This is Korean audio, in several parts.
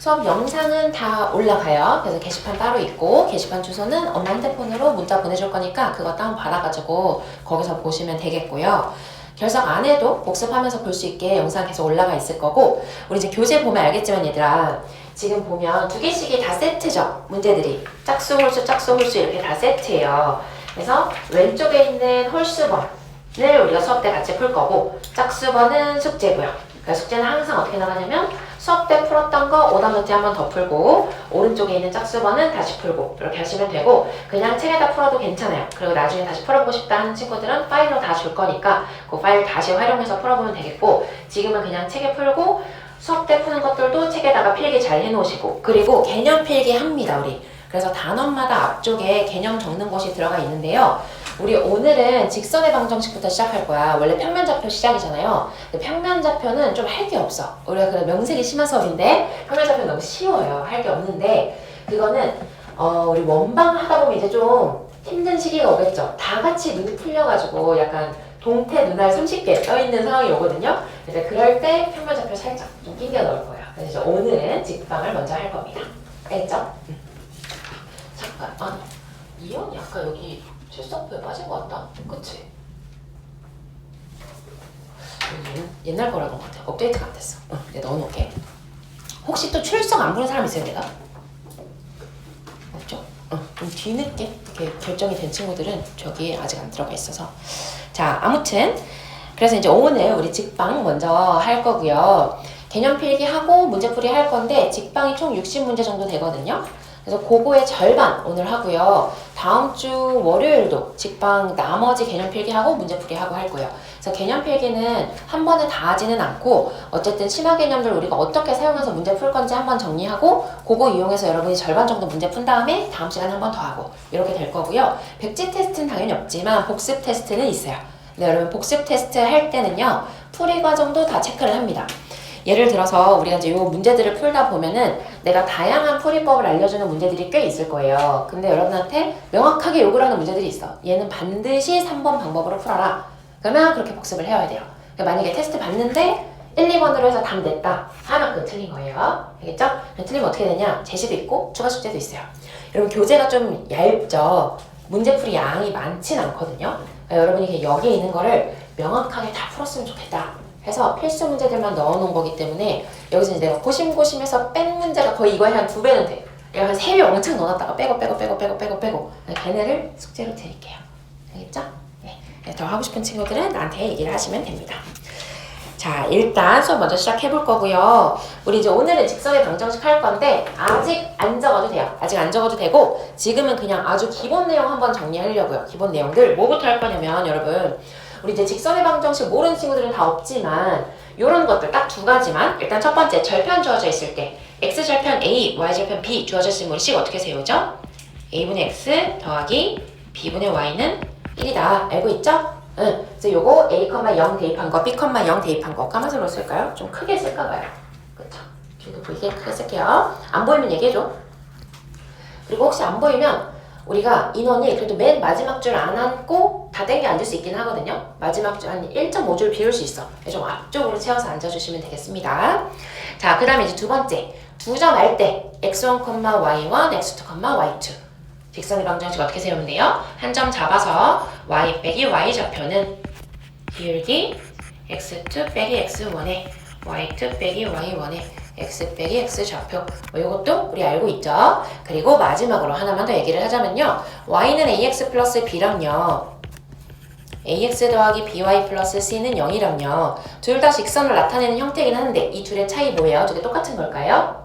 수업 영상은 다 올라가요. 그래서 게시판 따로 있고 게시판 주소는 엄마 핸드폰으로 문자 보내줄 거니까 그거 다운 받아가지고 거기서 보시면 되겠고요. 결석 안 해도 복습하면서 볼 수 있게 영상 계속 올라가 있을 거고 우리 이제 교재 보면 알겠지만 얘들아 지금 보면 두 개씩이 다 세트죠. 문제들이 짝수, 홀수, 짝수, 홀수 이렇게 다 세트예요. 그래서 왼쪽에 있는 홀수번을 우리가 수업 때 같이 풀 거고 짝수번은 숙제고요. 그러니까 숙제는 항상 어떻게 나가냐면 수업 때 풀었던 거 오답노트에 한 번 더 풀고 오른쪽에 있는 짝수번은 다시 풀고 이렇게 하시면 되고 그냥 책에다 풀어도 괜찮아요. 그리고 나중에 다시 풀어보고 싶다 하는 친구들은 파일로 다 줄 거니까 그 파일 다시 활용해서 풀어보면 되겠고 지금은 그냥 책에 풀고 수업 때 푸는 것들도 책에다가 필기 잘 해놓으시고 그리고 개념 필기 합니다 우리. 그래서 단원마다 앞쪽에 개념 적는 곳이 들어가 있는데요. 우리 오늘은 직선의 방정식부터 시작할 거야. 원래 평면좌표 시작이잖아요. 근데 평면좌표는 좀 할 게 없어. 우리가 그냥 명색이 심한 수업인데 평면좌표는 너무 쉬워요. 할 게 없는데 그거는 우리 원방 하다 보면 이제 좀 힘든 시기가 오겠죠. 다 같이 눈이 풀려가지고 약간 동태 눈알 30개 떠있는 상황이 오거든요. 그래서 그럴 때 평면좌표 살짝 좀 끼겨 넣을 거예요. 그래서 이제 오늘은 직방을 먼저 할 겁니다. 알겠죠? 잠깐, 이현이 아까 여기 출석부에 빠진 것 같다? 그치? 옛날 거라던 것 같아. 업데이트가 안 됐어. 내가 넣어놓을게. 혹시 또 출석 안 보는 사람 있어요, 내가? 없죠? 좀 뒤늦게 이렇게 결정이 된 친구들은 저기 아직 안 들어가 있어서. 자, 아무튼 그래서 이제 오늘 우리 직방 먼저 할 거고요. 개념 필기하고 문제풀이 할 건데 직방이 총 60문제 정도 되거든요. 그래서 그거의 절반 오늘 하고요. 다음 주 월요일도 직방 나머지 개념 필기하고 문제풀이하고 할 거예요. 그래서 개념 필기는 한 번에 다 하지는 않고 어쨌든 심화 개념들 우리가 어떻게 사용해서 문제 풀 건지 한번 정리하고 그거 이용해서 여러분이 절반 정도 문제 푼 다음에 다음 시간에 한 번 더 하고 이렇게 될 거고요. 백지 테스트는 당연히 없지만 복습 테스트는 있어요. 근데 여러분 복습 테스트 할 때는요. 풀이 과정도 다 체크를 합니다. 예를 들어서 우리가 이제 이 문제들을 풀다 보면은 내가 다양한 풀이법을 알려주는 문제들이 꽤 있을 거예요. 근데 여러분한테 명확하게 요구를 하는 문제들이 있어. 얘는 반드시 3번 방법으로 풀어라. 그러면 그렇게 복습을 해야 돼요. 그러니까 만약에 테스트 봤는데 1, 2번으로 해서 답 냈다 하면 그 틀린 거예요. 알겠죠? 틀리면 어떻게 되냐? 제시도 있고 추가 숙제도 있어요. 여러분 교재가 좀 얇죠? 문제풀이 양이 많진 않거든요. 그러니까 여러분이 여기에 있는 거를 명확하게 다 풀었으면 좋겠다. 해서 필수 문제들만 넣어놓은 거기 때문에 여기서 이제 내가 고심고심해서 뺀 문제가 거의 이거에 한 2배는 돼. 내가 한 3배 왕창 넣어놨다가 빼고 걔네를 숙제로 드릴게요. 알겠죠? 네. 더 하고 싶은 친구들은 나한테 얘기를 하시면 됩니다. 자, 일단 수업 먼저 시작해볼 거고요. 우리 이제 오늘은 직선의 방정식 할 건데 아직 안 적어도 돼요. 아직 안 적어도 되고 지금은 그냥 아주 기본 내용 한번 정리하려고요. 기본 내용들 뭐부터 할 거냐면 여러분 우리 이제 직선의 방정식 모르는 친구들은 다 없지만 요런 것들 딱 2가지만 일단 첫 번째 절편 주어져 있을 때 x절편 a, y절편 b 주어져 있으면 우리 식 어떻게 세우죠? a분의 x 더하기 b분의 y는 1이다. 알고 있죠? 응. 그래서 요거 a, 0 대입한 거, b, 0 대입한 거 까만색으로 쓸까요? 좀 크게 쓸까 봐요. 그쵸? 길도 보이게 크게 쓸게요. 안 보이면 얘기해줘. 그리고 혹시 안 보이면 우리가 인원이 그래도 맨 마지막 줄 안 앉고 다 땡겨 앉을 수 있긴 하거든요. 마지막 줄 한 1.5줄 비울 수 있어. 좀 앞쪽으로 채워서 앉아주시면 되겠습니다. 자, 그 다음에 이제 두 번째. 2점 할 때 x1, y1, x2, y2 직선의 방정식 어떻게 세우면 돼요? 한 점 잡아서 y 빼기 y 좌표는 비울기 x2 빼기 x1에 y2 빼기 y1에 x 빼기 x 좌표 이것도 우리 알고 있죠? 그리고 마지막으로 하나만 더 얘기를 하자면요. y는 ax 플러스 b랑요. ax 더하기 by 플러스 c는 0이랑요. 둘 다 직선을 나타내는 형태이긴 하는데 이 둘의 차이 뭐예요? 두 개 똑같은 걸까요?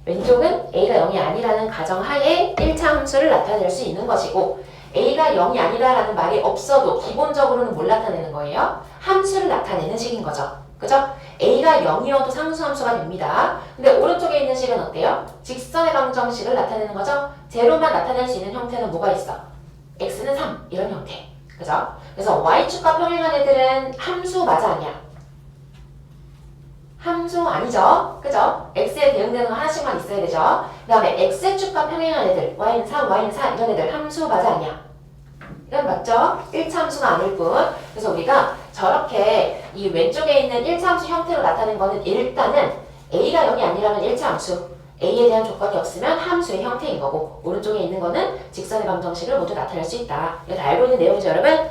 왼쪽은 a가 0이 아니라는 가정하에 1차 함수를 나타낼 수 있는 것이고 a가 0이 아니다라는 말이 없어도 기본적으로는 뭘 나타내는 거예요? 함수를 나타내는 식인 거죠. 그죠? a가 0이어도 상수함수가 됩니다. 근데 오른쪽에 있는 식은 어때요? 직선의 방정식을 나타내는 거죠? 제로만 나타낼 수 있는 형태는 뭐가 있어? x는 3 이런 형태. 그죠? 그래서 y축과 평행한 애들은 함수 맞아 아니야? 함수 아니죠? 그죠? x에 대응되는 거 하나씩만 있어야 되죠? 그 다음에 x축과 평행한 애들 y는 3, y는 4 이런 애들 함수 맞아 아니야? 이건 맞죠? 1차 함수가 아닐 뿐. 그래서 우리가 저렇게 이 왼쪽에 있는 1차 함수 형태로 나타낸 거는 일단은 A가 0이 아니라면 1차 함수, A에 대한 조건이 없으면 함수의 형태인 거고, 오른쪽에 있는 거는 직선의 방정식을 모두 나타낼 수 있다. 이거 다 알고 있는 내용이죠, 여러분?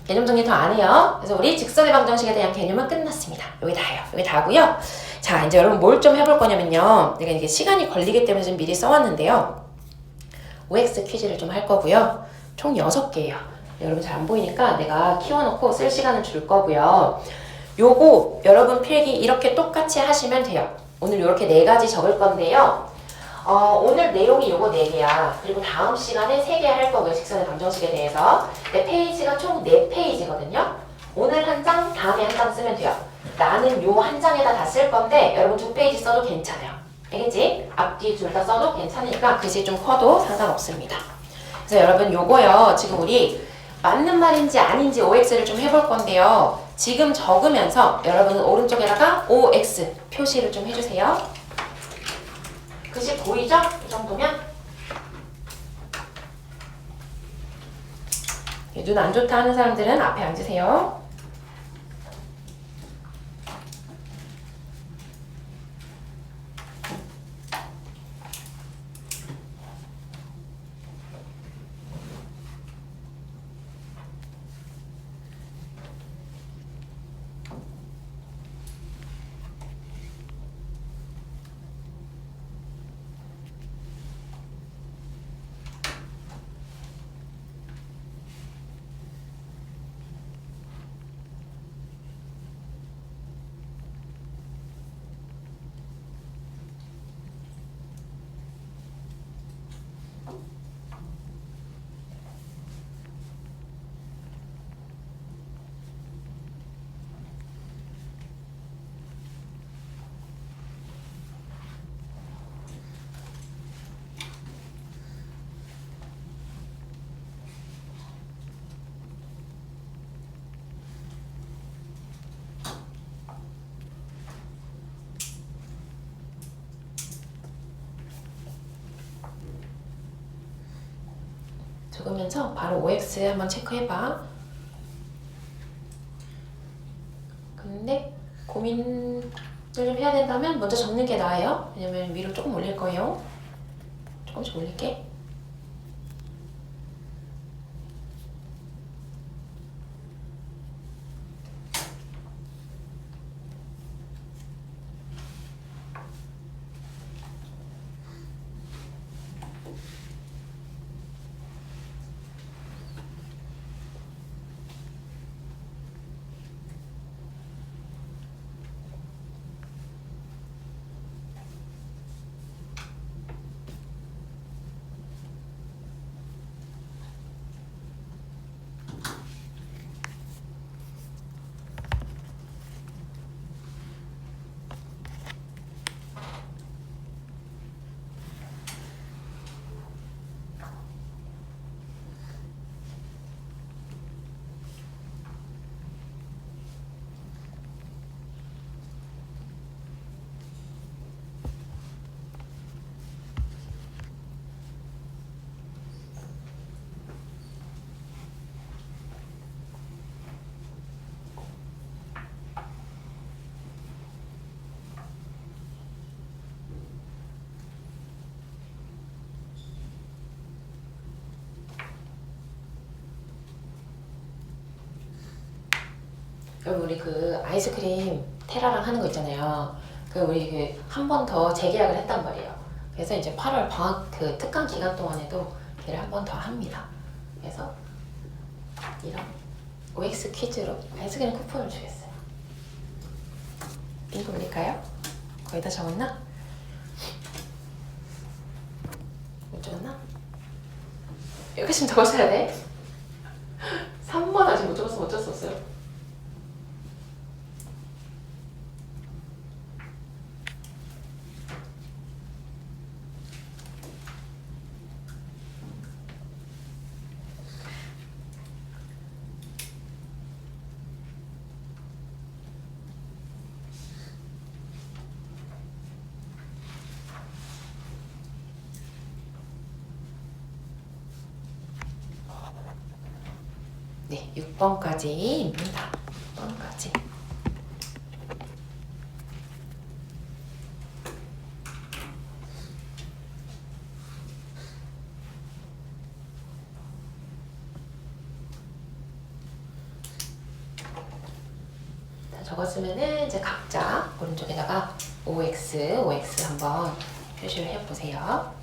개념 정리 더 안 해요. 그래서 우리 직선의 방정식에 대한 개념은 끝났습니다. 여기 다예요. 여기 다고요. 자, 이제 여러분 뭘 좀 해볼 거냐면요. 내가 이게 시간이 걸리기 때문에 좀 미리 써왔는데요. OX 퀴즈를 좀 할 거고요. 총 6개예요. 여러분 잘 안 보이니까 내가 키워놓고 쓸 시간을 줄 거고요. 요거 여러분 필기 이렇게 똑같이 하시면 돼요. 오늘 이렇게 4가지 적을 건데요. 오늘 내용이 요거 4개야. 그리고 다음 시간에 3개 할 거고요. 직선의 방정식에 대해서. 내 페이지가 총 4페이지거든요. 오늘 한 장, 다음에 한 장 쓰면 돼요. 나는 요 한 장에다 다 쓸 건데 여러분 2페이지 써도 괜찮아요. 알겠지? 앞뒤 둘 다 써도 괜찮으니까 글씨 좀 커도 상관없습니다. 그래서 여러분 요거요. 지금 우리 맞는 말인지 아닌지 OX를 좀 해볼 건데요. 지금 적으면서 여러분은 오른쪽에다가 OX 표시를 좀 해주세요. 글씨 보이죠? 이 정도면? 눈 안 좋다 하는 사람들은 앞에 앉으세요. 적으면서 바로 OX 한번 체크해봐. 근데 고민을 좀 해야 된다면 먼저 적는 게 나아요. 왜냐면 위로 조금 올릴 거예요. 조금씩 올릴게. 여러분 우리 그 아이스크림 테라랑 하는 거 있잖아요. 그 우리 그 한 번 더 재계약을 했단 말이에요. 그래서 이제 8월 방학 그 특강 기간 동안에도 걔를 한 번 더 합니다. 그래서 이런 OX 퀴즈로 아이스크림 쿠폰을 주겠어요. 링크 올릴까요? 거의 다 적었나? 못 적었나? 여기까지 적었어야 돼? 3번 아직 못 적었으면 어쩔 수 없어요. 네, 6번까지입니다. 6번. 적었으면은 이제 각자 오른쪽에다가 OX 한번 표시를 해보세요.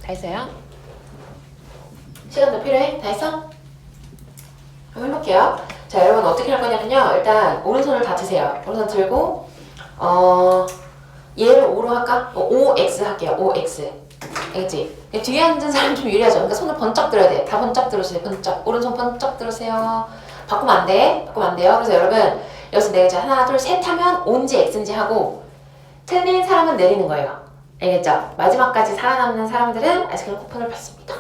다 했어요? 시간 더 필요해? 다 했어? 한번 해볼게요. 자, 여러분 어떻게 할 거냐면요. 일단 오른손을 다 드세요. 오른손 들고 얘를 5로 할까? OX 할게요. OX. 알겠지? 뒤에 앉은 사람 좀 유리하죠? 그러니까 손을 번쩍 들어야 돼. 다 번쩍 들으세요. 번쩍. 오른손 번쩍 들으세요. 바꾸면 안 돼. 바꾸면 안 돼요. 그래서 여러분 여기서 내가 이제 하나, 둘, 셋 하면 O인지 X인지 하고 틀린 사람은 내리는 거예요. 알겠죠? 마지막까지 살아남는 사람들은 아이스크림 쿠폰을 받습니다.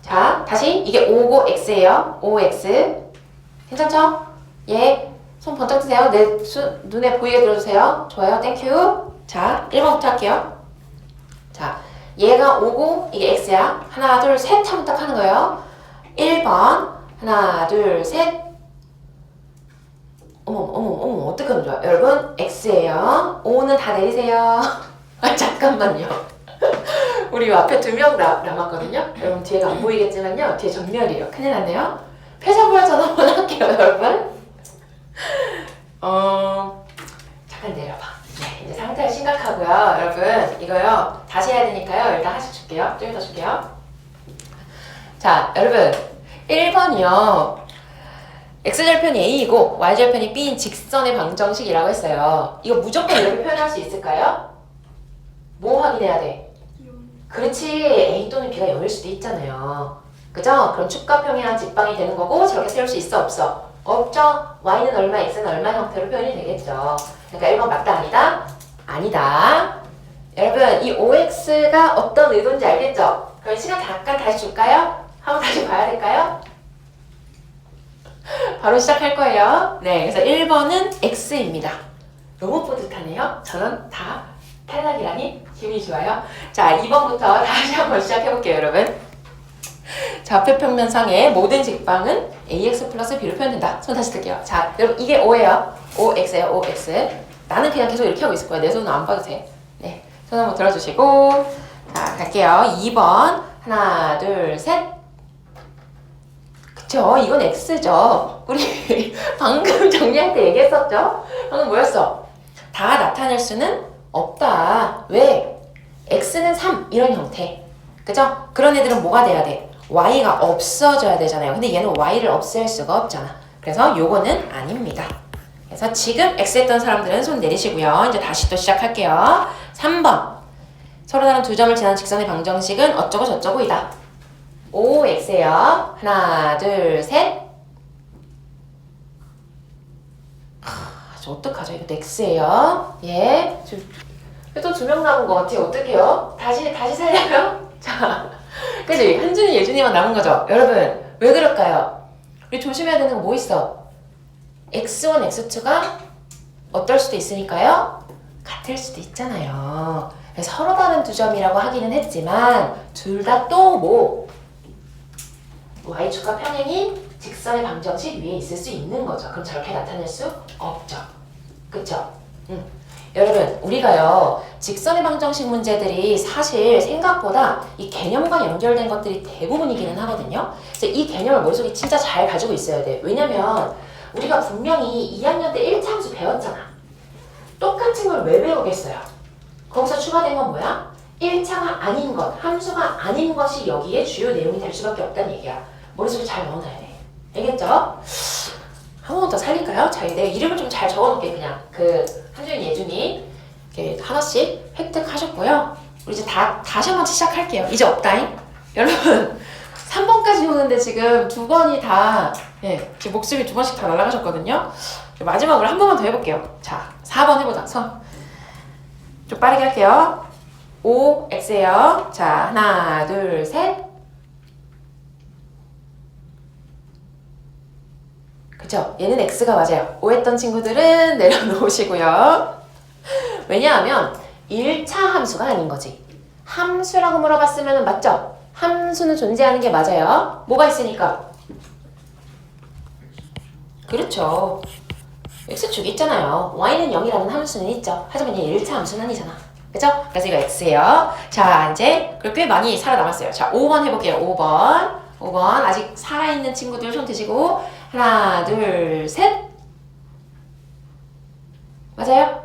자, 다시 이게 5고 X예요. OX. 괜찮죠? 예. 손 번쩍 드세요. 눈에 보이게 들어주세요. 좋아요. 땡큐. 자, 1번부터 할게요. 자, 얘가 5고 이게 X야. 하나, 둘, 셋 하면 딱 하는 거예요. 1번. 하나, 둘, 셋. 어머, 어떻게 하면 좋아? 여러분, X예요. 5는 다 내리세요. 아, 잠깐만요. 우리 앞에 2명 남았거든요. 여러분 뒤에가 안 보이겠지만요. 뒤에 전멸이에요. 큰일 났네요. 패자부활 전화 한번 할게요, 여러분. 잠깐 내려봐. 네, 이제 상태가 심각하고요. 여러분, 이거요. 다시 해야 되니까요. 일단 하나씩 줄게요. 좀 이따 줄게요. 자, 여러분. 1번이요. X절편이 A이고 Y절편이 B인 직선의 방정식이라고 했어요. 이거 무조건 이렇게 표현할 수 있을까요? 뭐 확인해야 돼? 그렇지. A 또는 B가 0일 수도 있잖아요. 그죠? 그럼 축가평이랑 직방이 되는 거고 저렇게 세울 수 있어? 없어? 없죠? Y는 얼마, X는 얼마 형태로 표현이 되겠죠. 그러니까 1번 맞다 아니다? 아니다. 여러분 이 OX가 어떤 의도인지 알겠죠? 그럼 시간 잠깐 다시 줄까요? 한번 다시 봐야 될까요? 바로 시작할 거예요. 네, 그래서 1번은 X입니다. 너무 뿌듯하네요. 저는 다 탈락이라니 기분이 좋아요. 자, 2번부터 다시 한번 시작해볼게요, 여러분. 좌표평면상의 모든 직방은 AX 플러스 B로 표현된다. 손 다시 들게요. 자, 여러분 이게 O예요. OX예요, OX. 나는 그냥 계속 이렇게 하고 있을 거예요. 내 손은 안 봐도 돼. 네, 손 한번 들어주시고. 자, 갈게요. 2번. 하나, 둘, 셋. 그쵸? 이건 X죠. 우리 방금 정리할 때 얘기했었죠? 방금 뭐였어? 다 나타낼 수는 없다. 왜? X는 3 이런 형태. 그죠? 그런 애들은 뭐가 돼야 돼? Y가 없어져야 되잖아요. 근데 얘는 Y를 없앨 수가 없잖아. 그래서 요거는 아닙니다. 그래서 지금 X 했던 사람들은 손 내리시고요. 이제 다시 또 시작할게요. 3번. 서로 다른 두 점을 지나는 직선의 방정식은 어쩌고 저쩌고이다. OX예요. 하나, 둘, 셋. 저 어떡하죠? 이것도 X예요. 예. 또 2명 남은 것 같아요. 어떡해요? 다시 살려요? 자, 그치? 한준이, 예준이만 남은 거죠? 여러분, 왜 그럴까요? 우리 조심해야 되는 거 뭐 있어? X1, X2가 어떨 수도 있으니까요? 같을 수도 있잖아요. 그래서 서로 다른 두 점이라고 하기는 했지만 둘 다 또 뭐? Y축과 평행인 직선의 방정식 위에 있을 수 있는 거죠. 그럼 저렇게 나타낼 수 없죠. 그쵸? 여러분, 우리가요, 직선의 방정식 문제들이 사실 생각보다 이 개념과 연결된 것들이 대부분이기는 하거든요. 그래서 이 개념을 머릿속에 진짜 잘 가지고 있어야 돼. 왜냐면 우리가 분명히 2학년 때 1차 함수 배웠잖아. 똑같은 걸 왜 배우겠어요? 거기서 추가된 건 뭐야? 1차가 아닌 것, 함수가 아닌 것이 여기에 주요 내용이 될 수밖에 없다는 얘기야. 머릿속에 잘 넣어놔야 돼. 알겠죠? 한 번 더 살릴까요? 자, 내 이름을 좀 잘 적어놓을게. 그냥 한준이, 예준이 이렇게 하나씩 획득하셨고요. 우리 이제 다시 한번 시작할게요. 이제 없다잉. 여러분 3번까지 오는데 지금 2번이 다 지금 목숨이 2번씩 다 날아가셨거든요. 마지막으로 한 번만 더 해볼게요. 자, 4번 해보자. 좀 빠르게 할게요. OX예요. 자, 하나, 둘, 셋. 그쵸? 얘는 x가 맞아요. 오했던 친구들은 내려놓으시고요. 왜냐하면 1차 함수가 아닌 거지. 함수라고 물어봤으면 맞죠? 함수는 존재하는 게 맞아요. 뭐가 있으니까? 그렇죠. x축이 있잖아요. y는 0이라는 함수는 있죠. 하지만 얘 1차 함수는 아니잖아. 그죠? 그래서 이거 x예요. 자, 이제 꽤 많이 살아남았어요. 자, 5번 해볼게요. 5번 아직 살아있는 친구들 손 드시고 하나, 둘, 셋. 맞아요?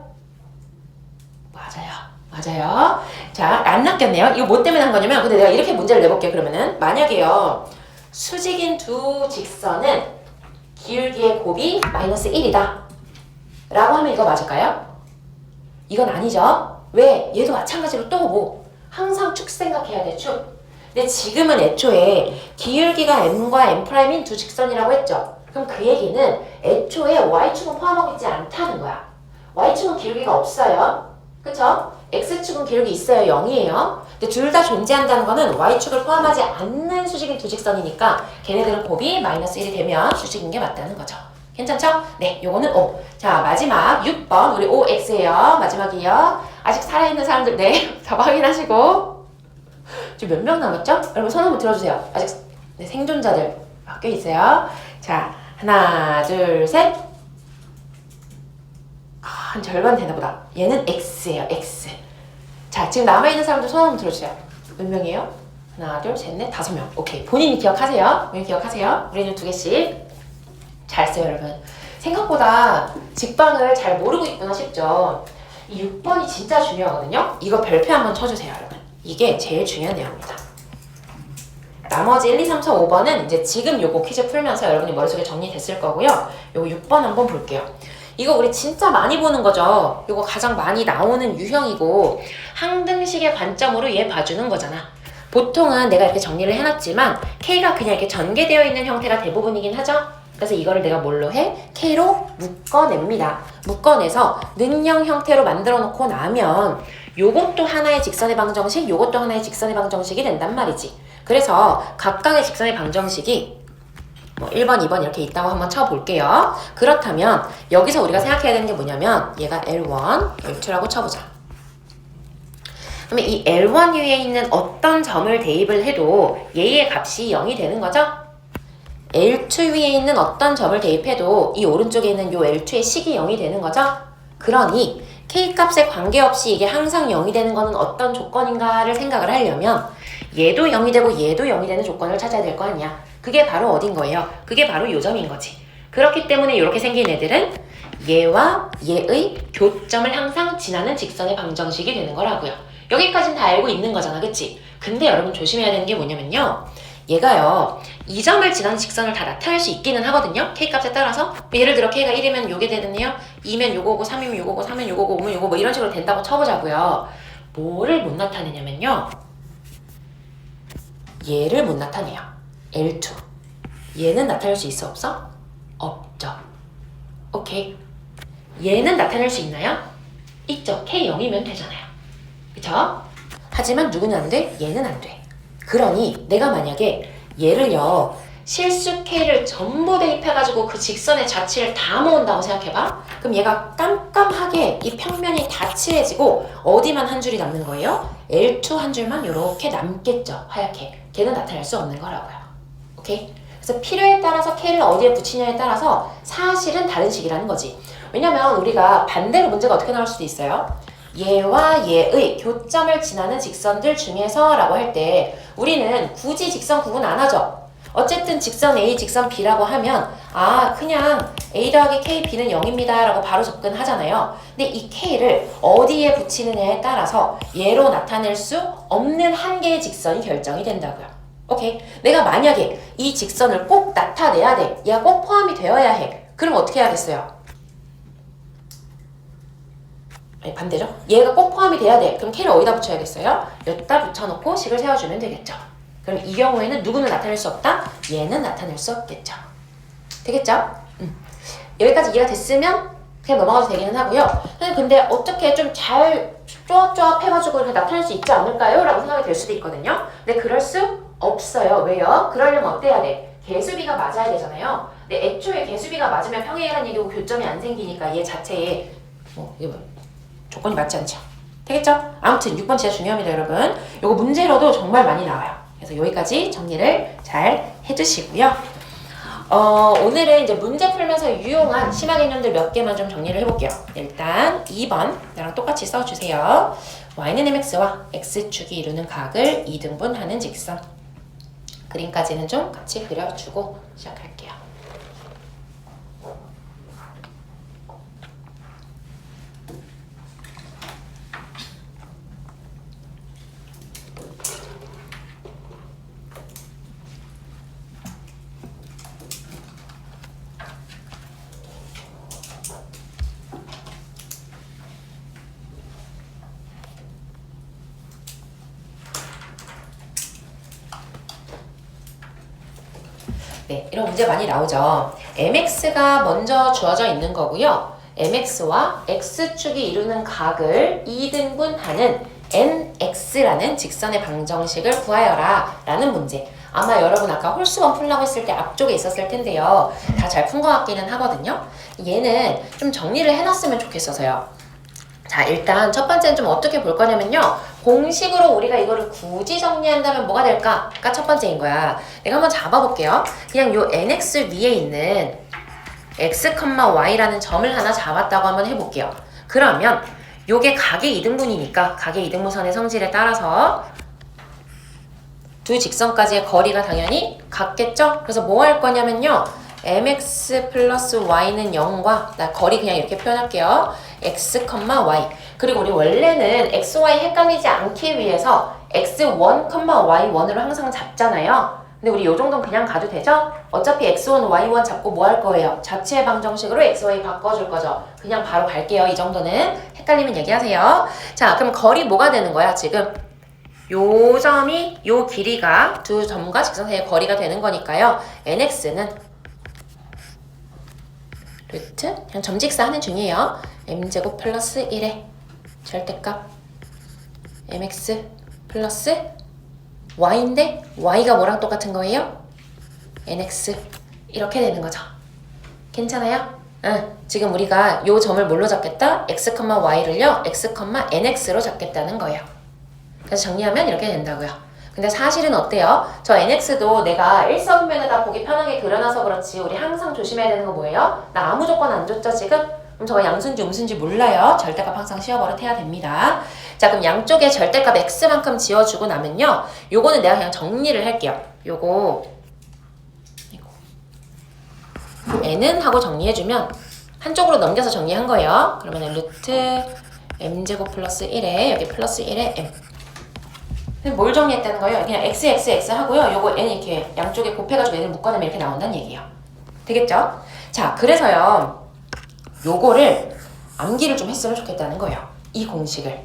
맞아요. 자, 안 낚였네요. 이거 뭐 때문에 한 거냐면, 근데 내가 이렇게 문제를 내볼게요. 그러면은 만약에요, 수직인 두 직선은 기울기의 곱이 마이너스 1이다 라고 하면 이거 맞을까요? 이건 아니죠. 왜? 얘도 마찬가지로 또 뭐 항상 축 생각해야 돼. 축. 근데 지금은 애초에 기울기가 m과 m'인 두 직선이라고 했죠. 그럼 그 얘기는 애초에 y축은 포함하고 있지 않다는 거야. y축은 기울기가 없어요. 그쵸? x축은 기울기 있어요. 0이에요. 근데 둘 다 존재한다는 거는 y축을 포함하지 않는 수직인 두 직선이니까 걔네들은 곱이 마이너스 1이 되면 수직인 게 맞다는 거죠. 괜찮죠? 네, 요거는 O. 자, 마지막 6번 우리 OX예요. 마지막이에요. 아직 살아있는 사람들 네, 다 확인하시고 지금 몇 명 남았죠? 여러분 손 한번 들어주세요. 아직 네, 생존자들 꽤 있어요. 자, 하나, 둘, 셋. 한 절반 되나 보다. 얘는 X예요. X. 자, 지금 남아있는 사람들 손 한번 들어주세요. 몇 명이에요? 하나, 둘, 셋, 넷, 5명. 오케이. 본인이 기억하세요. 본인이 기억하세요. 우리는 2개씩. 잘했어요, 여러분. 생각보다 직방을 잘 모르고 있구나 싶죠. 이 6번이 진짜 중요하거든요. 이거 별표 한번 쳐주세요, 여러분. 이게 제일 중요한 내용입니다. 나머지 1, 2, 3, 4, 5번은 이제 지금 요거 퀴즈 풀면서 여러분이 머릿속에 정리됐을 거고요. 요거 6번 한번 볼게요. 이거 우리 진짜 많이 보는 거죠. 이거 가장 많이 나오는 유형이고 항등식의 관점으로 얘 봐주는 거잖아. 보통은 내가 이렇게 정리를 해놨지만 K가 그냥 이렇게 전개되어 있는 형태가 대부분이긴 하죠. 그래서 이거를 내가 뭘로 해? K로 묶어냅니다. 묶어내서 는형 형태로 만들어 놓고 나면 요것도 하나의 직선의 방정식, 요것도 하나의 직선의 방정식이 된단 말이지. 그래서 각각의 직선의 방정식이 뭐 1번, 2번 이렇게 있다고 한번 쳐볼게요. 그렇다면 여기서 우리가 생각해야 되는 게 뭐냐면 얘가 L1, L2라고 쳐보자. 그러면 이 L1 위에 있는 어떤 점을 대입을 해도 얘의 값이 0이 되는 거죠? L2 위에 있는 어떤 점을 대입해도 이 오른쪽에 있는 요 L2의 식이 0이 되는 거죠? 그러니 K값에 관계없이 이게 항상 0이 되는 거는 어떤 조건인가를 생각을 하려면 얘도 0이 되고 얘도 0이 되는 조건을 찾아야 될 거 아니야. 그게 바로 어딘 거예요? 그게 바로 요점인 거지. 그렇기 때문에 이렇게 생긴 애들은 얘와 얘의 교점을 항상 지나는 직선의 방정식이 되는 거라고요. 여기까지는 다 알고 있는 거잖아, 그치? 근데 여러분 조심해야 되는 게 뭐냐면요. 얘가요, 이 점을 지나는 직선을 다 나타낼 수 있기는 하거든요. K값에 따라서. 예를 들어 K가 1이면 요게 되겠네요. 2면 요거고, 3이면 요거고, 3이면 요거고, 5면 요거 뭐 이런 식으로 된다고 쳐보자고요. 뭐를 못 나타내냐면요. 얘를 못 나타내요. L2. 얘는 나타낼 수 있어, 없어? 없죠. 오케이. 얘는 나타낼 수 있나요? 있죠. K0이면 되잖아요. 그쵸? 하지만 누구는 안 돼? 얘는 안 돼. 그러니 내가 만약에 얘를요 실수 K를 전부 대입해가지고 그 직선의 자치를 다 모은다고 생각해봐. 그럼 얘가 깜깜하게 이 평면이 다 칠해지고 어디만 한 줄이 남는 거예요? L2 한 줄만 이렇게 남겠죠. 하얗게. 걔는 나타낼 수 없는 거라고요. 오케이? 그래서 필요에 따라서 K를 어디에 붙이냐에 따라서 사실은 다른 식이라는 거지. 왜냐면 우리가 반대로 문제가 어떻게 나올 수도 있어요. 얘와 얘의 교점을 지나는 직선들 중에서 라고 할 때 우리는 굳이 직선 구분 안 하죠. 어쨌든 직선 A, 직선 B라고 하면 아 그냥 A 더하기 K, B는 0입니다 라고 바로 접근하잖아요. 근데 이 K를 어디에 붙이느냐에 따라서 얘로 나타낼 수 없는 한 개의 직선이 결정이 된다고요. 오케이? 내가 만약에 이 직선을 꼭 나타내야 돼. 얘가 꼭 포함이 되어야 해. 그럼 어떻게 해야겠어요? 아니 반대죠? 얘가 꼭 포함이 돼야 돼. 그럼 K를 어디다 붙여야겠어요? 여기다 붙여놓고 식을 세워주면 되겠죠. 그럼 이 경우에는 누구는 나타낼 수 없다? 얘는 나타낼 수 없겠죠. 되겠죠? 여기까지 이해가 됐으면 그냥 넘어가도 되기는 하고요. 근데 어떻게 좀 잘 쪼압쪼압 해가지고 이렇게 나타낼 수 있지 않을까요? 라고 생각이 될 수도 있거든요. 근데 그럴 수 없어요. 왜요? 그러려면 어때야 돼? 개수비가 맞아야 되잖아요. 근데 애초에 개수비가 맞으면 평행이라는 얘기고 교점이 안 생기니까 얘 자체에 이거 조건이 맞지 않죠. 되겠죠? 아무튼 6번 진짜 중요합니다, 여러분. 요거 문제로도 정말 많이 나와요. 그래서 여기까지 정리를 잘 해주시고요. 오늘은 이제 문제 풀면서 유용한 심화 개념들 몇 개만 좀 정리를 해볼게요. 일단 2번 나랑 똑같이 써주세요. y는 mx와 x축이 이루는 각을 2등분하는 직선. 그림까지는 좀 같이 그려주고 시작할게요. 네, 이런 문제 많이 나오죠. mx가 먼저 주어져 있는 거고요. mx와 x축이 이루는 각을 2등분하는 nx라는 직선의 방정식을 구하여라 라는 문제. 아마 여러분 아까 홀수원 풀라고 했을 때 앞쪽에 있었을 텐데요. 다 잘 푼 것 같기는 하거든요. 얘는 좀 정리를 해놨으면 좋겠어서요. 자, 일단 첫 번째는 좀 어떻게 볼 거냐면요. 공식으로 우리가 이거를 굳이 정리한다면 뭐가 될까?가 첫 번째인 거야. 내가 한번 잡아볼게요. 그냥 요 nx 위에 있는 x, y라는 점을 하나 잡았다고 한번 해볼게요. 그러면 요게 각의 이등분이니까 각의 이등분선의 성질에 따라서 두 직선까지의 거리가 당연히 같겠죠? 그래서 뭐 할 거냐면요. mx 플러스 y는 0과 나 거리 그냥 이렇게 표현할게요. x, y. 그리고 우리 원래는 x, y 헷갈리지 않기 위해서 x1, y1으로 항상 잡잖아요. 근데 우리 요 정도는 그냥 가도 되죠? 어차피 x1, y1 잡고 뭐 할 거예요? 자체의 방정식으로 x, y 바꿔줄 거죠. 그냥 바로 갈게요. 이 정도는 헷갈리면 얘기하세요. 자, 그럼 거리 뭐가 되는 거야 지금? 요 점이 요 길이가 두 점과 직선 사이의 거리가 되는 거니까요. nx는 루트 그냥 점직사 하는 중이에요. m제곱 플러스 1의 절대값 mx 플러스 y인데 y가 뭐랑 똑같은 거예요? nx 이렇게 되는 거죠. 괜찮아요? 응. 지금 우리가 요 점을 뭘로 잡겠다? x, y를요 x, nx로 잡겠다는 거예요. 그래서 정리하면 이렇게 된다고요. 근데 사실은 어때요? 저 nx도 내가 일사분면에다 보기 편하게 그려놔서 그렇지 우리 항상 조심해야 되는 거 뭐예요? 나 아무 조건 안 줬죠 지금? 그럼 저거 양수인지 음수인지 몰라요. 절대값 항상 씌워버릇 해야 됩니다. 자, 그럼 양쪽에 절대값 x만큼 지워주고 나면요. 요거는 내가 그냥 정리를 할게요. 요거 n은 하고 정리해주면 한쪽으로 넘겨서 정리한 거예요. 그러면 루트 m제곱 플러스 1에 여기 플러스 1에 m. 뭘 정리했다는 거예요? 그냥 x 하고요. 요거 n 이렇게 양쪽에 곱해가지고 얘를 묶어내면 이렇게 나온다는 얘기예요. 되겠죠? 자, 그래서요. 요거를 암기를 좀 했으면 좋겠다는 거예요. 이 공식을.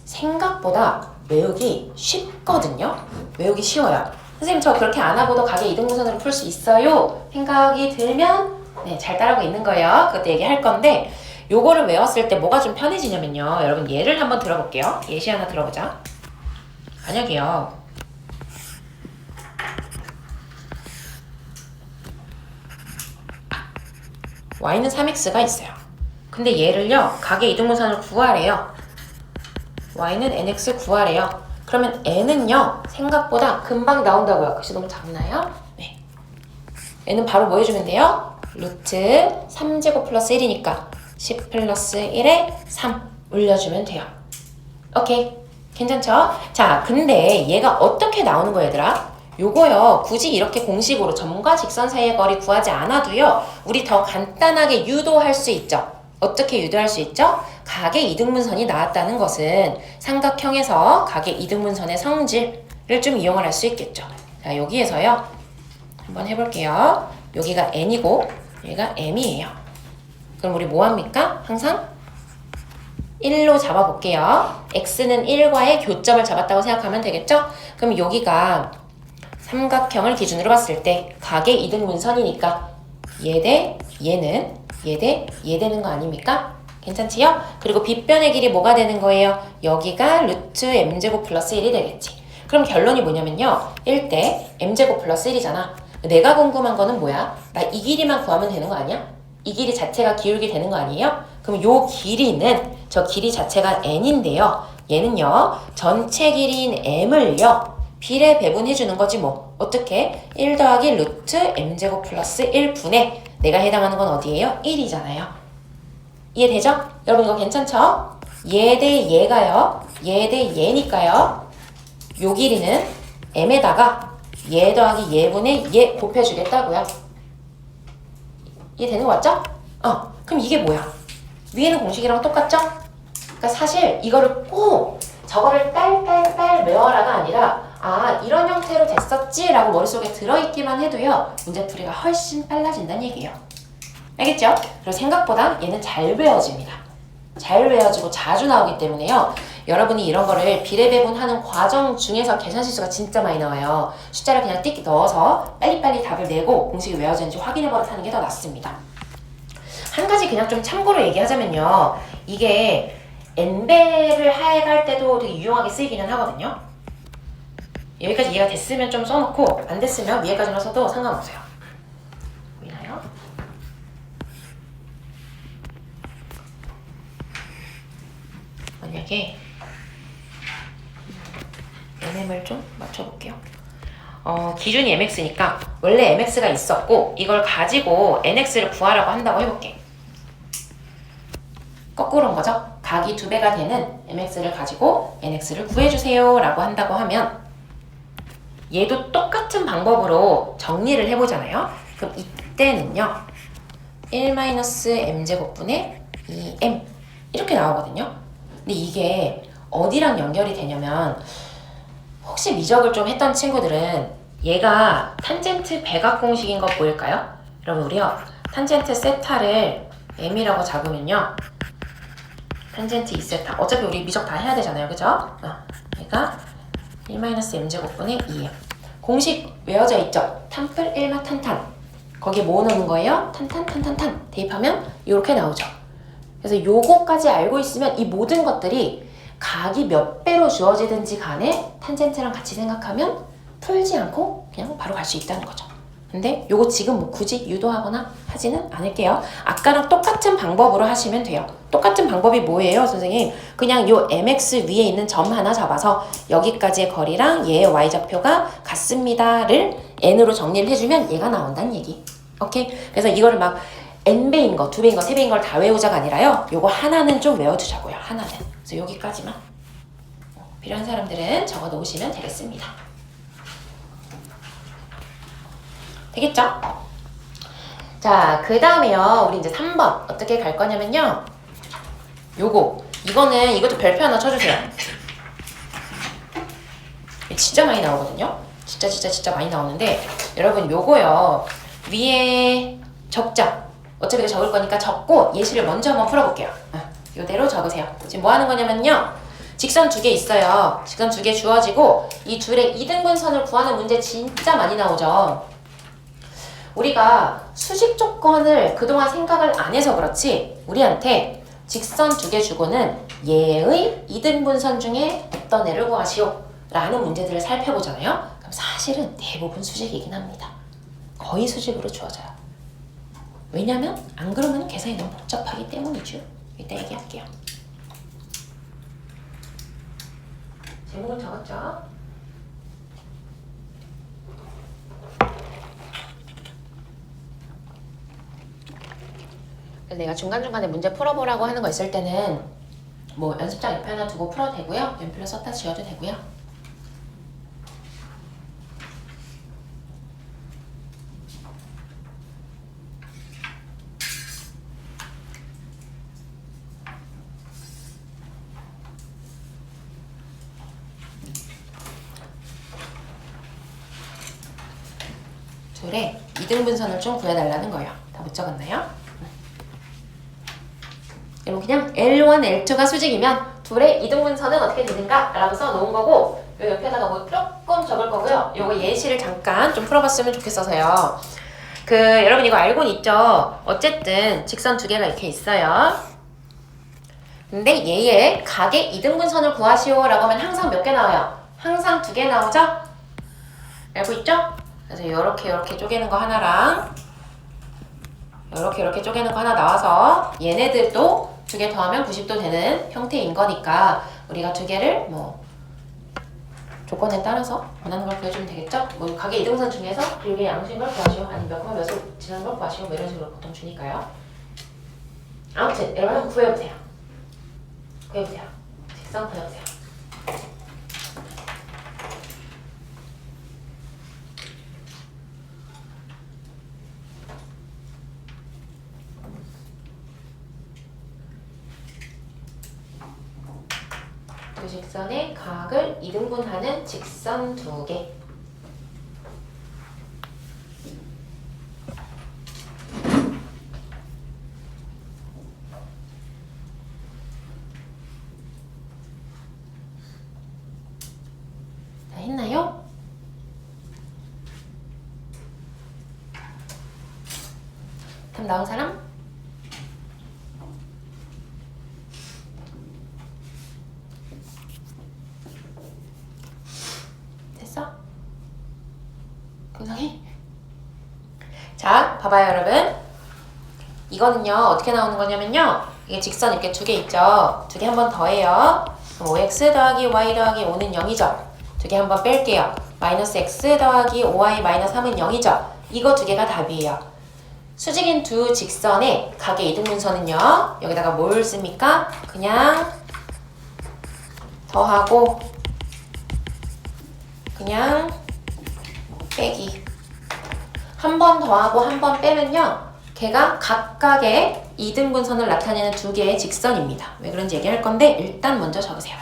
생각보다 외우기 쉽거든요. 외우기 쉬워요. 선생님 저 그렇게 안 하고도 각의 이등분선으로 풀 수 있어요. 생각이 들면 네, 잘 따라하고 있는 거예요. 그것도 얘기할 건데 요거를 외웠을 때 뭐가 좀 편해지냐면요. 여러분 예를 한번 들어볼게요. 예시 하나 들어보자. 만약에요. y는 3x가 있어요. 근데 얘를요. 각의 이등분선을 구하래요. y는 nx 구하래요. 그러면 n은요. 생각보다 금방 나온다고요. 글씨 너무 작나요? 네. n은 바로 뭐 해주면 돼요? 루트 3제곱 플러스 1이니까 10 플러스 1에 3 올려주면 돼요. 오케이. 괜찮죠? 자, 근데 얘가 어떻게 나오는 거야, 얘들아? 요거요, 굳이 이렇게 공식으로 점과 직선 사이의 거리 구하지 않아도요, 우리 더 간단하게 유도할 수 있죠. 어떻게 유도할 수 있죠? 각의 이등분선이 나왔다는 것은 삼각형에서 각의 이등분선의 성질을 좀 이용을 할 수 있겠죠. 자, 여기에서요, 한번 해볼게요. 여기가 n이고, 여기가 m이에요. 그럼 우리 뭐 합니까? 항상 1로 잡아볼게요. x는 1과의 교점을 잡았다고 생각하면 되겠죠? 그럼 여기가 삼각형을 기준으로 봤을 때 각의 이등분선이니까 얘 대 얘는 얘 대 얘 되는 거 아닙니까? 괜찮지요? 그리고 빗변의 길이 뭐가 되는 거예요? 여기가 루트 m제곱 플러스 1이 되겠지. 그럼 결론이 뭐냐면요. 1대 m제곱 플러스 1이잖아. 내가 궁금한 거는 뭐야? 나 이 길이만 구하면 되는 거 아니야? 이 길이 자체가 기울기 되는 거 아니에요? 그럼 요 길이는 저 길이 자체가 n인데요. 얘는요. 전체 길이인 m을요. b에 배분해 주는 거지 뭐. 어떻게? 1 더하기 루트 m제곱 플러스 1분의 내가 해당하는 건 어디예요? 1이잖아요. 이해되죠? 여러분 이거 괜찮죠? 얘 대 얘가요. 얘 대 얘니까요. 요 길이는 m에다가 얘 더하기 얘분의 얘 곱해주겠다고요. 이해되는 거 맞죠? 그럼 이게 뭐야? 위에는 공식이랑 똑같죠? 그러니까 사실 이거를 꼭 저거를 딸딸딸 외워라가 아니라 이런 형태로 됐었지 라고 머릿속에 들어있기만 해도요. 문제풀이가 훨씬 빨라진다는 얘기예요. 알겠죠? 그리고 생각보다 얘는 잘 외워집니다. 잘 외워지고 자주 나오기 때문에요. 여러분이 이런 거를 비례배분하는 과정 중에서 계산 실수가 진짜 많이 나와요. 숫자를 그냥 띡 넣어서 빨리빨리 답을 내고 공식이 외워지는지 확인해보러 하는 게 더 낫습니다. 한 가지 그냥 좀 참고로 얘기하자면요. 이게 n배를 해갈 때도 되게 유용하게 쓰이기는 하거든요. 여기까지 이해가 됐으면 좀 써놓고 안 됐으면 위에까지만 써도 상관없어요. 보이나요? 만약에 NM을 좀 맞춰볼게요. 기준이 mx니까 원래 mx가 있었고 이걸 가지고 nx를 구하라고 한다고 해볼게. 거꾸로인 거죠. 각이 2배가 되는 mx를 가지고 nx를 구해주세요 라고 한다고 하면 얘도 똑같은 방법으로 정리를 해보잖아요. 그럼 이때는요 1-m제곱분의 2m 이렇게 나오거든요. 근데 이게 어디랑 연결이 되냐면 혹시 미적을 좀 했던 친구들은 얘가 탄젠트 배각 공식인 거 보일까요? 여러분 우리요 탄젠트 세타를 m이라고 잡으면요 탄젠트 2세타 어차피 우리 미적 다 해야 되잖아요. 그죠? 얘가 1-m제곱분의 2m 공식 외워져 있죠? 탄플 1마 탄탄 거기에 뭐 넣는 거예요? 탄탄 대입하면 이렇게 나오죠. 그래서 요거까지 알고 있으면 이 모든 것들이 각이 몇 배로 주어지든지 간에 탄젠트랑 같이 생각하면 풀지 않고 그냥 바로 갈 수 있다는 거죠. 근데 요거 지금 뭐 굳이 유도하거나 하지는 않을게요. 아까랑 똑같은 방법으로 하시면 돼요. 똑같은 방법이 뭐예요, 선생님? 그냥 요 mx 위에 있는 점 하나 잡아서 여기까지의 거리랑 얘의 y좌표가 같습니다를 n으로 정리를 해주면 얘가 나온다는 얘기. 오케이? 그래서 이거를 막 n배인 거, 2배인 거, 3배인 걸 다 외우자가 아니라요. 요거 하나는 좀 외워두자고요. 하나는. 그래서 여기까지만. 필요한 사람들은 적어 놓으시면 되겠습니다. 되겠죠? 자, 그 다음에요. 우리 이제 3번 어떻게 갈 거냐면요. 이것도 별표 하나 쳐주세요. 진짜 많이 나오거든요. 진짜 많이 나오는데 여러분 요거요. 위에 적자. 어차피 이거 적을 거니까 적고 예시를 먼저 한번 풀어볼게요. 이대로 적으세요. 지금 뭐 하는 거냐면요. 직선 2개 있어요. 직선 2개 주어지고 이 둘의 이등분선을 구하는 문제 진짜 많이 나오죠. 우리가 수직 조건을 그동안 생각을 안 해서 그렇지 우리한테 직선 2개 주고는 얘의 이등분선 중에 어떤 애를 구하시오 라는 문제들을 살펴보잖아요. 그럼 사실은 대부분 수직이긴 합니다. 거의 수직으로 주어져요. 왜냐면 안 그러면 계산이 너무 복잡하기 때문이죠. 이따 얘기할게요. 제목을 적었죠? 내가 중간중간에 문제 풀어보라고 하는 거 있을 때는 뭐 연습장 옆에 하나 두고 풀어도 되고요. 연필로 썼다 지워도 되고요. 둘의 이등분선을 좀 구해달라는 거예요. 다 못 적었나요? 여러분 그냥 L1, L2가 수직이면 둘의 이등분선은 어떻게 되는가? 라고 써놓은 거고 요 옆에다가 뭐 조금 적을 거고요. 요거 예시를 잠깐 좀 풀어봤으면 좋겠어서요. 여러분 이거 알고는 있죠? 어쨌든 직선 2개가 이렇게 있어요. 근데 얘의 각의 이등분선을 구하시오 라고 하면 항상 몇 개 나와요? 항상 2개 나오죠? 알고 있죠? 그래서 이렇게 쪼개는 거 하나랑 이렇게 쪼개는 거 하나 나와서 얘네들도 2개 더하면 90도 되는 형태인 거니까 우리가 2개를 뭐 조건에 따라서 원하는 걸 구해주면 되겠죠? 뭐 가게 이등분선 중에서 비율의 양수인 걸 구하시오, 아니면 몇 콤마 몇으로 지나는 걸 구하시오, 뭐 이런 식으로 보통 주니까요. 아무튼 여러분 한번 구해보세요. 직선 구해보세요. 두 직선의 각을 이등분하는 직선 2개. 다 했나요? 답 나온 사람? 굉장히 자, 봐봐요 여러분. 이거는요 어떻게 나오는 거냐면요, 이게 직선 이렇게 2개 있죠. 2개 한 번 더해요. 그럼 5x 더하기 y 더하기 5는 0이죠. 2개 한 번 뺄게요. 마이너스 x 더하기 5y 마이너스 3은 0이죠. 이거 2개가 답이에요. 수직인 두 직선의 각의 이등분선은요, 여기다가 뭘 씁니까? 그냥 더하고 그냥 빼기. 한 번 더하고 한 번 빼면요, 걔가 각각의 이등분선을 나타내는 2개의 직선입니다. 왜 그런지 얘기할 건데 일단 먼저 적으세요.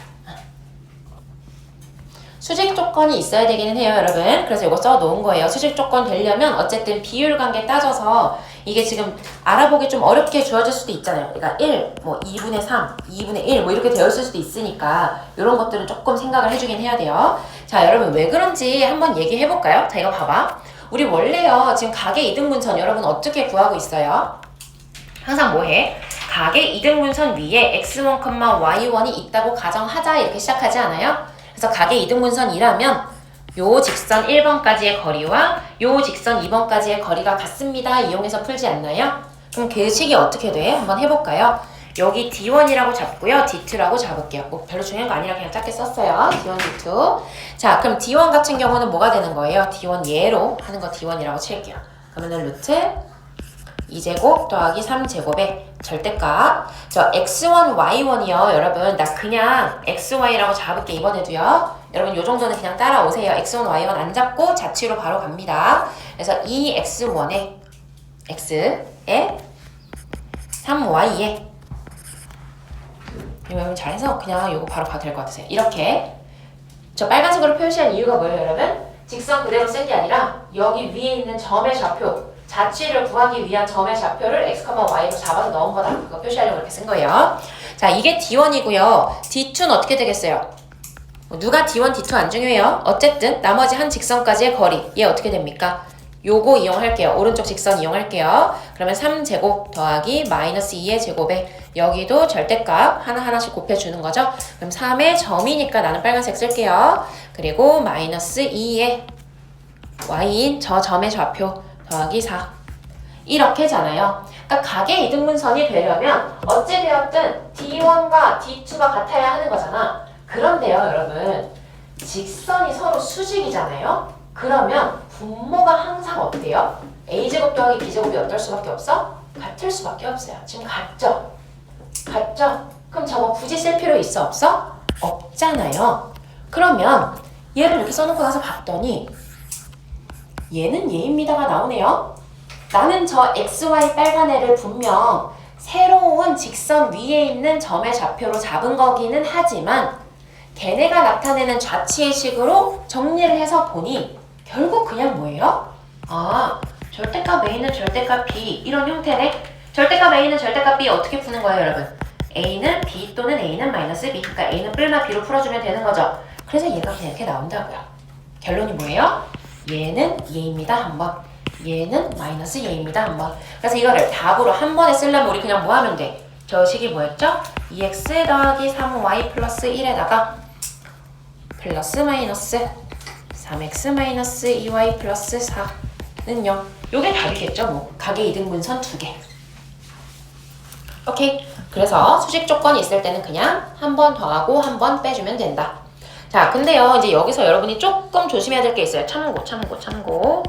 수직 조건이 있어야 되기는 해요 여러분. 그래서 이거 써놓은 거예요. 수직 조건 되려면 어쨌든 비율 관계 따져서 이게 지금 알아보기 좀 어렵게 주어질 수도 있잖아요. 그러니까 1, 뭐 2분의 3, 2분의 1 뭐 이렇게 되어 있을 수도 있으니까 이런 것들은 조금 생각을 해주긴 해야 돼요. 자 여러분, 왜 그런지 한번 얘기해 볼까요? 자 이거 봐봐. 우리 원래요 지금 각의 이등분선 여러분 어떻게 구하고 있어요? 항상 뭐해? 각의 이등분선 위에 x1, y1이 있다고 가정하자 이렇게 시작하지 않아요? 그래서 각의 이등분선이라면 요 직선 1번까지의 거리와 요 직선 2번까지의 거리가 같습니다. 이용해서 풀지 않나요? 그럼 그 식이 어떻게 돼? 한번 해볼까요? 여기 D1이라고 잡고요. D2라고 잡을게요. 뭐 별로 중요한 거 아니라 그냥 짧게 썼어요. D1, D2. 자, 그럼 D1 같은 경우는 뭐가 되는 거예요? D1 얘로 하는 거 D1이라고 칠게요. 그러면은 루트 2제곱 더하기 3제곱의 절대값. 저 x1, y1이요. 여러분 나 그냥 xy라고 잡을게 이번에도요. 여러분 요 정도는 그냥 따라오세요. x1, y1 안 잡고 자취로 바로 갑니다. 그래서 2x1에 x에 3y에 여러분 잘해서 그냥 요거 바로 가도 될 것 같으세요. 이렇게 저 빨간색으로 표시한 이유가 뭐예요 여러분? 직선 그대로 쓴 게 아니라 여기 위에 있는 점의 좌표, 자취를 구하기 위한 점의 좌표를 x, y로 잡아서 넣은 거다. 그거 표시하려고 이렇게 쓴 거예요. 자, 이게 D1이고요. D2는 어떻게 되겠어요? 누가 D1, D2 안 중요해요. 어쨌든 나머지 한 직선까지의 거리, 얘 어떻게 됩니까? 요거 이용할게요. 오른쪽 직선 이용할게요. 그러면 3제곱 더하기 마이너스 2의 제곱에 여기도 절대값 하나하나씩 곱해주는 거죠. 그럼 3의 점이니까 나는 빨간색 쓸게요. 그리고 마이너스 2의 y인 저 점의 좌표 더하기 4 이렇게잖아요. 그러니까 각의 이등분선이 되려면 어찌되었든 D1과 D2가 같아야 하는 거잖아. 그런데요 여러분, 직선이 서로 수직이잖아요. 그러면 분모가 항상 어때요? a제곱 더하기 b제곱이 어떨 수밖에 없어? 같을 수밖에 없어요. 지금 같죠? 같죠? 그럼 저거 굳이 쓸 필요 있어 없어? 없잖아요. 그러면 얘를 이렇게 써놓고 나서 봤더니 얘는 얘입니다가 나오네요. 나는 저 xy 빨간 애를 분명 새로운 직선 위에 있는 점의 좌표로 잡은 거기는 하지만 걔네가 나타내는 좌치의 식으로 정리를 해서 보니 결국 그냥 뭐예요? 아, 절대값 a는 절대값 b 이런 형태네. 절대값 a는 절대값 b 어떻게 푸는 거예요 여러분? a는 b 또는 a는 마이너스 b. 그러니까 a는 뿔마 b로 풀어주면 되는 거죠. 그래서 얘가 그냥 이렇게 나온다고요. 결론이 뭐예요? 얘는 얘입니다 한번, 얘는 마이너스 얘입니다 한번. 그래서 이거를 답으로 한 번에 쓰려면 우리 그냥 뭐 하면 돼? 저 식이 뭐였죠? 2x 더하기 3y 플러스 1에다가 플러스 마이너스 3x-2y 플러스 4는 0. 요게 답이겠죠. 뭐 각의 이등분선 2개. 오케이. 그래서 수직 조건이 있을 때는 그냥 한 번 더하고 한 번 빼주면 된다. 자, 근데요, 이제 여기서 여러분이 조금 조심해야 될 게 있어요. 참고.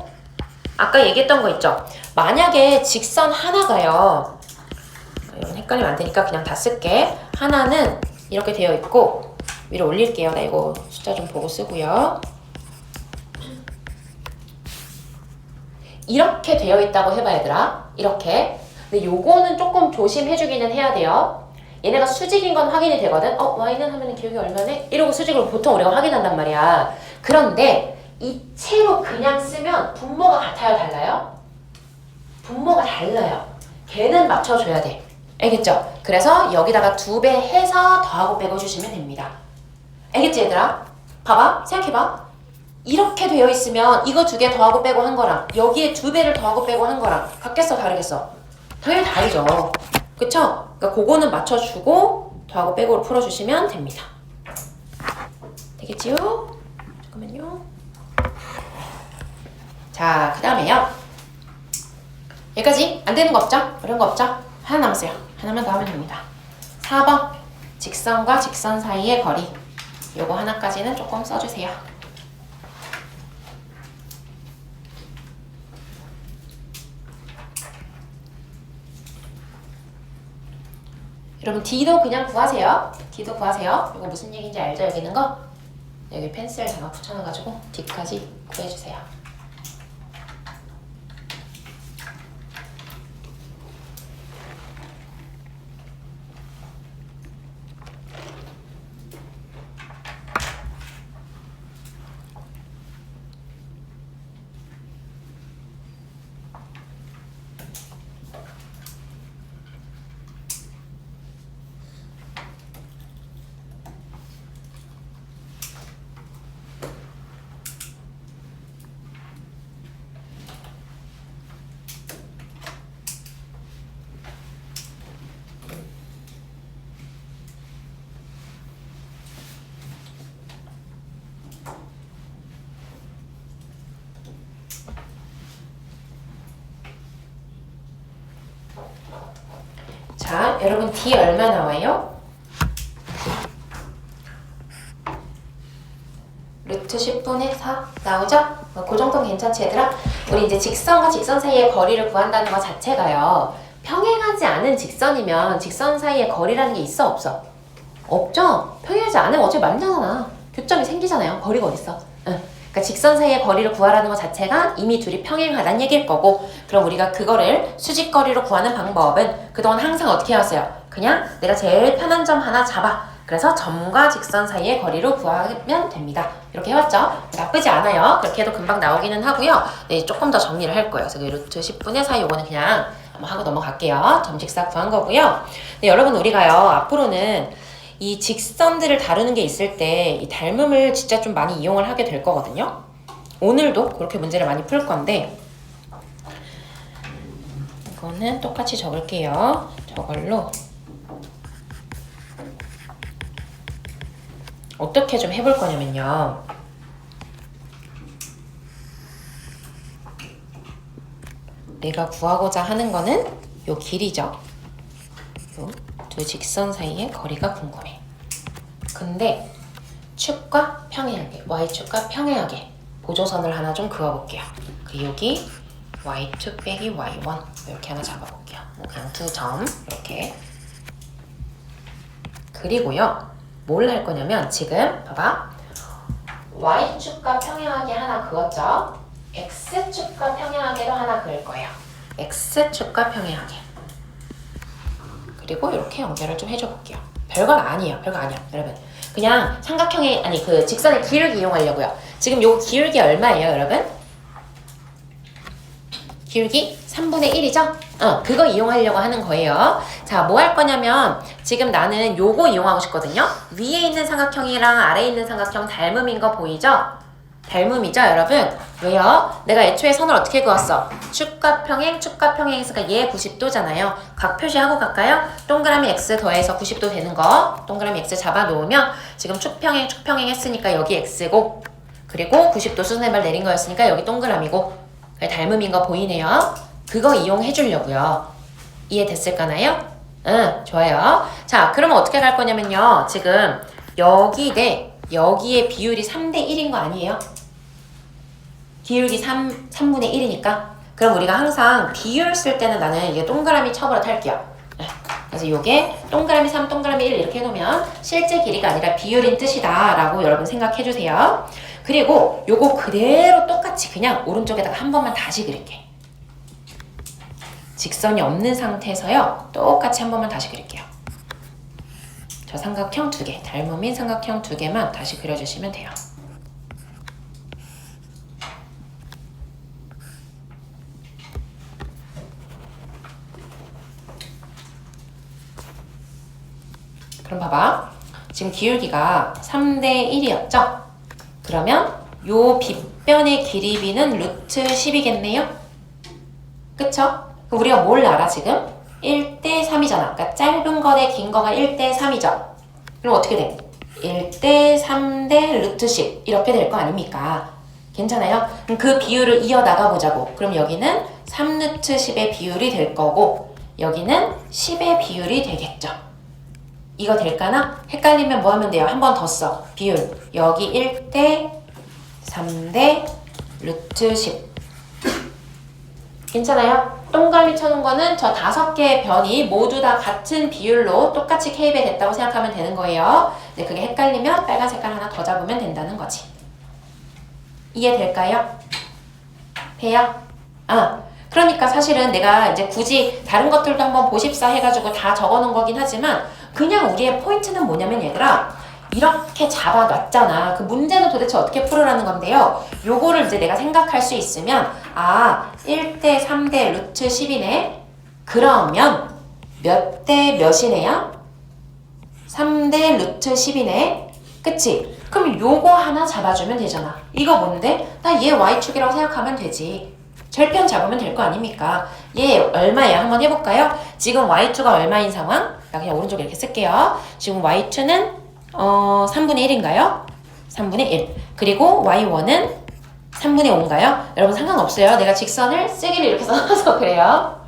아까 얘기했던 거 있죠? 만약에 직선 하나가요. 이런 헷갈리면 안 되니까 그냥 다 쓸게. 하나는 이렇게 되어 있고, 위로 올릴게요. 나 이거 숫자 좀 보고 쓰고요. 이렇게 되어 있다고 해봐, 얘들아. 이렇게. 근데 요거는 조금 조심해주기는 해야 돼요. 얘네가 수직인 건 확인이 되거든. y는 하면 기억이 얼마네? 이러고 수직으로 보통 우리가 확인한단 말이야. 그런데 이 채로 그냥 쓰면 분모가 같아요, 달라요? 분모가 달라요. 걔는 맞춰줘야 돼. 알겠죠? 그래서 여기다가 2배 해서 더하고 빼고 주시면 됩니다. 알겠지, 얘들아? 봐봐, 생각해봐. 이렇게 되어 있으면 이거 2개 더하고 빼고 한 거랑 여기에 2배를 더하고 빼고 한 거랑 같겠어, 다르겠어? 당연히 다르죠. 그쵸? 그러니까 그거는 맞춰주고 더하고 빼고로 풀어주시면 됩니다. 되겠지요? 잠깐만요. 자, 그 다음에요. 여기까지 안 되는 거 없죠? 어려운 거 없죠? 하나 남았어요. 하나만 더 하면 됩니다. 4번 직선과 직선 사이의 거리. 요거 하나까지는 조금 써주세요. 여러분 D도 그냥 구하세요. D도 구하세요. 이거 무슨 얘기인지 알죠? 여기 있는 거? 여기 펜슬 단어 붙여놔가지고 D까지 구해주세요. 자, 여러분 D 얼마 나와요? 루트 10분의 4 나오죠? 그 정도는 괜찮지, 얘들아? 우리 이제 직선과 직선 사이의 거리를 구한다는 것 자체가요. 평행하지 않은 직선이면 직선 사이의 거리라는 게 있어, 없어? 없죠? 평행하지 않으면 어차피 만나잖아. 교점이 생기잖아요. 거리가 어딨어? 응. 그러니까 직선 사이의 거리를 구하라는 것 자체가 이미 둘이 평행하다는 얘기일 거고, 그럼 우리가 그거를 수직거리로 구하는 방법은 그동안 항상 어떻게 해왔어요? 그냥 내가 제일 편한 점 하나 잡아. 그래서 점과 직선 사이의 거리로 구하면 됩니다. 이렇게 해왔죠? 나쁘지 않아요. 그렇게 해도 금방 나오기는 하고요. 네, 조금 더 정리를 할 거예요. 그래서 루트 10분의 4 요거는 그냥 한번 하고 넘어갈게요. 점식사 구한 거고요. 네, 여러분 우리가요 앞으로는 이 직선들을 다루는 게 있을 때 이 닮음을 진짜 좀 많이 이용을 하게 될 거거든요. 오늘도 그렇게 문제를 많이 풀 건데 이거는 똑같이 적을게요. 저걸로 어떻게 좀 해볼 거냐면요. 내가 구하고자 하는 거는 요 길이죠. 요 두 직선 사이의 거리가 궁금해. 근데 축과 평행하게, y축과 평행하게 보조선을 하나 좀 그어볼게요. 그 여기 y2 빼기 y1 이렇게 하나 잡아볼게요. 그냥 두 점 이렇게. 그리고요. 뭘 할 거냐면 지금 봐봐. y축과 평행하게 하나 그었죠. x축과 평행하게도 하나 그을 거예요. x축과 평행하게. 그리고 이렇게 연결을 좀 해줘 볼게요. 별건 아니에요. 별거 아니야. 여러분. 그냥 삼각형의 아니 그 직선의 기울기 이용하려고요. 지금 요 기울기 얼마예요, 여러분? 기울기 3분의 1이죠? 그거 이용하려고 하는 거예요. 자, 뭐 할 거냐면 지금 나는 요거 이용하고 싶거든요. 위에 있는 삼각형이랑 아래에 있는 삼각형 닮음인 거 보이죠? 닮음이죠, 여러분? 왜요? 내가 애초에 선을 어떻게 그었어? 축과 평행, 축과 평행 했으니까 얘 90도잖아요. 각 표시하고 갈까요? 동그라미 x 더해서 90도 되는 거 동그라미 x 잡아놓으면 지금 축평행, 축평행 했으니까 여기 x고 그리고 90도 수선해발 내린 거였으니까 여기 동그라미고 닮음인 거 보이네요. 그거 이용해 주려고요. 이해됐을까나요? 응, 좋아요. 자, 그러면 어떻게 갈 거냐면요. 지금 여기 대 여기의 비율이 3대 1인 거 아니에요? 기울기 3분의 1이니까. 그럼 우리가 항상 비율 쓸 때는 나는 이게 동그라미 쳐버릇 할게요. 그래서 이게 동그라미 3, 동그라미 1 이렇게 해놓으면 실제 길이가 아니라 비율인 뜻이다 라고 여러분 생각해 주세요. 그리고 요거 그대로 똑같이 그냥 오른쪽에다가 한 번만 다시 그릴게. 직선이 없는 상태에서요. 똑같이 한 번만 다시 그릴게요. 저 삼각형 2개, 닮음인 삼각형 2개만 다시 그려주시면 돼요. 그럼 봐봐. 지금 기울기가 3대 1이었죠? 그러면 요 빗변의 길이비는 루트 10이겠네요? 그쵸? 그럼 우리가 뭘 알아 지금? 1대 3이잖아. 그러니까 짧은 거 대 긴 거가 1대 3이죠? 그럼 어떻게 돼? 1대 3대 루트 10 이렇게 될 거 아닙니까? 괜찮아요? 그럼 그 비율을 이어나가 보자고. 그럼 여기는 3루트 10의 비율이 될 거고 여기는 10의 비율이 되겠죠? 이거 될까나? 헷갈리면 뭐 하면 돼요? 한 번 더 써. 비율. 여기 1대 3대 루트 10. 괜찮아요? 동그라미 쳐놓은 거는 저 5개의 변이 모두 다 같은 비율로 똑같이 K배됐다고 생각하면 되는 거예요. 근데 그게 헷갈리면 빨간 색깔 하나 더 잡으면 된다는 거지. 이해될까요? 돼요? 그러니까 사실은 내가 이제 굳이 다른 것들도 한번 보십사 해가지고 다 적어놓은 거긴 하지만 그냥 우리의 포인트는 뭐냐면 얘들아 이렇게 잡아놨잖아. 그 문제는 도대체 어떻게 풀으라는 건데요. 요거를 이제 내가 생각할 수 있으면 1대 3대 루트 10이네. 그러면 몇 대 몇이네요? 3대 루트 10이네. 그치? 그럼 요거 하나 잡아주면 되잖아. 이거 뭔데? 나 얘 y축이라고 생각하면 되지. 절편 잡으면 될 거 아닙니까? 얘 얼마예요? 한번 해볼까요? 지금 y2가 얼마인 상황? 나 그냥 오른쪽에 이렇게 쓸게요. 지금 y2는 3분의 1인가요? 3분의 1. 그리고 y1은 3분의 5인가요? 여러분 상관없어요. 내가 직선을 쓰기를 이렇게 써놔서 그래요.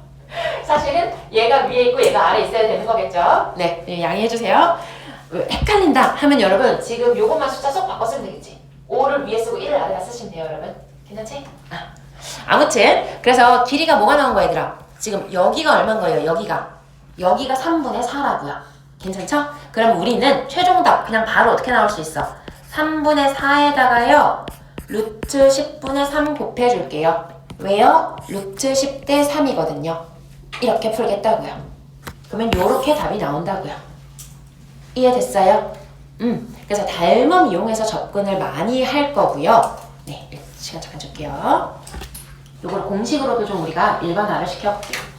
사실은 얘가 위에 있고 얘가 아래에 있어야 되는 거겠죠? 네, 양해해주세요. 헷갈린다 하면 여러분 지금 요것만 숫자 쏙 바꿔 쓰면 되겠지. 5를 위에 쓰고 1을 아래다 쓰시면 돼요, 여러분. 괜찮지? 아무튼 그래서 길이가 뭐가 나온 거야, 얘들아? 지금 여기가 얼마인 거예요? 여기가 3분의 4라고요. 괜찮죠? 그럼 우리는 최종답 그냥 바로 어떻게 나올 수 있어? 3분의 4에다가요 루트 10분의 3 곱해줄게요. 왜요? 루트 10대 3이거든요. 이렇게 풀겠다고요. 그러면 요렇게 답이 나온다고요. 이해됐어요? 그래서 닮음 이용해서 접근을 많이 할 거고요. 네, 시간 잠깐 줄게요. 요걸 공식으로도 좀 우리가 일반화를 시켜볼게요.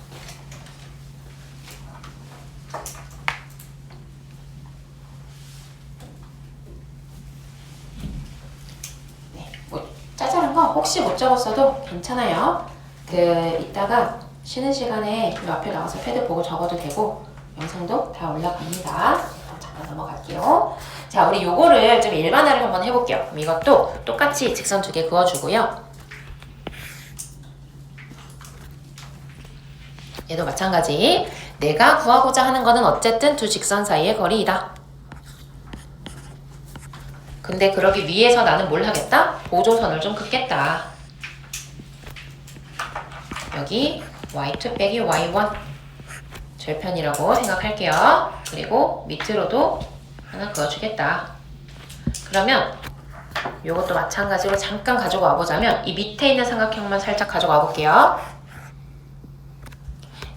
짜잘한 거 혹시 못 적었어도 괜찮아요. 이따가 쉬는 시간에 이 앞에 나와서 패드 보고 적어도 되고 영상도 다 올라갑니다. 잠깐 넘어갈게요. 자, 우리 요거를 좀 일반화를 한번 해볼게요. 그럼 이것도 똑같이 직선 2개 그어주고요. 얘도 마찬가지. 내가 구하고자 하는 거는 어쨌든 두 직선 사이의 거리이다. 근데 그러기 위해서 나는 뭘 하겠다? 보조선을 좀 긋겠다. 여기 y2 빼기 y1 절편이라고 생각할게요. 그리고 밑으로도 하나 그어주겠다. 그러면 요것도 마찬가지로 잠깐 가지고 와보자면 이 밑에 있는 삼각형만 살짝 가지고 와볼게요.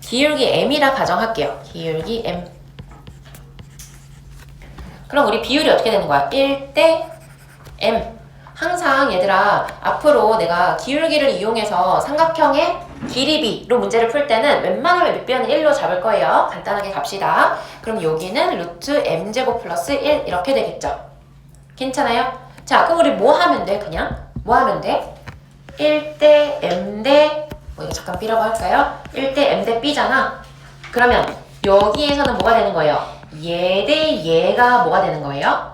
기울기 m이라 가정할게요. 기울기 m. 그럼 우리 비율이 어떻게 되는 거야? 1대 m. 항상 얘들아 앞으로 내가 기울기를 이용해서 삼각형의 길이비로 문제를 풀 때는 웬만하면 밑변은 1로 잡을 거예요. 간단하게 갑시다. 그럼 여기는 루트 m제곱 플러스 1 이렇게 되겠죠. 괜찮아요? 자, 그럼 우리 뭐 하면 돼? 그냥 뭐 하면 돼? 1대 m 대 이거 잠깐 B라고 할까요? 1대 m 대 B잖아. 그러면 여기에서는 뭐가 되는 거예요? 얘 대 얘가 뭐가 되는 거예요?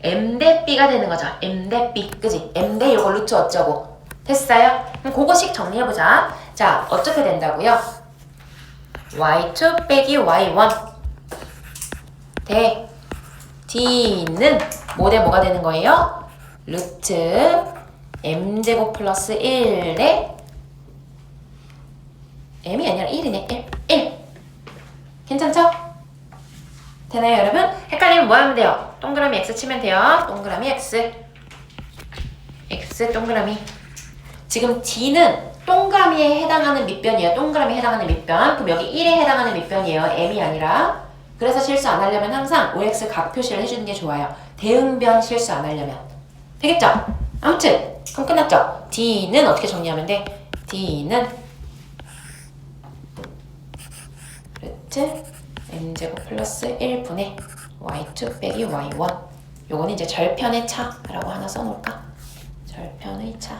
m 대 b가 되는 거죠. m 대 b, 그지? m 대 요거 루트 어쩌고. 됐어요? 그럼 그거씩 정리해보자. 자, 어떻게 된다고요? y2 빼기 y1 대 d는 뭐 대 뭐가 되는 거예요? 루트 m제곱 플러스 1 대 m이 아니라 1이네. 1. 괜찮죠? 되나요, 여러분? 헷갈리면 뭐 하면 돼요? 동그라미 x 치면 돼요. 동그라미 x. x 동그라미. 지금 d는 동그라미에 해당하는 밑변이에요. 동그라미에 해당하는 밑변. 그럼 여기 1에 해당하는 밑변이에요. m이 아니라. 그래서 실수 안 하려면 항상 OX 각 표시를 해주는 게 좋아요. 대응변 실수 안 하려면. 되겠죠? 아무튼 그럼 끝났죠? d는 어떻게 정리하면 돼? d는 루트 m제곱 플러스 1분의 y2 빼기 y1. 요거는 이제 절편의 차라고 하나 써놓을까? 절편의 차.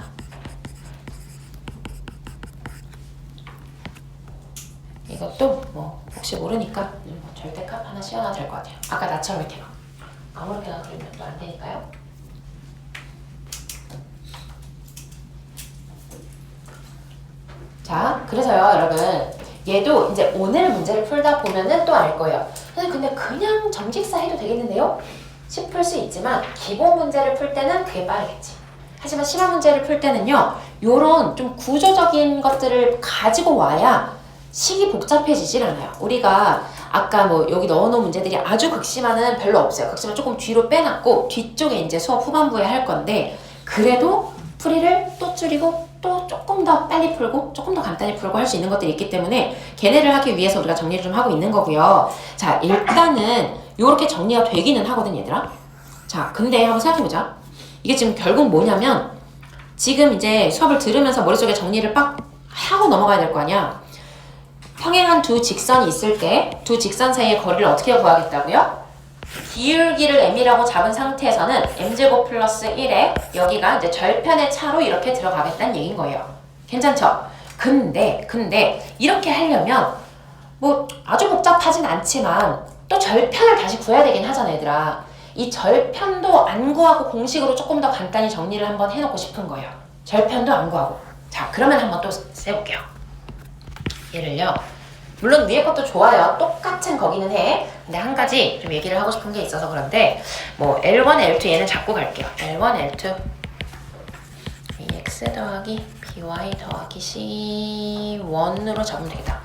이것도 뭐 혹시 모르니까 뭐 절대값 하나 씌워놔도 될 것 같아요. 아까 나처럼 이렇게 막 아무렇게나 그리면 또 안 되니까요. 자, 그래서요, 여러분. 얘도 이제 오늘 문제를 풀다 보면은 또 알 거예요. 근데 그냥 정직사 해도 되겠는데요? 싶을 수 있지만 기본 문제를 풀 때는 그게 빠르겠지. 하지만 심화 문제를 풀 때는요, 요런 좀 구조적인 것들을 가지고 와야 식이 복잡해지질 않아요. 우리가 아까 뭐 여기 넣어놓은 문제들이 아주 극심한은 별로 없어요. 극심한 조금 뒤로 빼놨고 뒤쪽에 이제 수업 후반부에 할 건데 그래도 풀이를 또 줄이고 또 조금 더 빨리 풀고 조금 더 간단히 풀고 할 수 있는 것들이 있기 때문에 걔네를 하기 위해서 우리가 정리를 좀 하고 있는 거고요. 자, 일단은 요렇게 정리가 되기는 하거든, 얘들아. 자, 근데 한번 생각해보자. 이게 지금 결국 뭐냐면 지금 이제 수업을 들으면서 머릿속에 정리를 빡 하고 넘어가야 될 거 아니야. 평행한 두 직선이 있을 때 두 직선 사이의 거리를 어떻게 구하겠다고요? 기울기를 m이라고 잡은 상태에서는 m제곱 플러스 1에 여기가 이제 절편의 차로 이렇게 들어가겠다는 얘기인 거예요. 괜찮죠? 근데 이렇게 하려면 뭐 아주 복잡하진 않지만 또 절편을 다시 구해야 되긴 하잖아, 얘들아. 이 절편도 안 구하고 공식으로 조금 더 간단히 정리를 한번 해놓고 싶은 거예요. 절편도 안 구하고. 자, 그러면 한번 또 세볼게요. 얘를요. 물론 위에 것도 좋아요. 똑같은 거기는 해. 근데 한 가지 좀 얘기를 하고 싶은 게 있어서 그런데 뭐 L1, L2 얘는 잡고 갈게요. L1, L2 AX 더하기 BY 더하기 C1으로 잡으면 되겠다.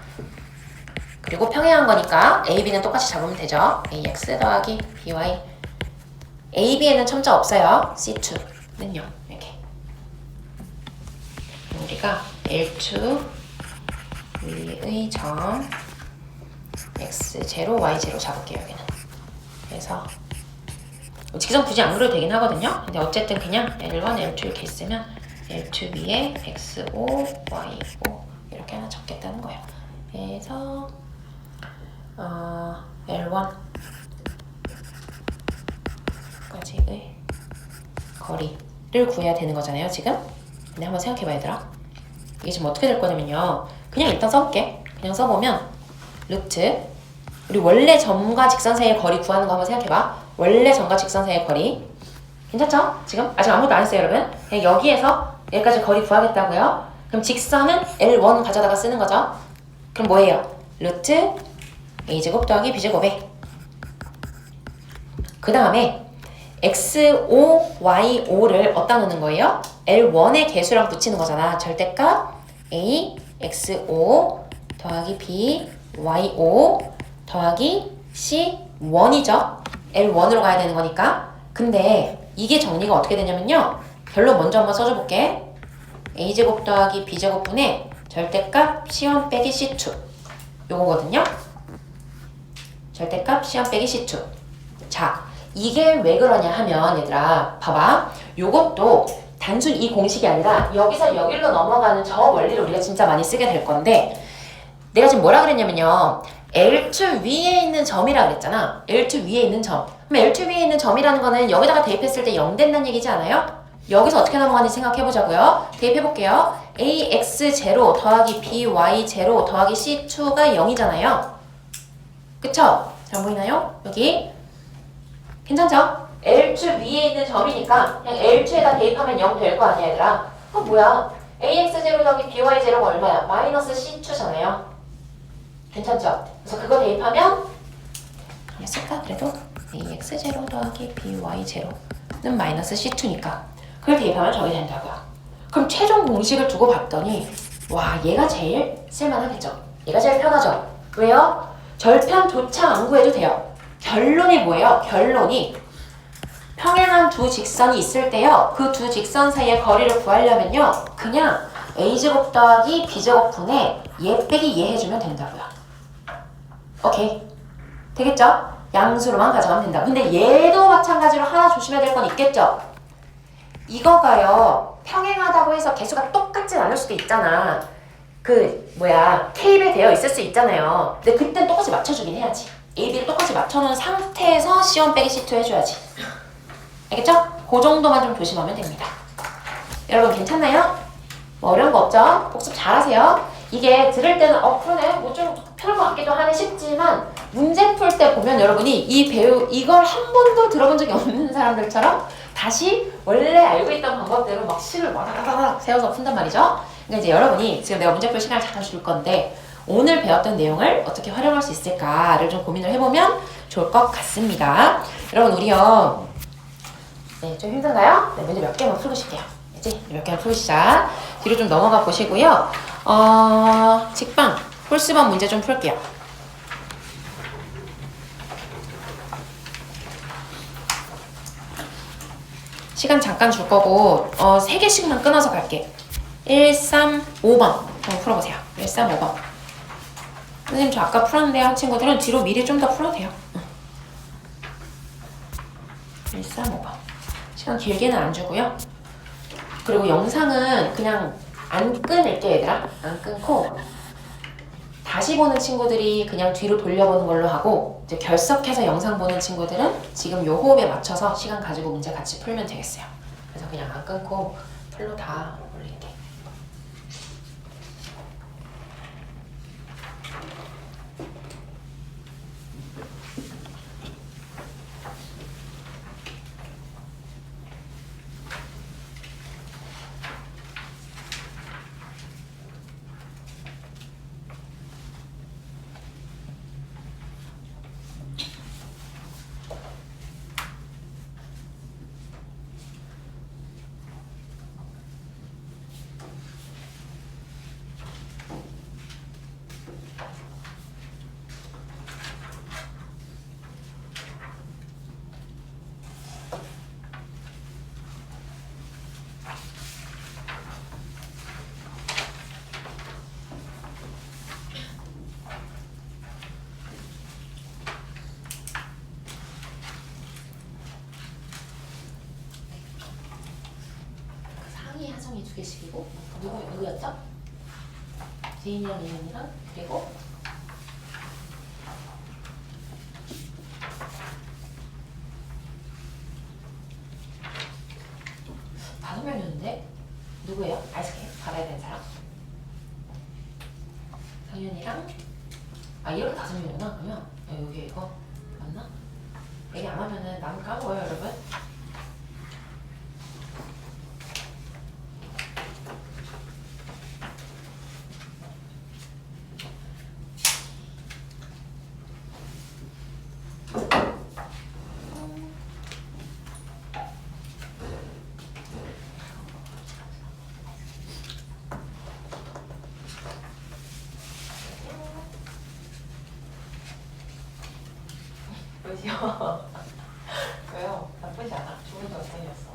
그리고 평행한 거니까 A, B는 똑같이 잡으면 되죠. AX 더하기 BY A, B에는 첨자 없어요. C2는요. 이렇게 우리가 L2 위의 점 x0, y0 잡을게요, 여기는. 그래서 직선 굳이 안 그려도 되긴 하거든요. 근데 어쨌든 그냥 L1, L2 이렇게 있으면 L2 위에 x5, y5 이렇게 하나 적겠다는 거예요. 그래서 L1 까지의 거리를 구해야 되는 거잖아요, 지금. 근데 한번 생각해봐, 얘들아. 이게 지금 어떻게 될 거냐면요. 그냥 일단 써볼게. 그냥 써보면 루트 우리 원래 점과 직선 사이의 거리 구하는 거 한번 생각해봐. 원래 점과 직선 사이의 거리 괜찮죠? 지금? 아직 아무것도 안 했어요, 여러분. 그냥 여기에서 여기까지 거리 구하겠다고요. 그럼 직선은 L1 가져다가 쓰는 거죠. 그럼 뭐예요? 루트 A제곱 더하기 B제곱에 그 다음에 X5, Y5를 어디다 놓는 거예요? L1의 개수랑 붙이는 거잖아. 절대값 A, X5 더하기 B, Y5 더하기 C1이죠. L1으로 가야 되는 거니까. 근데 이게 정리가 어떻게 되냐면요. 결론 먼저 한번 써줘 볼게. A제곱 더하기 B제곱분의 절대값 C1 빼기 C2 요거거든요. 절대값 C1 빼기 C2. 자, 이게 왜 그러냐 하면 얘들아 봐봐. 요것도 단순 이 공식이 아니라 여기서 여기로 넘어가는 저 원리를 우리가 진짜 많이 쓰게 될 건데 내가 지금 뭐라 그랬냐면요. L2 위에 있는 점이라 그랬잖아. L2 위에 있는 점. 그럼 L2 위에 있는 점이라는 거는 여기다가 대입했을 때 0 된다는 얘기지 않아요? 여기서 어떻게 넘어가는지 생각해보자고요. 대입해볼게요. AX0 더하기 BY0 더하기 C2가 0이잖아요. 그쵸? 잘 보이나요? 여기 괜찮죠? L축 위에 있는 점이니까 그냥 L축에다 대입하면 0 될 거 아니야 얘들아. 그럼 뭐야? AX0 더하기 BY0가 얼마야? 마이너스 C축잖아요. 괜찮죠? 그래서 그거 대입하면 했을까? 그래도 AX0 더하기 BY0는 마이너스 C2니까 그걸 대입하면 저게 된다고요. 그럼 최종 공식을 두고 봤더니 와 얘가 제일 쓸만하겠죠. 얘가 제일 편하죠. 왜요? 절편조차 안 구해도 돼요. 결론이 뭐예요? 결론이 평행한 두 직선이 있을 때요. 그 두 직선 사이의 거리를 구하려면요. 그냥 A제곱 더하기 B제곱 분의 얘 빼기 얘 해주면 된다고요. 오케이. 되겠죠? 양수로만 가져가면 된다. 근데 얘도 마찬가지로 하나 조심해야 될 건 있겠죠? 이거가요. 평행하다고 해서 개수가 똑같진 않을 수도 있잖아. K배 되어 있을 수 있잖아요. 근데 그땐 똑같이 맞춰주긴 해야지. A, B를 똑같이 맞춰놓은 상태에서 C1 빼기 C2 해줘야지. 알겠죠? 그 정도만 좀 조심하면 됩니다. 여러분 괜찮나요? 뭐 어려운 거 없죠? 복습 잘하세요. 이게 들을 때는 그러네 뭐 좀 편할 것 같기도 하네 싶지만 문제 풀 때 보면 여러분이 이걸 한 번도 들어본 적이 없는 사람들처럼 다시 원래 알고 있던 방법대로 막 실을 와다다닥 세워서 푼단 말이죠. 그러니까 이제 여러분이 지금 내가 문제 풀 시간을 잠깐 줄 건데 오늘 배웠던 내용을 어떻게 활용할 수 있을까를 좀 고민을 해보면 좋을 것 같습니다. 여러분 우리요 네, 좀 힘든가요? 네, 문제 몇 개만 풀고 쉴게요. 이제 몇 개만 풀고 시작. 뒤로 좀 넘어가 보시고요. 직방, 홀수번 문제 좀 풀게요. 시간 잠깐 줄 거고 3개씩만 끊어서 갈게. 1, 3, 5번 한번 풀어보세요. 1, 3, 5번. 선생님 저 아까 풀었는데 한 친구들은 뒤로 미리 좀 더 풀어도 돼요. 1, 3, 5번. 시간 길게는 안 주고요. 그리고 영상은 그냥 안 끊을게 얘들아. 안 끊고 다시 보는 친구들이 그냥 뒤로 돌려보는 걸로 하고 이제 결석해서 영상 보는 친구들은 지금 요 호흡에 맞춰서 시간 가지고 문제 같이 풀면 되겠어요. 그래서 그냥 안 끊고 풀로 다 올릴게. 하성이 2개씩이고 누구였죠? 제인이랑 이현이랑 그리고 다섯 명이었는데 누구예요? 아이스크림 받아야 되는 사람? 성현이랑 이렇게 5명이구나. 그러면 여기 이거 맞나? 얘기 안 하면은 나는 까먹어요 여러분. 왜요? 왜요? 나쁘지 않아. 좋은 전생이었어.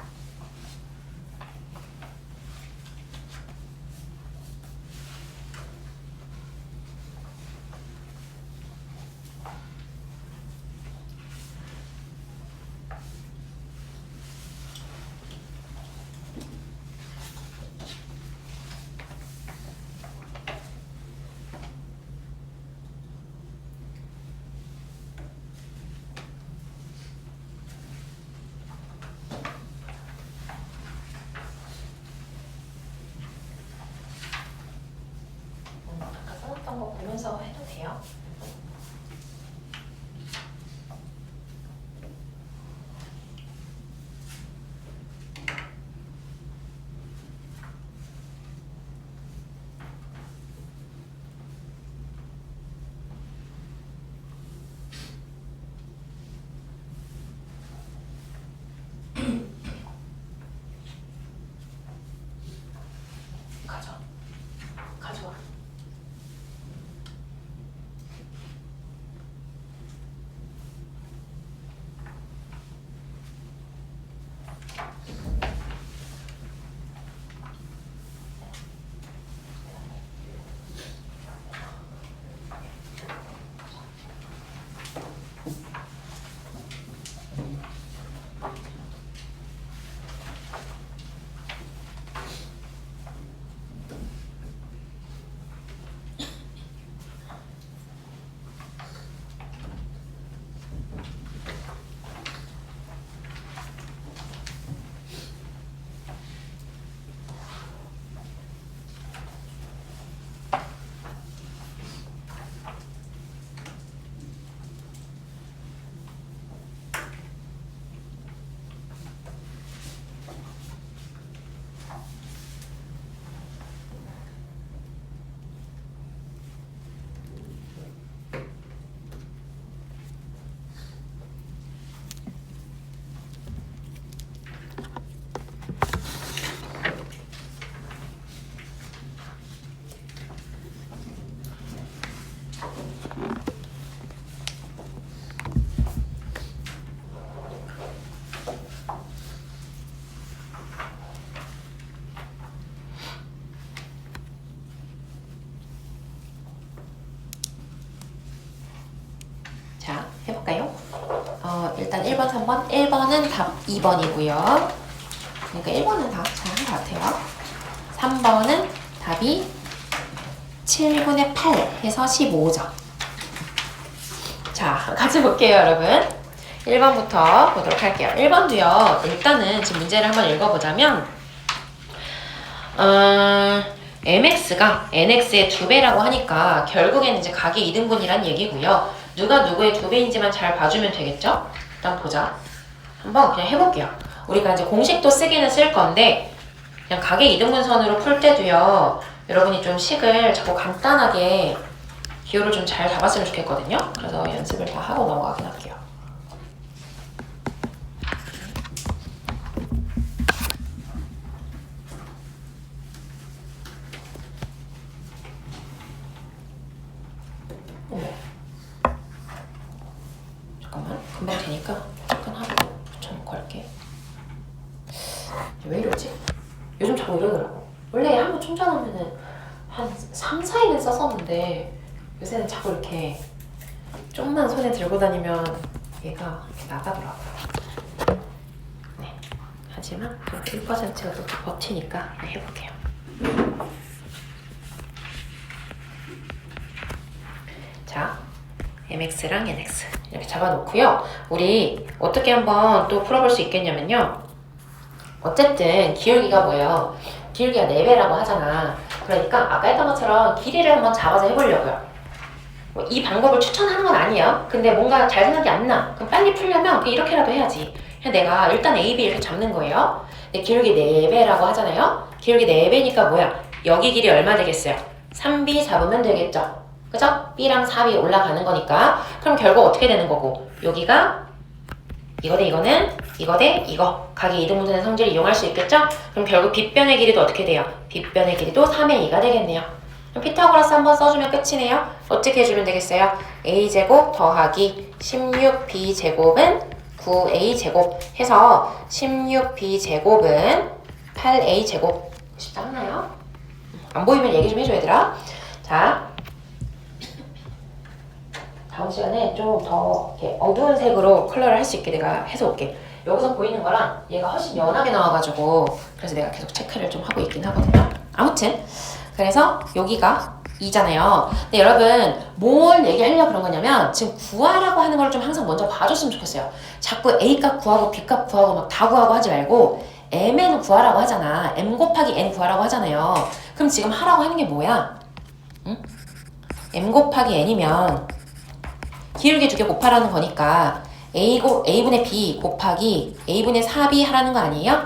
1번, 3번, 1번은 답 2번이고요. 그러니까 1번은 다 잘한 것 같아요. 3번은 답이 7분의 8 해서 15점. 자, 같이 볼게요, 여러분. 1번부터 보도록 할게요. 1번도요, 일단은 지금 문제를 한번 읽어보자면, mx가 nx의 2배라고 하니까 결국에는 이제 각의 2등분이란 얘기고요. 누가 누구의 2배인지만 잘 봐주면 되겠죠? 일단 보자. 한번 그냥 해볼게요. 우리가 이제 공식도 쓰기는 쓸 건데, 그냥 각의 2등분선으로 풀 때도요, 여러분이 좀 식을 자꾸 간단하게 기호를 좀 잘 잡았으면 좋겠거든요. 그래서 연습을 다 하고 넘어가긴 할게요. 잠깐만, 금방 되니까 잠깐 하고 붙여놓고 할게. 왜 이러지? 요즘 자꾸 이러더라고. 원래 한번 충전하면은 한 3, 4일은 썼었는데 요새는 자꾸 이렇게 좀만 손에 들고 다니면 얘가 이렇게 나가더라고요. 네. 하지만 1%가 또 버티니까 해볼게요. 자, mx랑 nx 이렇게 잡아놓고요. 우리 어떻게 한번 또 풀어볼 수 있겠냐면요. 어쨌든 기울기가 뭐예요? 기울기가 4배라고 하잖아. 그러니까 아까 했던 것처럼 길이를 한번 잡아서 해보려고요. 이 방법을 추천하는 건 아니에요. 근데 뭔가 잘 생각이 안 나. 그럼 빨리 풀려면 이렇게라도 해야지. 그냥 내가 일단 A, B 이렇게 잡는 거예요. 근데 기울기 4배라고 하잖아요. 기울기 4배니까 뭐야? 여기 길이 얼마 되겠어요? 3B 잡으면 되겠죠? 그죠? B랑 4B 올라가는 거니까. 그럼 결국 어떻게 되는 거고? 여기가 이거 대 이거는 이거 대 이거. 각의 이등분선의 성질을 이용할 수 있겠죠? 그럼 결국 빗변의 길이도 어떻게 돼요? 빗변의 길이도 3의 2가 되겠네요. 그럼 피타고라스 한번 써주면 끝이네요. 어떻게 해주면 되겠어요? a제곱 더하기 16b제곱은 9a제곱 해서 16b제곱은 8a제곱. 쉽지 않나요? 안 보이면 얘기 좀 해줘, 얘들아. 자, 다음 시간에 좀 더 이렇게 어두운 색으로 컬러를 할 수 있게 내가 해서 올게. 여기서 보이는 거랑 얘가 훨씬 연하게 나와가지고 그래서 내가 계속 체크를 좀 하고 있긴 하거든요. 아무튼 그래서 여기가 2잖아요. 근데 여러분 뭘 얘기하려고 그런 거냐면 지금 구하라고 하는 걸 좀 항상 먼저 봐줬으면 좋겠어요. 자꾸 A값 구하고 B값 구하고 막 다 구하고 하지 말고 Mn 구하라고 하잖아. M 곱하기 N 구하라고 하잖아요. 그럼 지금 하라고 하는 게 뭐야? 응? M 곱하기 N이면 기울기 2개 곱하라는 거니까 A분의 B 곱하기 A분의 4B 하라는 거 아니에요?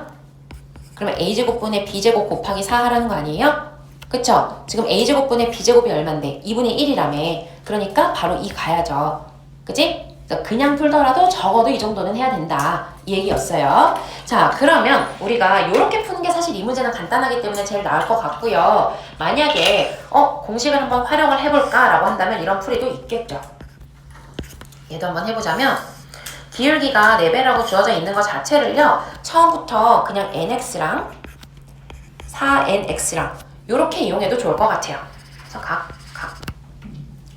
그러면 A제곱분의 B제곱 곱하기 4 하라는 거 아니에요? 그쵸? 지금 A제곱분의 B제곱이 얼만데? 2분의 1이라며. 그러니까 바로 2 가야죠. 그치? 그냥 풀더라도 적어도 이 정도는 해야 된다. 이 얘기였어요. 자, 그러면 우리가 이렇게 푸는 게 사실 이 문제는 간단하기 때문에 제일 나을 것 같고요. 만약에 공식을 한번 활용을 해볼까? 라고 한다면 이런 풀이도 있겠죠. 얘도 한번 해보자면 기울기가 4배라고 주어져 있는 것 자체를요. 처음부터 그냥 nx랑 4nx랑 요렇게 이용해도 좋을 것 같아요. 그래서 각.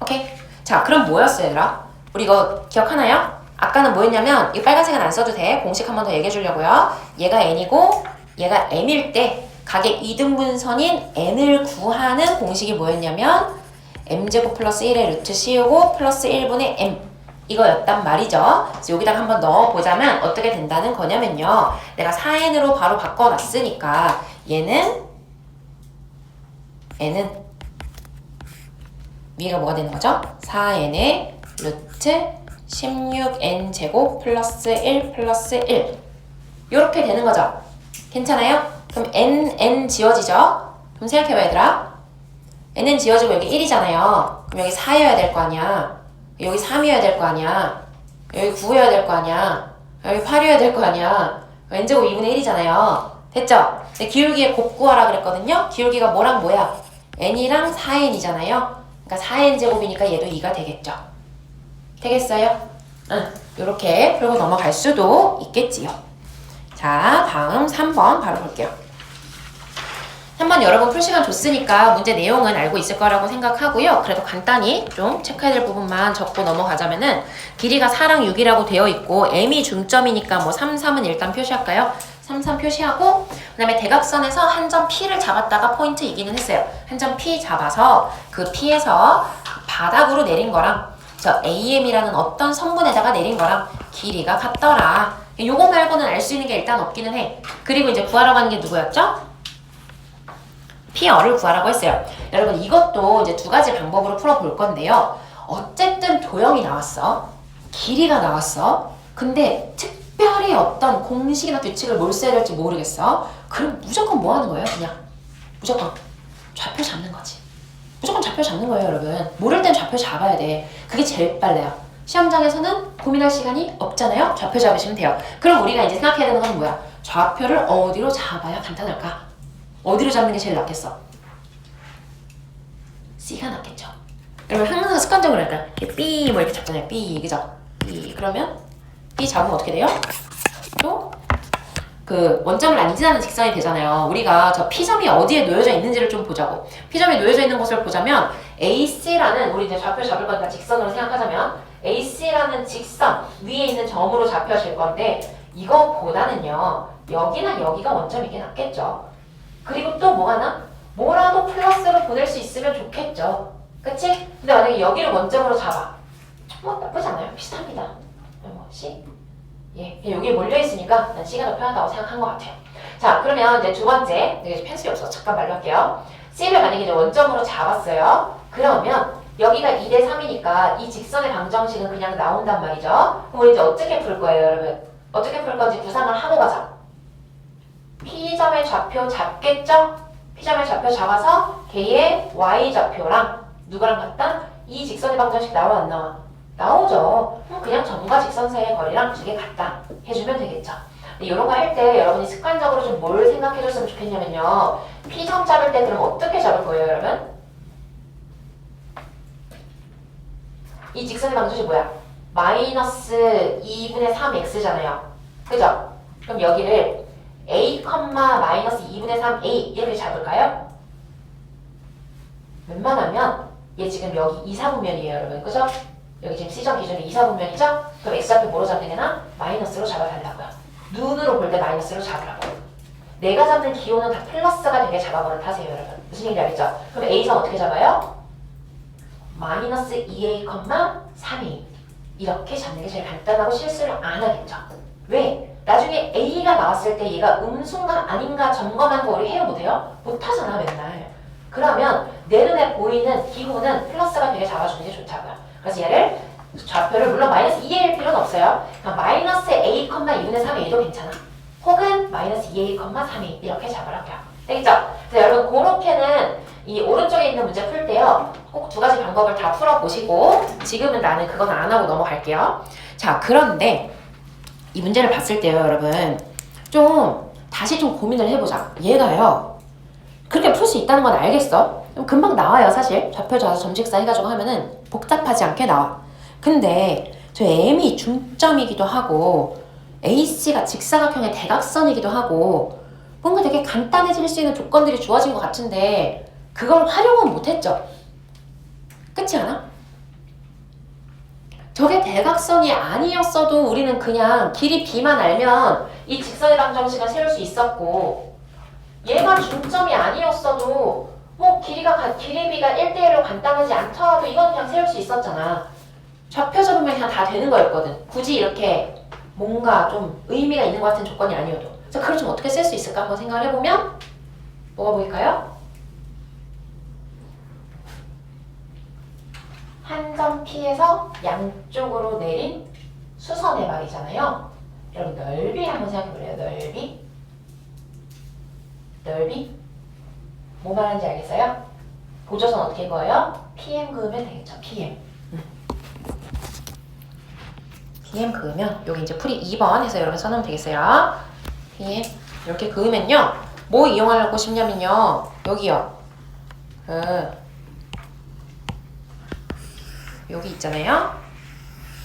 오케이? 자, 그럼 뭐였어요, 얘들아? 우리 이거 기억하나요? 아까는 뭐였냐면 이 빨간색은 안 써도 돼. 공식 한 번 더 얘기해 주려고요. 얘가 n이고 얘가 m일 때 각의 이등분선인 n을 구하는 공식이 뭐였냐면 m제곱 플러스 1의 루트 씌우고 플러스 1분의 m 이거였단 말이죠. 그래서 여기다가 한번 넣어보자면 어떻게 된다는 거냐면요. 내가 4n으로 바로 바꿔놨으니까 얘는 n은 위가 뭐가 되는 거죠? 4n의 루트 16n제곱 플러스 1 플러스 1 요렇게 되는 거죠. 괜찮아요? 그럼 n 지워지죠? 그럼 생각해봐 얘들아. n은 지워지고 여기 1이잖아요. 그럼 여기 4여야 될 거 아니야. 여기 3이어야 될 거 아니야. 여기 9여야 될 거 아니야. 여기 8이어야 될 거 아니야. n제곱 2분의 1이잖아요. 됐죠? 근데 기울기의 곱 구하라 그랬거든요. 기울기가 뭐랑 뭐야? n이랑 4n이잖아요. 그러니까 4n제곱이니까 얘도 2가 되겠죠. 되겠어요? 응. 요렇게 풀고 넘어갈 수도 있겠지요. 자, 다음 3번 바로 볼게요. 한번 여러분 풀 시간 줬으니까 문제 내용은 알고 있을 거라고 생각하고요. 그래도 간단히 좀 체크해야 될 부분만 적고 넘어가자면은 길이가 4랑 6이라고 되어 있고 m이 중점이니까 뭐 3, 3은 일단 표시할까요? 3, 3 표시하고 그 다음에 대각선에서 한 점 P를 잡았다가 포인트 이기는 했어요. 한 점 P 잡아서 그 P에서 바닥으로 내린 거랑 저 AM이라는 어떤 성분에다가 내린 거랑 길이가 같더라. 요거 말고는 알 수 있는 게 일단 없기는 해. 그리고 이제 구하라고 하는 게 누구였죠? P어를 구하라고 했어요. 여러분 이것도 이제 두 가지 방법으로 풀어볼 건데요. 어쨌든 도형이 나왔어. 길이가 나왔어. 근데 특별히 어떤 공식이나 규칙을 뭘 써야 될지 모르겠어. 그럼 무조건 뭐 하는 거예요? 그냥 무조건 좌표 잡는 거지. 무조건 좌표 잡는 거예요, 여러분. 모를 땐 좌표 잡아야 돼. 그게 제일 빨라요. 시험장에서는 고민할 시간이 없잖아요. 좌표 잡으시면 돼요. 그럼 우리가 이제 생각해야 되는 건 뭐야? 좌표를 어디로 잡아야 간단할까? 어디로 잡는 게 제일 낫겠어? C가 낫겠죠. 여러분 항상 습관적으로 할까요? B 뭐 이렇게 잡잖아요. B 그죠? B 그러면 B 잡으면 어떻게 돼요? 또 그 원점을 안 지나는 직선이 되잖아요. 우리가 저 P점이 어디에 놓여져 있는지를 좀 보자고. P점이 놓여져 있는 곳을 보자면 AC라는 우리 이제 좌표 잡을 거니까 직선으로 생각하자면 AC라는 직선 위에 있는 점으로 잡혀질 건데 이거보다는요. 여기나 여기가 원점이긴 낫겠죠. 그리고 또 뭐가 나? 뭐라도 플러스로 보낼 수 있으면 좋겠죠. 그치? 근데 만약에 여기를 원점으로 잡아. 뭐 나쁘지 않아요. 비슷합니다. 뭐 C? 예, 여기에 몰려있으니까 난 C가 더 편하다고 생각한 것 같아요. 자, 그러면 이제 두 번째. 여기 펜슬이 없어서 잠깐 말로 할게요. C를 만약에 이제 원점으로 잡았어요. 그러면 여기가 2대 3이니까 이 직선의 방정식은 그냥 나온단 말이죠. 그럼 우리 이제 어떻게 풀 거예요, 여러분? 어떻게 풀 건지 구상을 하고 가자. P점의 좌표 잡겠죠? P점의 좌표 잡아서 걔의 Y좌표랑 누구랑 같다? 이 직선의 방정식 나와 안 나와? 나오죠. 그럼 그냥 점과 직선 사이의 거리랑 두 개 같다 해주면 되겠죠. 이런 거 할 때 여러분이 습관적으로 좀 뭘 생각해줬으면 좋겠냐면요. P점 잡을 때 그럼 어떻게 잡을 거예요, 여러분? 이 직선의 방정식 뭐야? 마이너스 2분의 3x잖아요. 그죠? 그럼 여기를 a, 마이너스 2분의 3a 이렇게 잡을까요? 웬만하면 얘 지금 여기 2, 4분면이에요, 여러분. 그죠? 여기 지금 C점 기준이 2, 4분면이죠? 그럼 X좌표 뭐로 잡는 게나? 마이너스로 잡아달라고요. 눈으로 볼 때 마이너스로 잡으라고. 내가 잡는 기호는 다 플러스가 되게 잡아버릇하세요, 여러분. 무슨 얘기인지 알겠죠? 그럼 A선 어떻게 잡아요? 마이너스 2a, 3a 이렇게 잡는 게 제일 간단하고 실수를 안 하겠죠. 왜? 나중에 A가 나왔을 때 얘가 음수인가 아닌가 점검하는 거 우리 해요 못해요? 못하잖아 맨날. 그러면 내 눈에 보이는 기호는 플러스가 되게 잡아주는 게 좋다고요. 그래서 얘를 좌표를 물론 마이너스 2a일 필요는 없어요. 그냥 마이너스 a, 2분의 3a도 괜찮아. 혹은 마이너스 2a, 3a 이렇게 잡으라고요. 되겠죠? 그래서 여러분 그렇게는 이 오른쪽에 있는 문제 풀 때요. 꼭 두 가지 방법을 다 풀어보시고 지금은 나는 그건 안 하고 넘어갈게요. 자, 그런데 이 문제를 봤을 때요, 여러분 좀 다시 좀 고민을 해보자. 얘가요 그렇게 풀 수 있다는 건 알겠어. 금방 나와요, 사실. 좌표 좌수 점식사 해가지고 하면은 복잡하지 않게 나와. 근데 저 M이 중점이기도 하고 AC가 직사각형의 대각선이기도 하고 뭔가 되게 간단해질 수 있는 조건들이 주어진 것 같은데 그걸 활용은 못했죠. 그렇지 않아? 저게 대각선이 아니었어도 우리는 그냥 길이 B만 알면 이 직선의 방정식을 세울 수 있었고 얘가 중점이 아니었어도 뭐 길이가 B가 1대1로 간단하지 않더라도 이건 그냥 세울 수 있었잖아. 좌표 잡으면 그냥 다 되는 거였거든. 굳이 이렇게 뭔가 좀 의미가 있는 것 같은 조건이 아니어도. 그래서 그걸 좀 어떻게 쓸 수 있을까 한번 생각을 해보면 뭐가 보일까요? 한 점 P에서 양쪽으로 내린 수선의 말이잖아요. 여러분 넓이 한번 생각해볼래요? 넓이? 뭐 말하는지 알겠어요? 보조선 어떻게 그어요? PM 그으면 되겠죠. PM 그으면 여기 이제 풀이 2번 해서 이렇게 써놓으면 되겠어요. PM 이렇게 그으면요. 뭐 이용하고 싶냐면요. 여기요. 여기 있잖아요.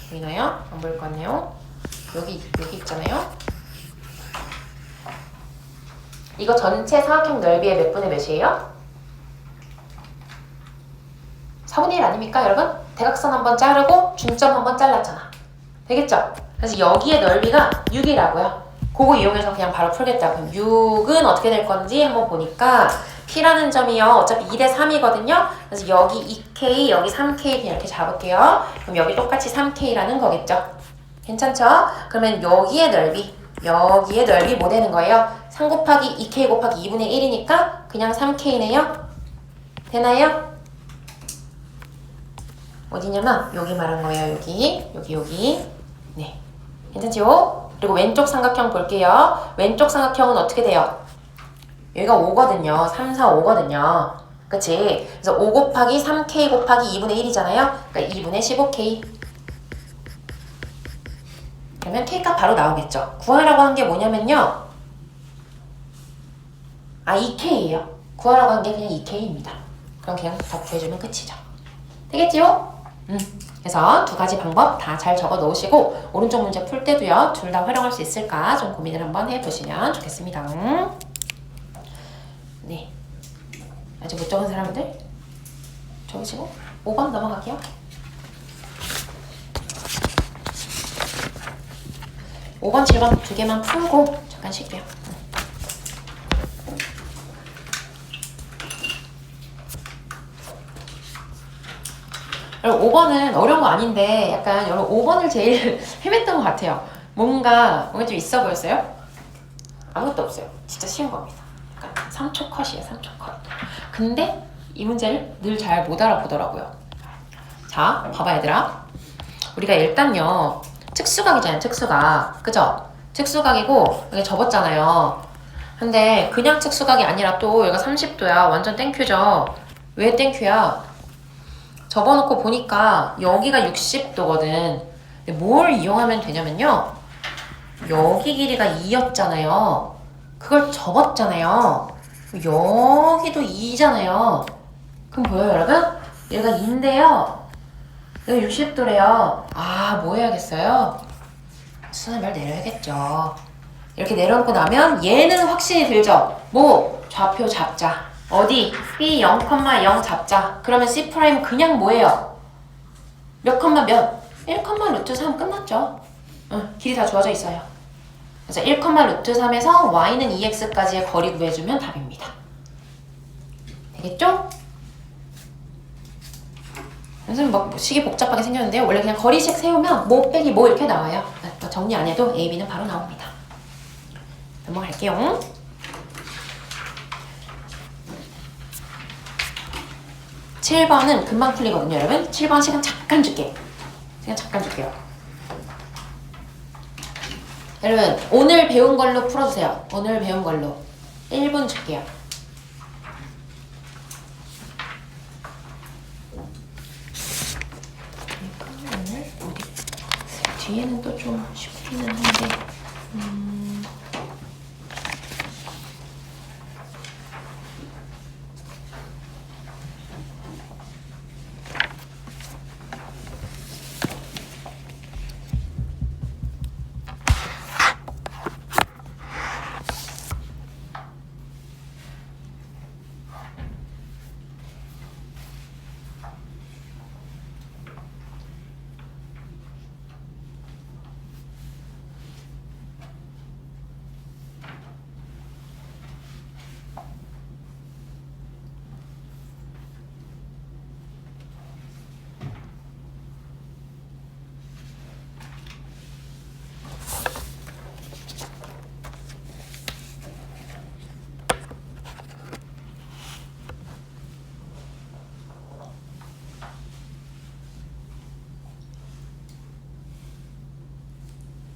보이나요? 안 보일 것 같네요. 여기 있잖아요. 이거 전체 사각형 넓이의 몇 분의 몇이에요? 4분의 1 아닙니까 여러분? 대각선 한번 자르고 중점 한번 잘랐잖아. 되겠죠? 그래서 여기의 넓이가 6이라고요. 그거 이용해서 그냥 바로 풀겠다. 그럼 6은 어떻게 될 건지 한번 보니까 P라는 점이요. 어차피 2대 3이거든요. 그래서 여기 2K, 여기 3K 그냥 이렇게 잡을게요. 그럼 여기 똑같이 3K라는 거겠죠. 괜찮죠? 그러면 여기의 넓이 뭐 되는 거예요? 3 곱하기 2K 곱하기 2분의 1이니까 그냥 3K네요. 되나요? 어디냐면 여기 말한 거예요. 여기. 네. 괜찮죠? 그리고 왼쪽 삼각형 볼게요. 왼쪽 삼각형은 어떻게 돼요? 여기가 5거든요. 3, 4, 5거든요. 그치? 그래서 5 곱하기 3K 곱하기 2분의 1이잖아요. 그러니까 2분의 15K. 그러면 K값 바로 나오겠죠. 구하라고 한 게 뭐냐면요. 2K예요. 구하라고 한 게 그냥 2K입니다. 그럼 그냥 다 구해주면 끝이죠. 되겠지요? 그래서 두 가지 방법 다 잘 적어 놓으시고 오른쪽 문제 풀 때도요. 둘 다 활용할 수 있을까 좀 고민을 한번 해보시면 좋겠습니다. 네. 아직 못 적은 사람들 적으시고 5번 넘어갈게요. 5번, 7번 두 개만 풀고 잠깐 쉴게요. 여러분 5번은 어려운 거 아닌데 약간 여러분 5번을 제일 헤맸던 것 같아요. 뭔가 좀 있어 보였어요? 아무것도 없어요. 진짜 쉬운 겁니다. 약간 3초 컷이에요. 3초 컷. 근데 이 문제를 늘 잘 못 알아보더라고요. 자, 봐봐 얘들아. 우리가 일단요. 특수각이잖아요. 특수각. 그죠? 특수각이고 여기 접었잖아요. 근데 그냥 특수각이 아니라 또 여기가 30도야. 완전 땡큐죠. 왜 땡큐야? 접어놓고 보니까 여기가 60도거든. 근데 뭘 이용하면 되냐면요. 여기 길이가 2였잖아요. 그걸 접었잖아요. 여기도 2잖아요. 그럼 보여요 여러분? 얘가 2인데요. 여기 60도래요. 뭐 해야겠어요? 수선을 내려야겠죠. 이렇게 내려놓고 나면 얘는 확신이 들죠? 뭐? 좌표 잡자. 어디? B 0,0 잡자. 그러면 C' 그냥 뭐예요? 몇 컴마 몇? 1, 루트 3 끝났죠. 길이 다 주어져 있어요. 그래서 1, 루트 3에서 y는 2x까지의 거리 구해주면 답입니다. 되겠죠? 선생님 막 식이 복잡하게 생겼는데요. 원래 그냥 거리식 세우면 뭐 빼기 뭐 이렇게 나와요. 정리 안 해도 A, B는 바로 나옵니다. 넘어갈게요. 7번은 금방 풀리거든요, 여러분. 7번 시간 잠깐 줄게요. 여러분, 오늘 배운 걸로 풀어주세요. 오늘 배운 걸로. 1분 줄게요. 오늘 어디? 뒤에는 또 좀 쉽기는 한데.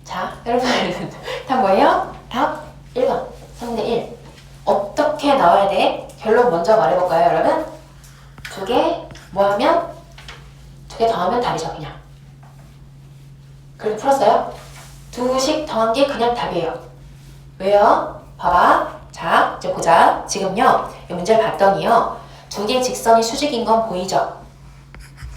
자, 여러분 답 뭐예요? 답 1번 3분의 1 어떻게 나와야 돼? 결론 먼저 말해볼까요 여러분? 두 개 뭐하면? 두 개 더하면 답이죠 그냥. 그렇게 풀었어요? 두식 더한 게 그냥 답이에요. 왜요? 봐봐. 자 이제 보자. 지금요 이 문제를 봤더니요 두 개의 직선이 수직인 건 보이죠?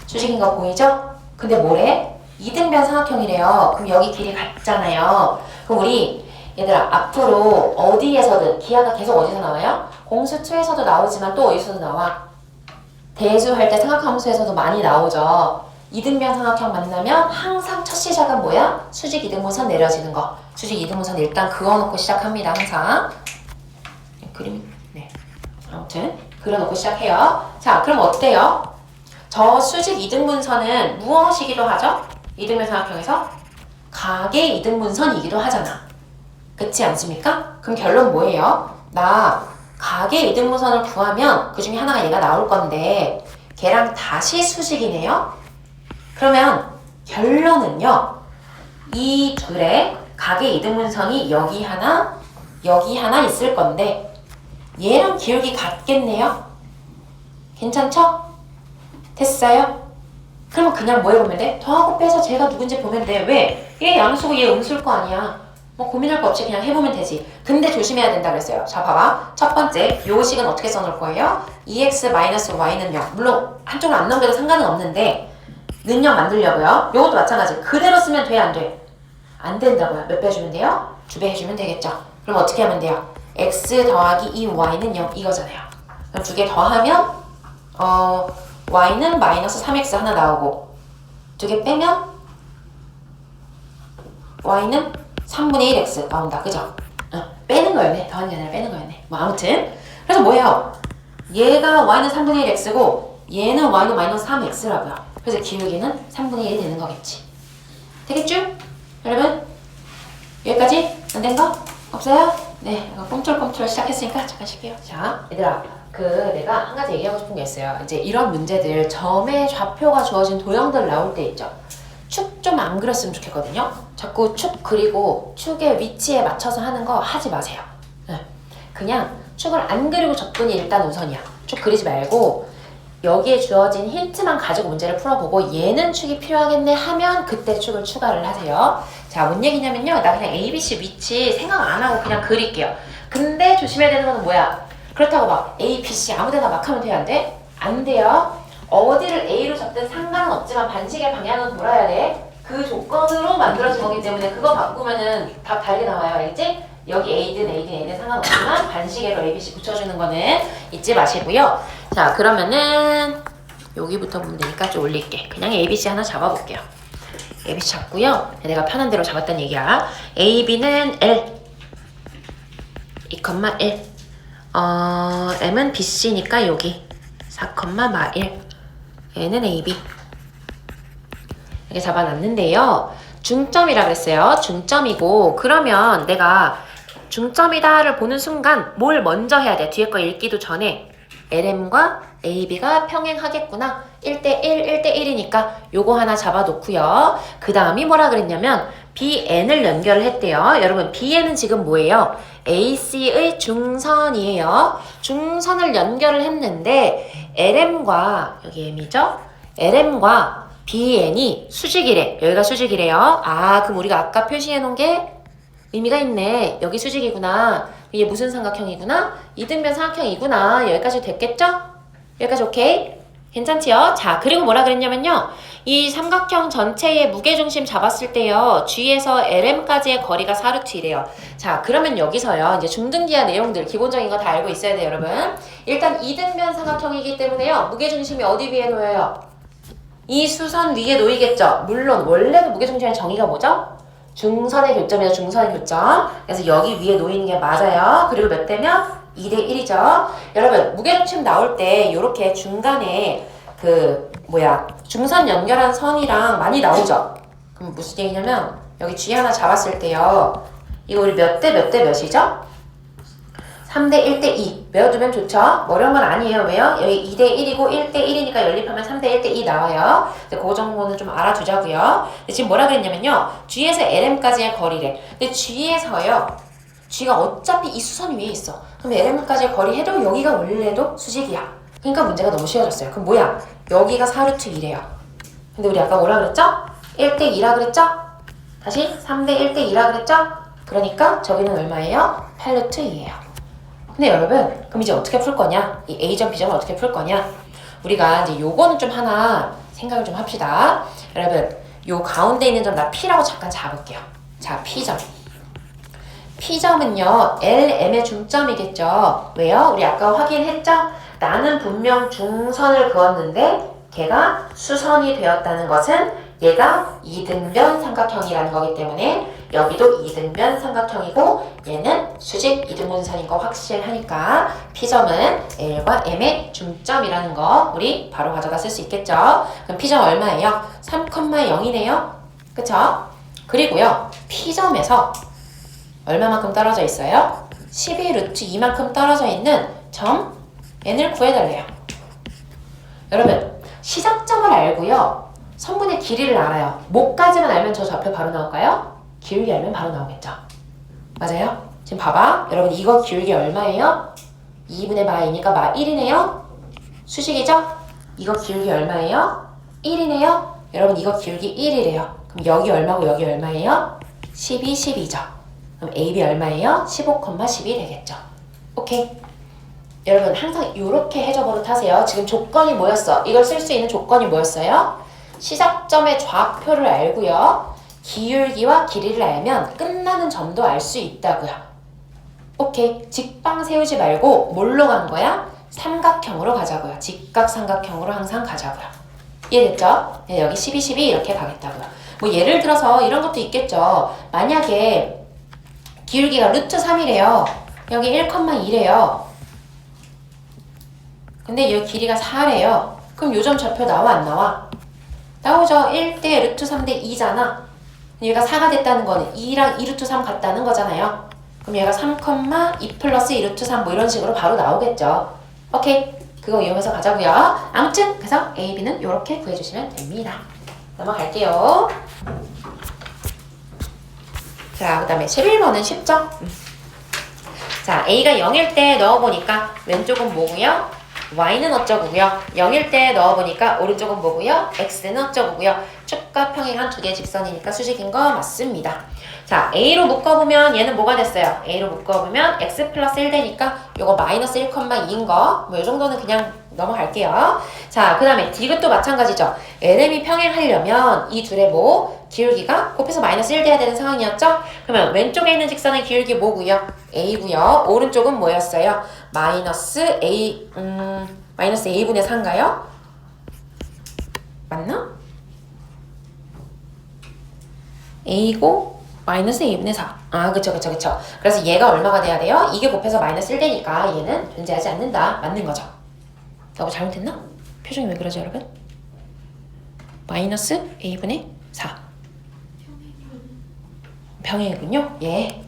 수직인 거 보이죠? 근데 뭐래? 이등변 삼각형이래요. 그럼 여기 길이 같잖아요. 그럼 우리 얘들아, 앞으로 어디에서든 기하가 계속 어디서 나와요? 공수2에서도 나오지만 또 어디서도 나와? 대수할 때 삼각함수에서도 많이 나오죠. 이등변 삼각형 만나면 항상 첫 시작은 뭐야? 수직 이등분선 내려지는 거. 수직 이등분선 일단 그어놓고 시작합니다. 항상. 그림, 네. 아무튼 그려놓고 시작해요. 자, 그럼 어때요? 저 수직 이등분선은 무엇이기도 하죠? 이등변 삼각형에서 각의 이등분선이기도 하잖아. 그렇지 않습니까? 그럼 결론 뭐예요? 나 각의 이등분선을 구하면 그 중에 하나가 얘가 나올 건데 걔랑 다시 수직이네요? 그러면 결론은요. 이 둘의 각의 이등분선이 여기 하나 있을 건데 얘랑 기울기 같겠네요? 괜찮죠? 됐어요? 그러면 그냥 뭐 해보면 돼? 더하고 빼서 쟤가 누군지 보면 돼. 왜? 얘 양수고 얘 음수일 거 아니야. 뭐 고민할 거 없이 그냥 해보면 되지. 근데 조심해야 된다 그랬어요. 자, 봐봐. 첫 번째, 요 식은 어떻게 써놓을 거예요? 2x-y는 0. 물론 한쪽으로 안 넘겨도 상관은 없는데 는영 만들려고요. 요것도 마찬가지. 그대로 쓰면 돼, 안 돼? 안 된다고요. 몇 배 해주면 돼요? 2배 해주면 되겠죠. 그럼 어떻게 하면 돼요? x 더하기 2y는 0 이거잖아요. 그럼 2개 더하면 y는 마이너스 3x 하나 나오고 2개 빼면 y는 3분의 1x 나온다. 그죠? 빼는 거였네. 더한 게 아니라 빼는 거였네. 뭐 아무튼 그래서 뭐예요? 얘가 y는 3분의 1x고 얘는 y는 마이너스 3x라고요. 그래서 기울기는 3분의 1이 되는 거겠지. 되겠죠? 여러분? 여기까지? 안 된 거? 없어요? 네, 이거 꼼틀꼼틀 시작했으니까 잠깐 쉴게요. 자, 얘들아, 내가 한 가지 얘기하고 싶은 게 있어요. 이제 이런 문제들, 점의 좌표가 주어진 도형들 나올 때 있죠. 축 좀 안 그렸으면 좋겠거든요. 자꾸 축 그리고 축의 위치에 맞춰서 하는 거 하지 마세요. 그냥 축을 안 그리고 접근이 일단 우선이야. 축 그리지 말고 여기에 주어진 힌트만 가지고 문제를 풀어보고 얘는 축이 필요하겠네 하면 그때 축을 추가를 하세요. 자, 뭔 얘기냐면요. 나 그냥 ABC 위치 생각 안 하고 그냥 그릴게요. 근데 조심해야 되는 거는 뭐야? 그렇다고 막 A, B, C 아무 데나 막 하면 돼요? 안 돼? 안 돼요. 어디를 A로 잡든 상관은 없지만 반시계 방향은 돌아야 돼. 그 조건으로 만들어진 거기 때문에 그거 바꾸면은 답 다르게 나와요. 알겠지? 여기 A든 상관없지만 반시계로 A, B, C 붙여주는 거는 잊지 마시고요. 자, 그러면은 여기부터 보면 되니까 좀 올릴게. 그냥 A, B, C 하나 잡아볼게요. A, B, C 잡고요. 내가 편한 대로 잡았다는 얘기야. A, B는 L 2,1 M은 B, C니까 여기 4,1 얘는 A, B 이렇게 잡아놨는데요. 중점이라 그랬어요. 중점이고 그러면 내가 중점이다를 보는 순간 뭘 먼저 해야 돼? 뒤에 거 읽기도 전에 LM과 AB가 평행하겠구나. 1대1, 1대1이니까 요거 하나 잡아놓고요. 그 다음이 뭐라 그랬냐면 BN을 연결을 했대요. 여러분 BN은 지금 뭐예요? AC의 중선이에요. 중선을 연결을 했는데 LM과 여기 M이죠? LM과 BN이 수직이래. 여기가 수직이래요. 아, 그럼 우리가 아까 표시해 놓은 게 의미가 있네. 여기 수직이구나. 이게 무슨 삼각형이구나? 이등변 삼각형이구나. 여기까지 됐겠죠? 여기까지 오케이? 괜찮지요? 자, 그리고 뭐라 그랬냐면요. 이 삼각형 전체의 무게중심 잡았을 때요. G에서 LM까지의 거리가 4루트이래요. 자, 그러면 여기서요. 이제 중등기하 내용들 기본적인 거 다 알고 있어야 돼요, 여러분. 일단 이등변 삼각형이기 때문에요. 무게중심이 어디 위에 놓여요? 이 수선 위에 놓이겠죠? 물론 원래도 무게중심의 정의가 뭐죠? 중선의 교점이죠. 중선의 교점. 그래서 여기 위에 놓이는 게 맞아요. 그리고 몇 대면? 2대 1이죠. 여러분 무게중심 나올 때 이렇게 중간에 중선 연결한 선이랑 많이 나오죠. 그럼 무슨 얘기냐면 여기 G 하나 잡았을 때요. 이거 우리 몇 대 몇이죠? 3대 1대 2 외워두면 좋죠? 어려운 건 아니에요. 왜요? 여기 2대 1이고 1대 1이니까 연립하면 3대 1대 2 나와요. 근데 그 정도는 좀 알아두자고요. 근데 지금 뭐라 그랬냐면요. G에서 LM까지의 거리래. 근데 G에서요. G가 어차피 이 수선 위에 있어. 그럼 LM까지의 거리 해도 여기가 원래도 수직이야. 그러니까 문제가 너무 쉬워졌어요. 그럼 뭐야? 여기가 4루트 2래요. 근데 우리 아까 뭐라 그랬죠? 1대 2라 그랬죠? 다시 3대 1대 2라 그랬죠? 그러니까 저기는 얼마예요? 8루트 2예요. 근데 여러분, 그럼 이제 어떻게 풀 거냐? 이 A점, B점을 어떻게 풀 거냐? 우리가 이제 요거는 좀 하나 생각을 좀 합시다. 여러분, 요 가운데 있는 점 나 P라고 잠깐 잡을게요. 자, P점. P점은요, LM의 중점이겠죠. 왜요? 우리 아까 확인했죠? 나는 분명 중선을 그었는데 걔가 수선이 되었다는 것은 얘가 이등변 삼각형이라는 거기 때문에 여기도 이등변 삼각형이고 얘는 수직 이등분선인 거 확실하니까 P점은 L과 M의 중점이라는 거 우리 바로 가져다 쓸 수 있겠죠. 그럼 P점 얼마예요? 3,0이네요. 그쵸? 그리고요, P점에서 얼마만큼 떨어져 있어요? 12루트2만큼 떨어져 있는 점 N을 구해달래요. 여러분, 시작점을 알고요, 선분의 길이를 알아요. 뭐까지만 알면 저 좌표 바로 나올까요? 기울기 알면 바로 나오겠죠. 맞아요? 지금 봐봐. 여러분, 이거 기울기 얼마예요? 2분의 마이니까 마 1이네요? 수식이죠? 이거 기울기 얼마예요? 1이네요? 여러분, 이거 기울기 1이래요. 그럼 여기 얼마고 여기 얼마예요? 12, 12죠. 그럼 AB 얼마예요? 15,12 되겠죠. 오케이. 여러분, 항상 이렇게 해줘 버릇하세요. 지금 조건이 뭐였어? 이걸 쓸 수 있는 조건이 뭐였어요? 시작점의 좌표를 알고요, 기울기와 길이를 알면 끝나는 점도 알 수 있다고요. 오케이. 직방 세우지 말고 뭘로 간 거야? 삼각형으로 가자고요. 직각삼각형으로 항상 가자고요. 이해됐죠? 네, 여기 12, 12 이렇게 가겠다고요. 뭐 예를 들어서 이런 것도 있겠죠. 만약에 기울기가 루트 3이래요. 여기 1,2래요. 근데 여기 길이가 4래요. 그럼 요점 좌표 나와 안 나와? 나오죠. 1대 루트 3대 2잖아. 얘가 4가 됐다는 거는 2랑 2루트 3 같다는 거잖아요. 그럼 얘가 3,2 플러스 2루트 3 뭐 이런 식으로 바로 나오겠죠. 오케이. 그거 이용해서 가자고요. 아무튼 그래서 A, B는 이렇게 구해주시면 됩니다. 넘어갈게요. 자, 그 다음에 11번은 쉽죠? 자, A가 0일 때 넣어보니까 왼쪽은 뭐고요? Y는 어쩌고요? 0일 때 넣어보니까 오른쪽은 뭐고요? X는 어쩌고요? 축과 평행한 두 개의 직선이니까 수직인 거 맞습니다. 자, A로 묶어보면 얘는 뭐가 됐어요? A로 묶어보면 X 플러스 1 되니까 요거 마이너스 1,2인 거 뭐 요 정도는 그냥 넘어갈게요. 자, 그 다음에 디귿도 마찬가지죠. LM이 평행하려면 이 둘의 뭐? 기울기가 곱해서 마이너스 1 돼야 되는 상황이었죠? 그러면 왼쪽에 있는 직선의 기울기 뭐고요? A고요. 오른쪽은 뭐였어요? 마이너스 A분의 4인가요? 맞나? A고 마이너스 A분의 4. 아, 그쵸. 그래서 얘가 얼마가 돼야 돼요? 이게 곱해서 마이너스 1 되니까 얘는 존재하지 않는다. 맞는 거죠. 너무 잘못했나? 표정이 왜 그러죠, 여러분? 마이너스 A분의 4. 평행이군요. 예.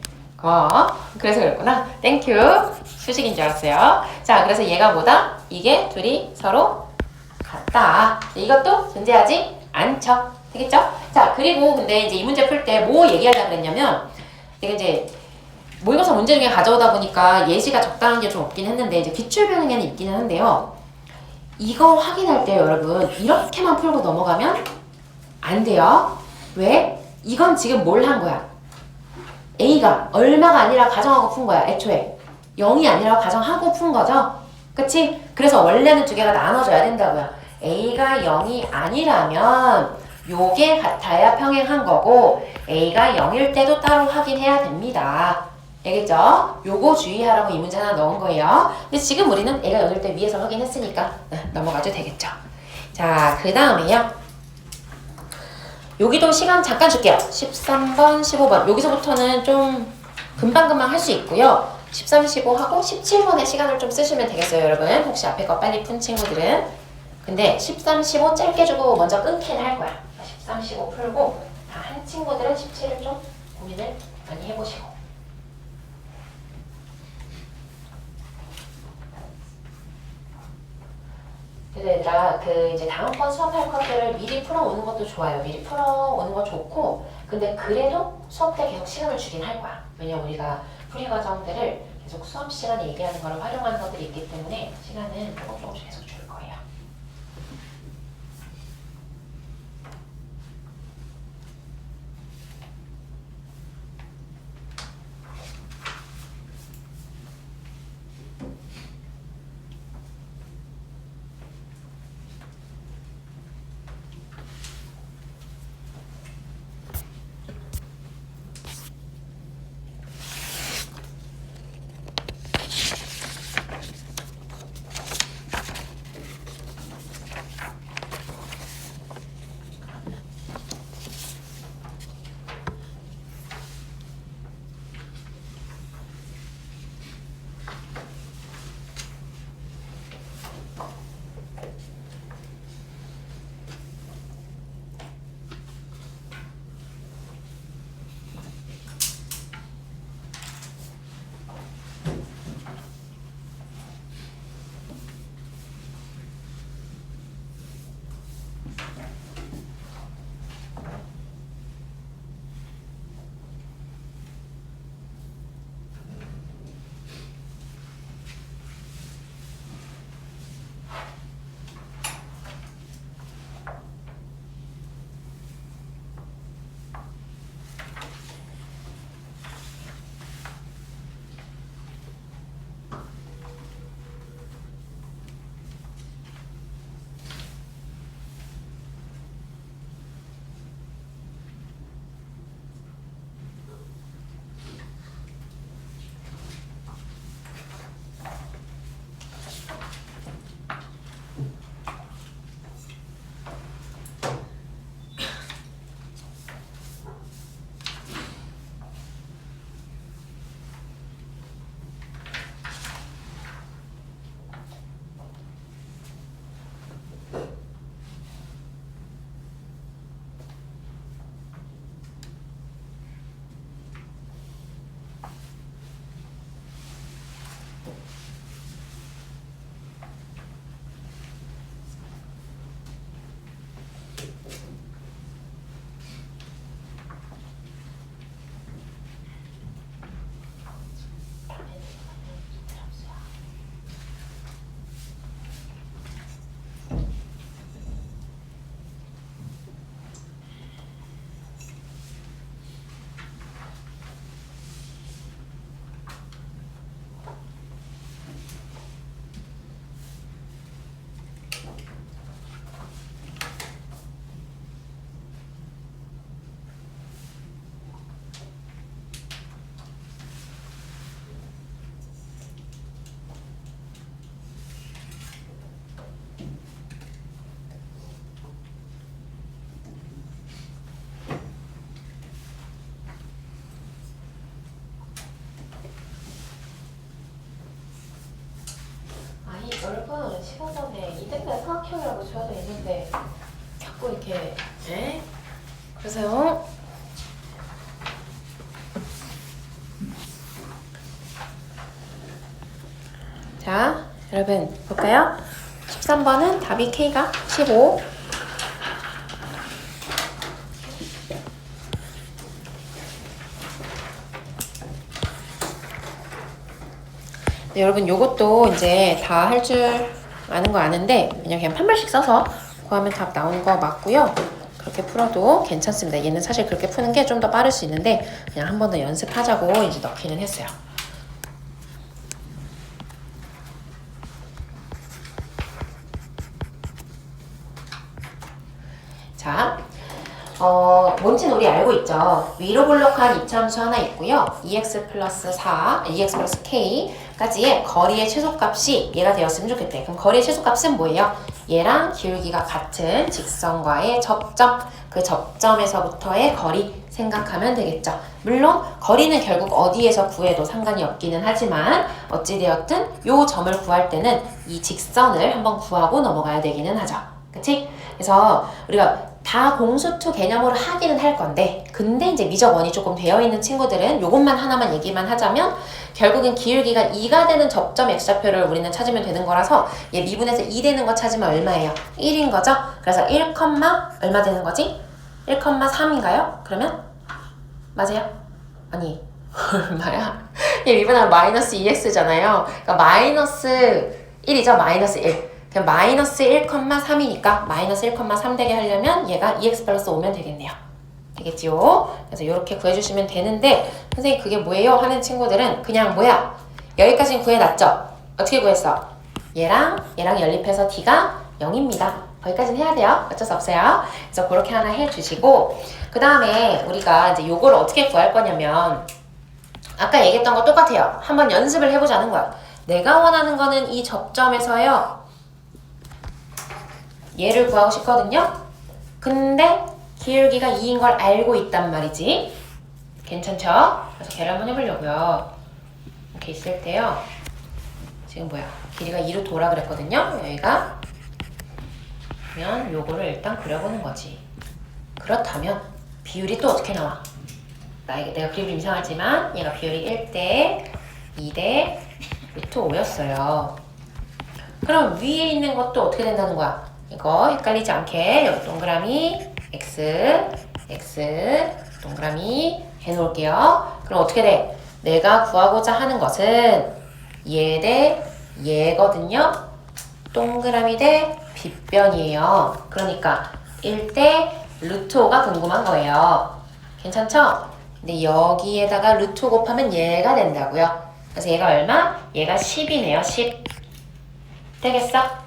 그래서 그랬구나. 땡큐. 수식인 줄 알았어요. 자, 그래서 얘가 뭐다? 이게 둘이 서로 같다. 이것도 존재하지 않죠. 되겠죠? 자, 그리고 근데 이제 이 문제 풀 때 뭐 얘기하려고 그랬냐면, 이게 이제 모의고사 문제 중에 가져오다 보니까 예시가 적당한 게 좀 없긴 했는데, 이제 기출변형에는 있기는 한데요. 이거 확인할 때 여러분, 이렇게만 풀고 넘어가면 안 돼요. 왜? 이건 지금 뭘 한 거야? A가 얼마가 아니라 가정하고 푼 거야, 애초에. 0이 아니라 가정하고 푼 거죠? 그치? 그래서 원래는 두 개가 나눠져야 된다고요. A가 0이 아니라면 요게 같아야 평행한 거고 A가 0일 때도 따로 확인해야 됩니다. 알겠죠? 요거 주의하라고 이 문제 하나 넣은 거예요. 근데 지금 우리는 A가 0일 때 위에서 확인했으니까 넘어가도 되겠죠. 자, 그 다음에요. 여기도 시간 잠깐 줄게요. 13번, 15번. 여기서부터는 좀 금방금방 할 수 있고요. 13, 15하고 17번에 시간을 좀 쓰시면 되겠어요, 여러분. 혹시 앞에 거 빨리 푼 친구들은. 근데 13, 15 짧게 주고 먼저 끊긴 할 거야. 13, 15 풀고 다 한 친구들은 17을 좀 고민을 많이 해보시고. 그래서 얘들아, 이제 다음번 수업할 것들을 미리 풀어오는 것도 좋아요. 미리 풀어오는 거 좋고, 근데 그래도 수업 때 계속 시간을 주긴 할 거야. 왜냐면 우리가 풀이 과정들을 계속 수업 시간에 얘기하는 걸 활용하는 것들이 있기 때문에 시간은 조금씩 계속 줄 거예요. 자, 여러분 볼까요? 13번은 답이 K가 15. 네, 여러분 요것도 이제 다 할 줄 아는 거 아는데 그냥 판별식 써서 구하면 답 나오는 거 맞고요. 그렇게 풀어도 괜찮습니다. 얘는 사실 그렇게 푸는 게 좀 더 빠를 수 있는데 그냥 한 번 더 연습하자고 이제 넣기는 했어요. 자, 뭔지는 우리 알고 있죠. 위로 볼록한 이차함수 하나 있고요. 2x 플러스 4, 2x 플러스 k까지의 거리의 최소값이 얘가 되었으면 좋겠대. 그럼 거리의 최소값은 뭐예요? 얘랑 기울기가 같은 직선과의 접점, 그 접점에서부터의 거리 생각하면 되겠죠. 물론 거리는 결국 어디에서 구해도 상관이 없기는 하지만 어찌되었든 요 점을 구할 때는 이 직선을 한번 구하고 넘어가야 되기는 하죠. 그치? 그래서 우리가 다 공수투 개념으로 하기는 할 건데 근데 이제 미적 원이 조금 되어있는 친구들은 요것만 하나만 얘기만 하자면 결국은 기울기가 2가 되는 접점 x좌표를 우리는 찾으면 되는 거라서 얘 미분에서 2 되는 거 찾으면 얼마예요? 1인 거죠? 그래서 1, 얼마 되는 거지? 1,3인가요? 그러면? 맞아요? 아니 얼마야? 얘 미분하면 마이너스 2x잖아요. 그러니까 마이너스 1이죠? 마이너스 1. 그럼 마이너스 1,3이니까 마이너스 1,3 되게 하려면 얘가 2x 플러스 5면 되겠네요. 되겠지요? 그래서 이렇게 구해주시면 되는데 선생님 그게 뭐예요? 하는 친구들은 그냥 뭐야? 여기까지는 구해놨죠? 어떻게 구했어? 얘랑 연립해서 d가 0입니다. 거기까지는 해야 돼요. 어쩔 수 없어요. 그래서 그렇게 하나 해주시고 그 다음에 우리가 이제 요거를 어떻게 구할 거냐면 아까 얘기했던 거 똑같아요. 한번 연습을 해보자는 거야. 내가 원하는 거는 이 접점에서요. 얘를 구하고 싶거든요. 근데 기울기가 2인 걸 알고 있단 말이지. 괜찮죠? 그래서 걔를 한번 해보려고요. 이렇게 있을 때요. 지금 뭐야? 길이가 2로 돌아 그랬거든요. 여기가. 그러면 요거를 일단 그려보는 거지. 그렇다면 비율이 또 어떻게 나와? 내가 그림이 이상하지만 얘가 비율이 1대 2대 루트 5였어요. 그럼 위에 있는 것도 어떻게 된다는 거야? 이거 헷갈리지 않게 여기 동그라미 x 동그라미 해놓을게요. 그럼 어떻게 돼? 내가 구하고자 하는 것은 얘 대 얘거든요. 동그라미 대 빗변이에요. 그러니까 1대 루트 5가 궁금한 거예요. 괜찮죠? 근데 여기에다가 루트 5 곱하면 얘가 된다고요. 그래서 얘가 얼마? 얘가 10이네요. 10. 되겠어?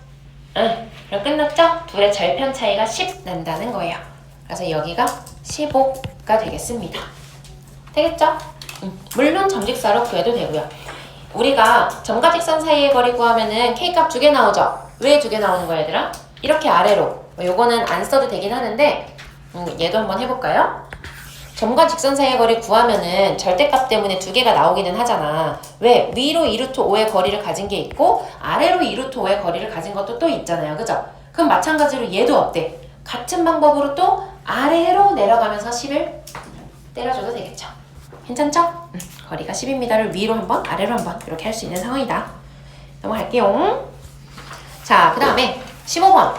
응. 그럼 끝났죠? 둘의 절편 차이가 10 난다는 거예요. 그래서 여기가 15가 되겠습니다. 되겠죠? 물론 점직사로 구해도 되고요. 우리가 점과 직선 사이의 거리 구하면은 K값 2개 나오죠? 왜 2개 나오는 거야 얘들아? 이렇게 아래로. 요거는 안 써도 되긴 하는데 얘도 한번 해볼까요? 점과 직선 사이의 거리 구하면은 절대값 때문에 2개가 나오기는 하잖아. 왜? 위로 2루트 5의 거리를 가진 게 있고 아래로 2루트 5의 거리를 가진 것도 또 있잖아요. 그죠? 그럼 마찬가지로 얘도 어때? 같은 방법으로 또 아래로 내려가면서 10을 때려줘도 되겠죠. 괜찮죠? 거리가 10입니다를 위로 한번 아래로 한번 이렇게 할 수 있는 상황이다. 넘어갈게요. 자, 그 다음에 15번.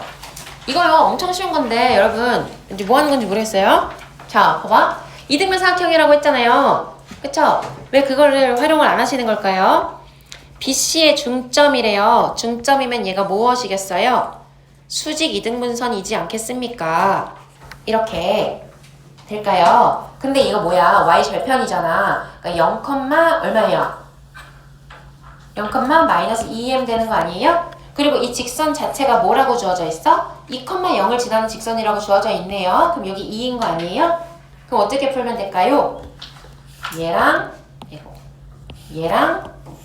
이거요 엄청 쉬운 건데 여러분 이제 뭐 하는 건지 모르겠어요? 자, 봐봐. 이등변 사각형이라고 했잖아요. 그쵸? 왜 그거를 활용을 안 하시는 걸까요? BC의 중점이래요. 중점이면 얘가 무엇이겠어요? 수직 이등분선이지 않겠습니까? 이렇게 될까요? 근데 이거 뭐야? Y 절편이잖아. 그러니까 0, 얼마예요? 0, 마이너스 2m 되는 거 아니에요? 그리고 이 직선 자체가 뭐라고 주어져 있어? 2,0을 지나는 직선이라고 주어져 있네요. 그럼 여기 2인 거 아니에요? 그럼 어떻게 풀면 될까요?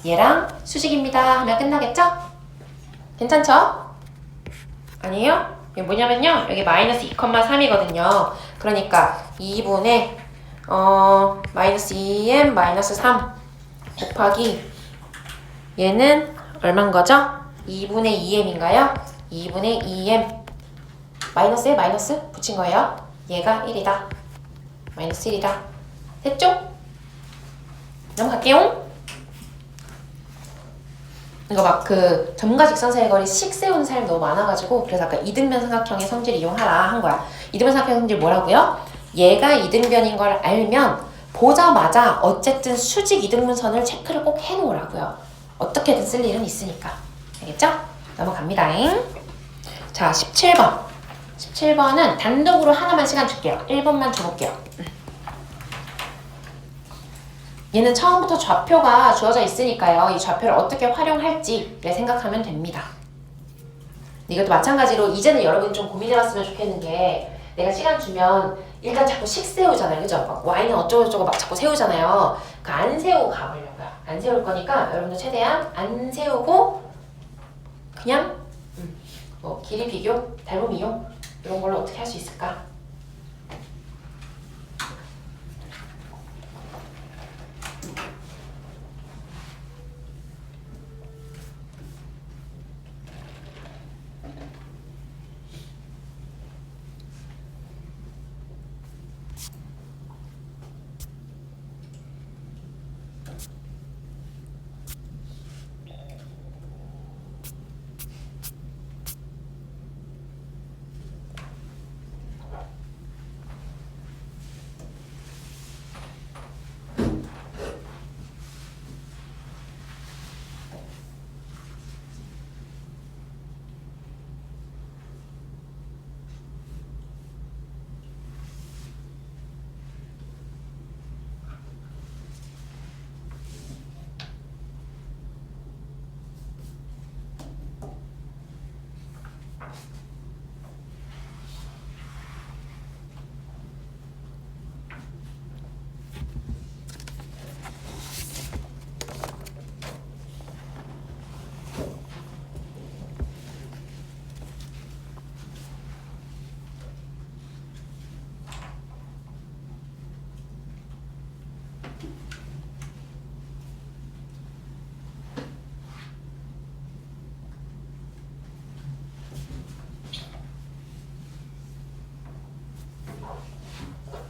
얘랑 수직입니다 하면 끝나겠죠? 괜찮죠? 아니에요? 이게 뭐냐면요. 여기 마이너스 2,3이거든요. 그러니까 2분의 마이너스 2m 마이너스 3 곱하기 얘는 얼마인 거죠? 2분의 2m인가요? 2분의 2m 마이너스에 마이너스 붙인 거예요. 얘가 1이다. 마이너스 1이다. 됐죠? 넘어갈게요. 그러니까 막 그 점과 직선사의 거리 씩 세우는 사람이 너무 많아가지고 그래서 아까 이등변 삼각형의 성질 이용하라 한 거야. 이등변 삼각형 성질 뭐라고요? 얘가 이등변인 걸 알면 보자마자 어쨌든 수직 이등분선을 체크를 꼭 해놓으라고요. 어떻게든 쓸 일은 있으니까. 알겠죠? 넘어갑니다잉. 자, 17번. 17번은 단독으로 하나만 시간 줄게요. 1번만 줘볼게요. 얘는 처음부터 좌표가 주어져 있으니까요. 이 좌표를 어떻게 활용할지 생각하면 됩니다. 이것도 마찬가지로 이제는 여러분이 좀 고민해봤으면 좋겠는 게 내가 시간 주면 일단 자꾸 식 세우잖아요. 그죠? 막 y는 어쩌고저쩌고 막 자꾸 세우잖아요. 그 안 세우고 가보려고요. 안 세울 거니까 여러분들 최대한 안 세우고 그냥 뭐 길이 비교, 닮음 이용 이런 걸로 어떻게 할 수 있을까?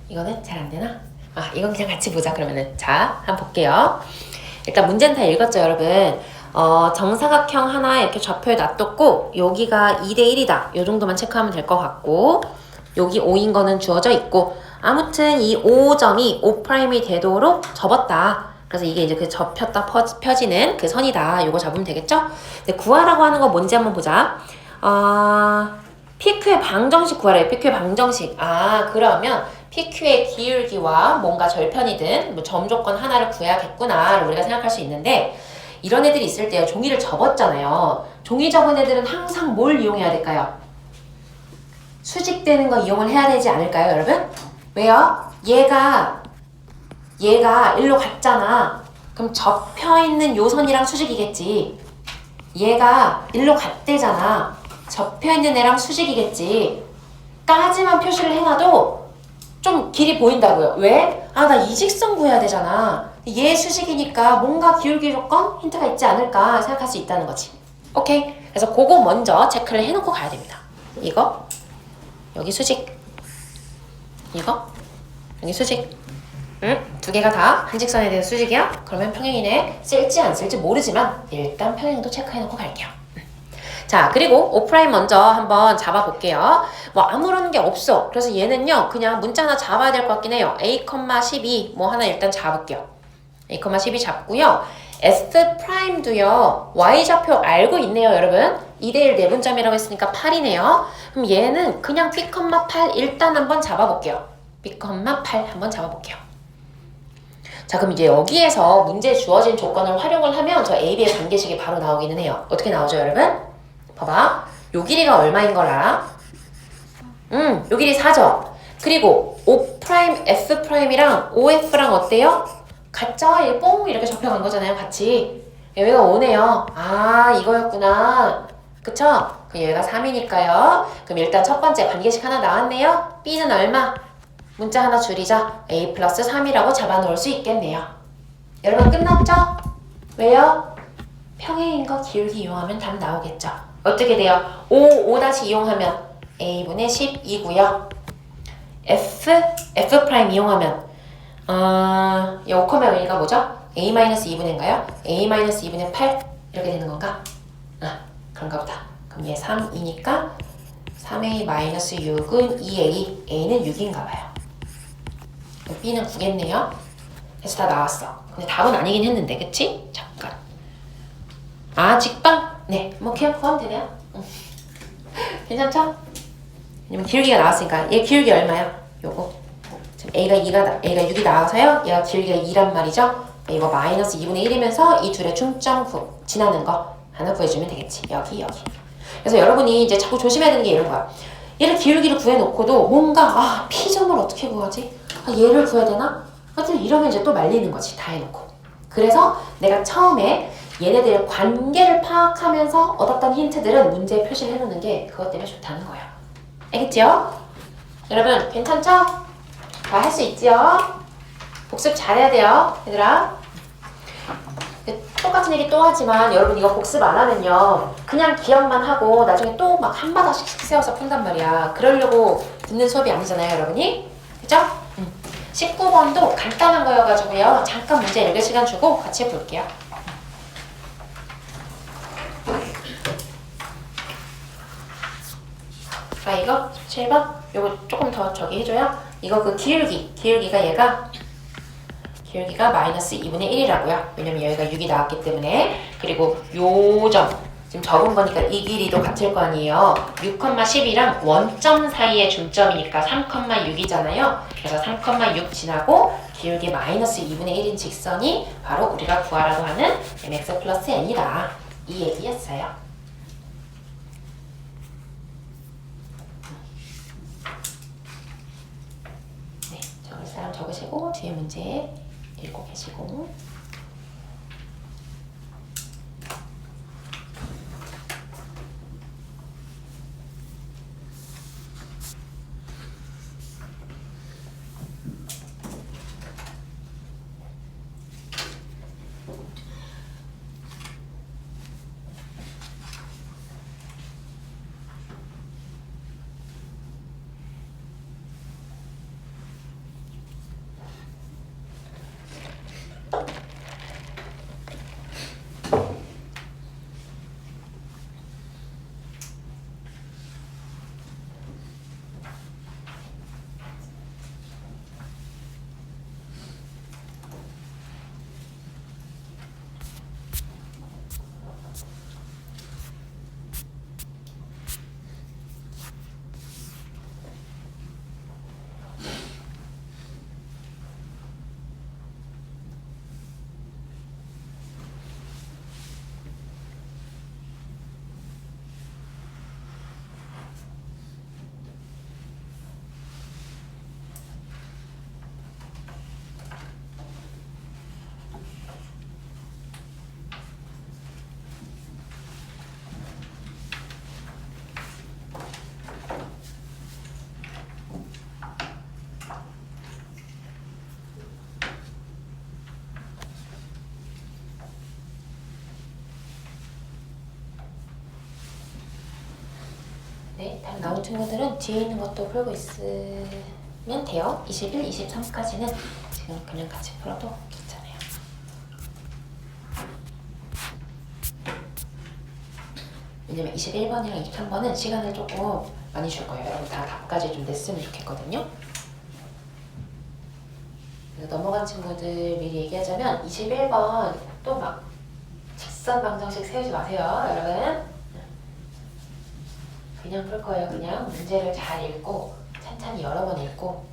이거는 잘 안 되나? 아, 이건 그냥 같이 보자. 그러면은 자, 한번 볼게요. 일단 문제는 다 읽었죠, 여러분? 정사각형 하나 이렇게 좌표에 놔뒀고 여기가 2대1이다. 요 정도만 체크하면 될 것 같고 여기 5인 거는 주어져 있고 아무튼 이 5점이 5'이 되도록 접었다. 그래서 이게 이제 그 접혔다 펴지는 그 선이다. 요거 잡으면 되겠죠? 근데 구하라고 하는 거 뭔지 한번 보자. PQ의 방정식 구하래요. PQ의 방정식. 아, 그러면 PQ의 기울기와 뭔가 절편이든 뭐 점조건 하나를 구해야겠구나 우리가 생각할 수 있는데 이런 애들이 있을 때요. 종이를 접었잖아요. 종이 접은 애들은 항상 뭘 이용해야 될까요? 수직되는 거 이용을 해야 되지 않을까요, 여러분? 왜요? 얘가 일로 갔잖아. 그럼 접혀있는 요 선이랑 수직이겠지. 얘가 일로 갔대잖아. 접혀있는 애랑 수직이겠지. 까지만 표시를 해놔도 좀 길이 보인다고요. 왜? 아, 나 이 직선 구해야 되잖아. 얘 수직이니까 뭔가 기울기 조건 힌트가 있지 않을까 생각할 수 있다는 거지. 오케이. 그래서 그거 먼저 체크를 해놓고 가야 됩니다. 이거, 여기 수직, 이거, 여기 수직. 두 개가 다 한 직선에 대한 수직이야? 그러면 평행이네. 쓸지 안 쓸지 모르지만 일단 평행도 체크해놓고 갈게요. 자, 그리고 5' 먼저 한번 잡아볼게요. 뭐 아무런 게 없어. 그래서 얘는요, 그냥 문자 하나 잡아야 될 것 같긴 해요. a,12 뭐 하나 일단 잡을게요. a,12 잡고요. S'도요, y좌표 알고 있네요, 여러분. 2대1 내분점이라고 했으니까 8이네요. 그럼 얘는 그냥 b,8 일단 한번 잡아볼게요. b,8 한번 잡아볼게요. 자, 그럼 이제 여기에서 문제에 주어진 조건을 활용을 하면 저 A, B의 관계식이 바로 나오기는 해요. 어떻게 나오죠, 여러분? 봐봐. 요 길이가 얼마인 걸 알아? 요 길이 4죠? 그리고 O', F'이랑 OF랑 어때요? 같죠? 이게 뽕 이렇게 접혀간 거잖아요, 같이. 얘가 5네요. 아, 이거였구나. 그쵸? 그럼 얘가 3이니까요. 그럼 일단 첫 번째 관계식 하나 나왔네요. B는 얼마? 문자 하나 줄이자. A 플러스 3이라고 잡아놓을 수 있겠네요. 여러분 끝났죠? 왜요? 평행인 거 기울기 이용하면 답 나오겠죠? 어떻게 돼요? 5 다시 이용하면 A분의 10이고요. F' 이용하면 이 5,5가 뭐죠? A-2분의인가요? A-2분의 8 이렇게 되는 건가? 아, 그런가 보다. 그럼 얘 3, 2니까 3a 마이너스 6은 2a, a는 6인가 봐요. b는 9겠네요. 그래서 다 나왔어. 근데 답은 아니긴 했는데, 그치? 잠깐. 아, 직방? 네, 뭐 그냥 구하면 되네요. 괜찮죠? 왜냐면 기울기가 나왔으니까 얘 기울기 얼마야? 요거 지금 A가 6이 나와서요. 얘가 기울기가 2란 말이죠. 이거 마이너스 2분의 1이면서 이 둘의 중점 지나는 거 하나 구해주면 되겠지. 여기. 그래서 여러분이 이제 자꾸 조심해야 되는 게 이런 거야. 얘를 기울기를 구해놓고도 뭔가 P점을 어떻게 구하지? 얘를 구해야 되나? 하여튼 이러면 이제 또 말리는 거지. 다 해놓고. 그래서 내가 처음에 얘네들의 관계를 파악하면서 얻었던 힌트들은 문제에 표시를 해놓는 게 그것 때문에 좋다는 거예요. 알겠죠? 여러분 괜찮죠? 다 할 수 있지요? 복습 잘해야 돼요, 얘들아. 똑같은 얘기 또 하지만 여러분 이거 복습 안 하면요 그냥 기억만 하고 나중에 또 막 한 바닥씩 세워서 푼단 말이야. 그러려고 듣는 수업이 아니잖아요, 여러분이. 그죠? 19번도 간단한 거여가지고요. 잠깐 문제 읽을 시간 주고 같이 볼게요. 이거 7번? 요거 조금 더 저기 해줘요. 이거 그 기울기가 기울기가 마이너스 2분의 1이라고요. 왜냐면 여기가 6이 나왔기 때문에. 그리고 요 점, 지금 적은 거니까 이 길이도 같을 거 아니에요. 6,10이랑 원점 사이의 중점이니까 3,6이잖아요. 그래서 3,6 지나고 기울기 마이너스 2분의 1인 직선이 바로 우리가 구하라고 하는 mx 플러스 n이다. 이 얘기였어요. 네, 적을 사람 적으시고 뒤에 문제 읽고 계시고. 네, 답 나온 친구들은 뒤에 있는 것도 풀고 있으면 돼요. 21, 23까지는 지금 그냥 같이 풀어도 괜찮아요. 왜냐면 21번이랑 23번은 시간을 조금 많이 줄 거예요. 여러분 다 답까지 좀 냈으면 좋겠거든요. 그래서 넘어간 친구들 미리 얘기하자면 21번 또 막 직선 방정식 세우지 마세요, 여러분. 그냥 풀 거예요. 그냥 문제를 잘 읽고 찬찬히 여러 번 읽고.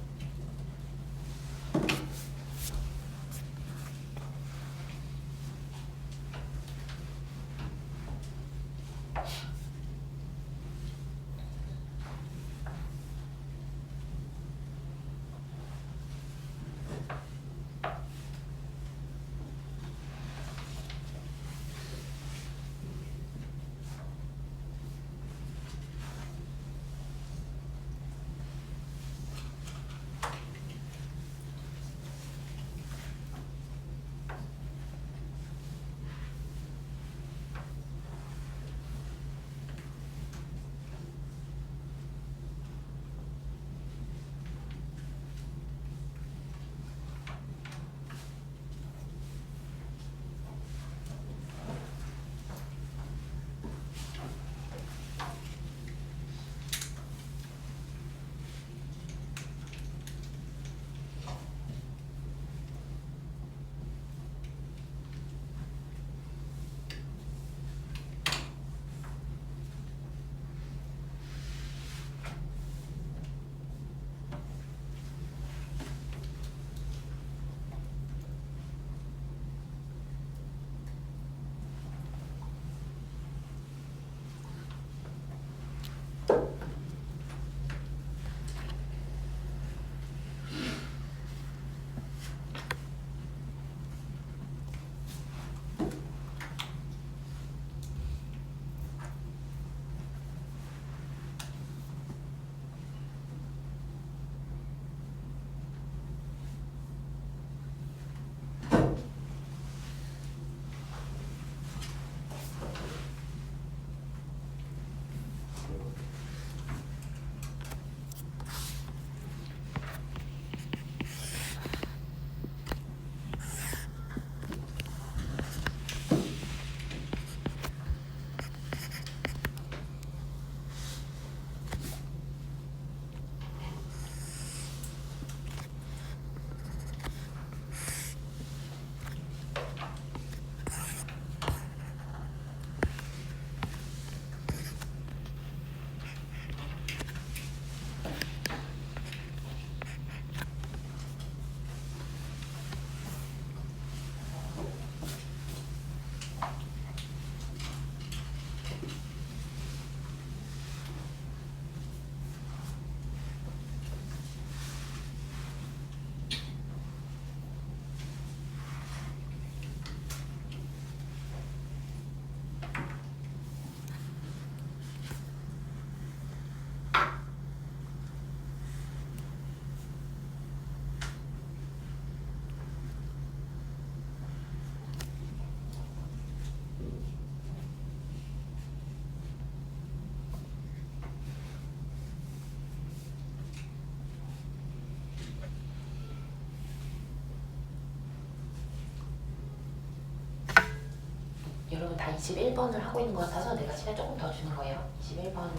여러분 다 21번을 하고 있는 것 같아서 내가 시간 조금 더 주는 거예요. 21번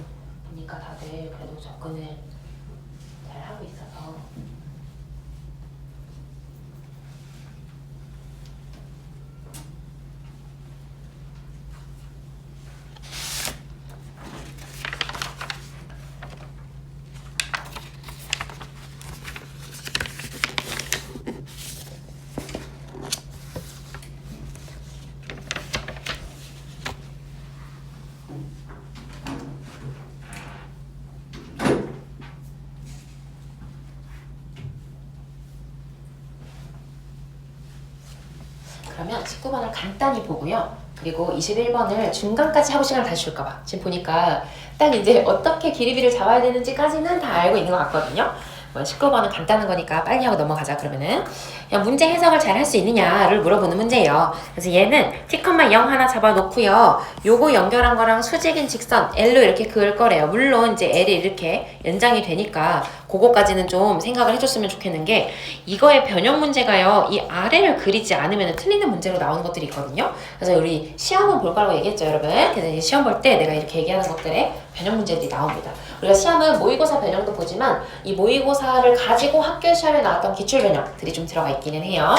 보니까 다들 그래도 접근을 잘 하고 있어서. 그러면 19번을 간단히 보고요. 그리고 21번을 중간까지 하고 시간을 다시 줄까봐. 지금 보니까 딱 이제 어떻게 기리비를 잡아야 되는지까지는 다 알고 있는 것 같거든요. 19번은 간단한 거니까 빨리 하고 넘어가자. 그러면은 그냥 문제 해석을 잘 할 수 있느냐를 물어보는 문제예요. 그래서 얘는 t,0 하나 잡아놓고요. 요거 연결한 거랑 수직인 직선 L로 이렇게 그을 거래요. 물론 이제 L이 이렇게 연장이 되니까 그거까지는 좀 생각을 해줬으면 좋겠는 게 이거의 변형 문제가요. 이 아래를 그리지 않으면 틀리는 문제로 나오는 것들이 있거든요. 그래서 우리 시험은 볼 거라고 얘기했죠, 여러분. 그래서 이제 시험 볼 때 내가 이렇게 얘기하는 것들의 변형 문제들이 나옵니다. 우리가 시험은 모의고사 변형도 보지만 이 모의고사를 가지고 학교 시험에 나왔던 기출 변형들이 좀 들어가 있기는 해요.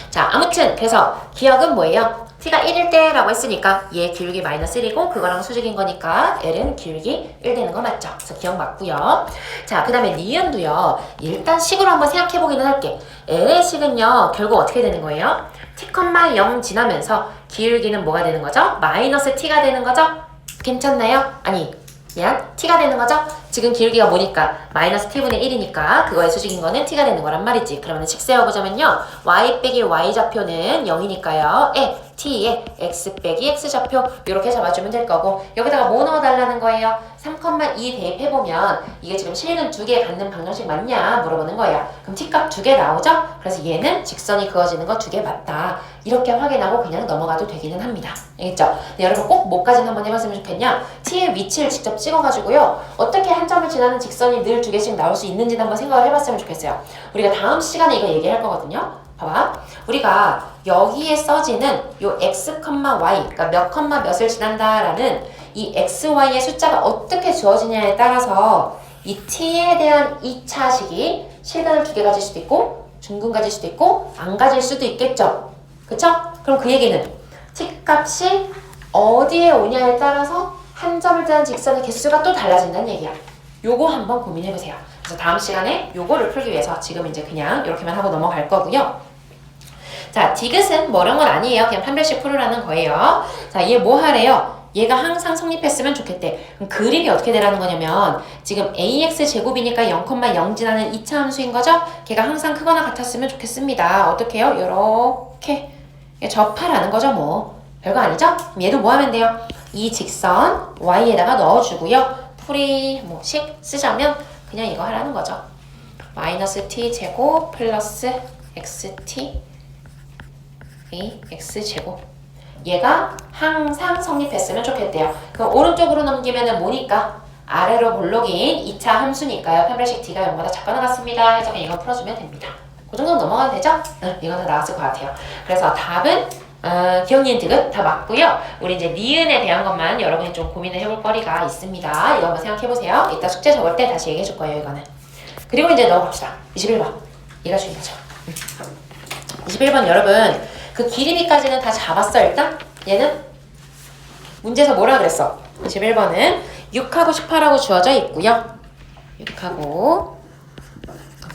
자, 아무튼 그래서 기억은 뭐예요? t가 1일 때 라고 했으니까 얘 기울기 마이너스 1이고 그거랑 수직인 거니까 l은 기울기 1 되는 거 맞죠? 그래서 기억 맞고요. 자, 그 다음에 니은도요. 일단 식으로 한번 생각해 보기는 할게. l의 식은요. 결국 어떻게 되는 거예요? t,0 지나면서 기울기는 뭐가 되는 거죠? 마이너스 t가 되는 거죠? 괜찮나요? 아니, 미안, t가 되는 거죠? 지금 기울기가 뭐니까? 마이너스 t분의 1이니까 그거의 수직인 거는 t가 되는 거란 말이지. 그러면 식 세워보자면요. y 빼기 y 좌표는 0이니까요. t에 x 빼기 x 좌표 이렇게 잡아주면 될 거고 여기다가 뭐 넣어달라는 거예요? 3,2 대입해보면 이게 지금 실근 2개 갖는 방정식 맞냐 물어보는 거예요. 그럼 t값 2개 나오죠? 그래서 얘는 직선이 그어지는 거 2개 맞다. 이렇게 확인하고 그냥 넘어가도 되기는 합니다. 알겠죠? 네, 여러분 꼭 뭐까지는 한번 해봤으면 좋겠냐? t의 위치를 직접 찍어가지고요. 어떻게 한 점을 지나는 직선이 늘 2개씩 나올 수 있는지 한번 생각을 해봤으면 좋겠어요. 우리가 다음 시간에 이거 얘기할 거거든요. 봐봐. 우리가 여기에 써지는 요 x, y, 그러니까 몇 컴마 몇을 지난다라는 이 x, y의 숫자가 어떻게 주어지냐에 따라서 이 t에 대한 2차식이 실근을 2개 가질 수도 있고 중근 가질 수도 있고 안 가질 수도 있겠죠. 그쵸? 그럼 그 얘기는 t 값이 어디에 오냐에 따라서 한 점을 지난 직선의 개수가 또 달라진다는 얘기야. 요거 한번 고민해보세요. 그래서 다음 시간에 요거를 풀기 위해서 지금 이제 그냥 이렇게만 하고 넘어갈 거고요. 자, 디귿은 뭐 이런 건 아니에요. 그냥 판별식 풀으라는 거예요. 자, 얘 뭐 하래요? 얘가 항상 성립했으면 좋겠대. 그럼 그림이 어떻게 되라는 거냐면 지금 ax 제곱이니까 0,0 지나는 2차 함수인 거죠? 걔가 항상 크거나 같았으면 좋겠습니다. 어떻게 해요? 요렇게 접하라는 거죠 뭐. 별거 아니죠? 그럼 얘도 뭐 하면 돼요? 이 직선 y에다가 넣어주고요. 풀이 뭐 식 쓰자면 그냥 이거 하라는 거죠. 마이너스 t 제곱 플러스 xt x제곱 얘가 항상 성립했으면 좋겠대요. 그럼 오른쪽으로 넘기면은 뭐니까? 아래로 볼록인 2차 함수니까요. 판별식 d가 0보다 작거나 같습니다. 해서 그냥 이거 풀어주면 됩니다. 그 정도 넘어가도 되죠? 응, 이거는 나왔을 것 같아요. 그래서 답은 기억, 니은, 디귿 다 맞고요. 우리 이제 니은에 대한 것만 여러분이 좀 고민을 해볼 거리가 있습니다. 이거 한번 생각해보세요. 이따 숙제 적을 때 다시 얘기해줄 거예요, 이거는. 그리고 이제 넘어갑시다. 21번. 얘가 중요하죠. 21번 여러분, 그 기리비까지는 다 잡았어, 일단? 얘는? 문제에서 뭐라 그랬어? 21번은 6하고 18하고 주어져 있고요. 6하고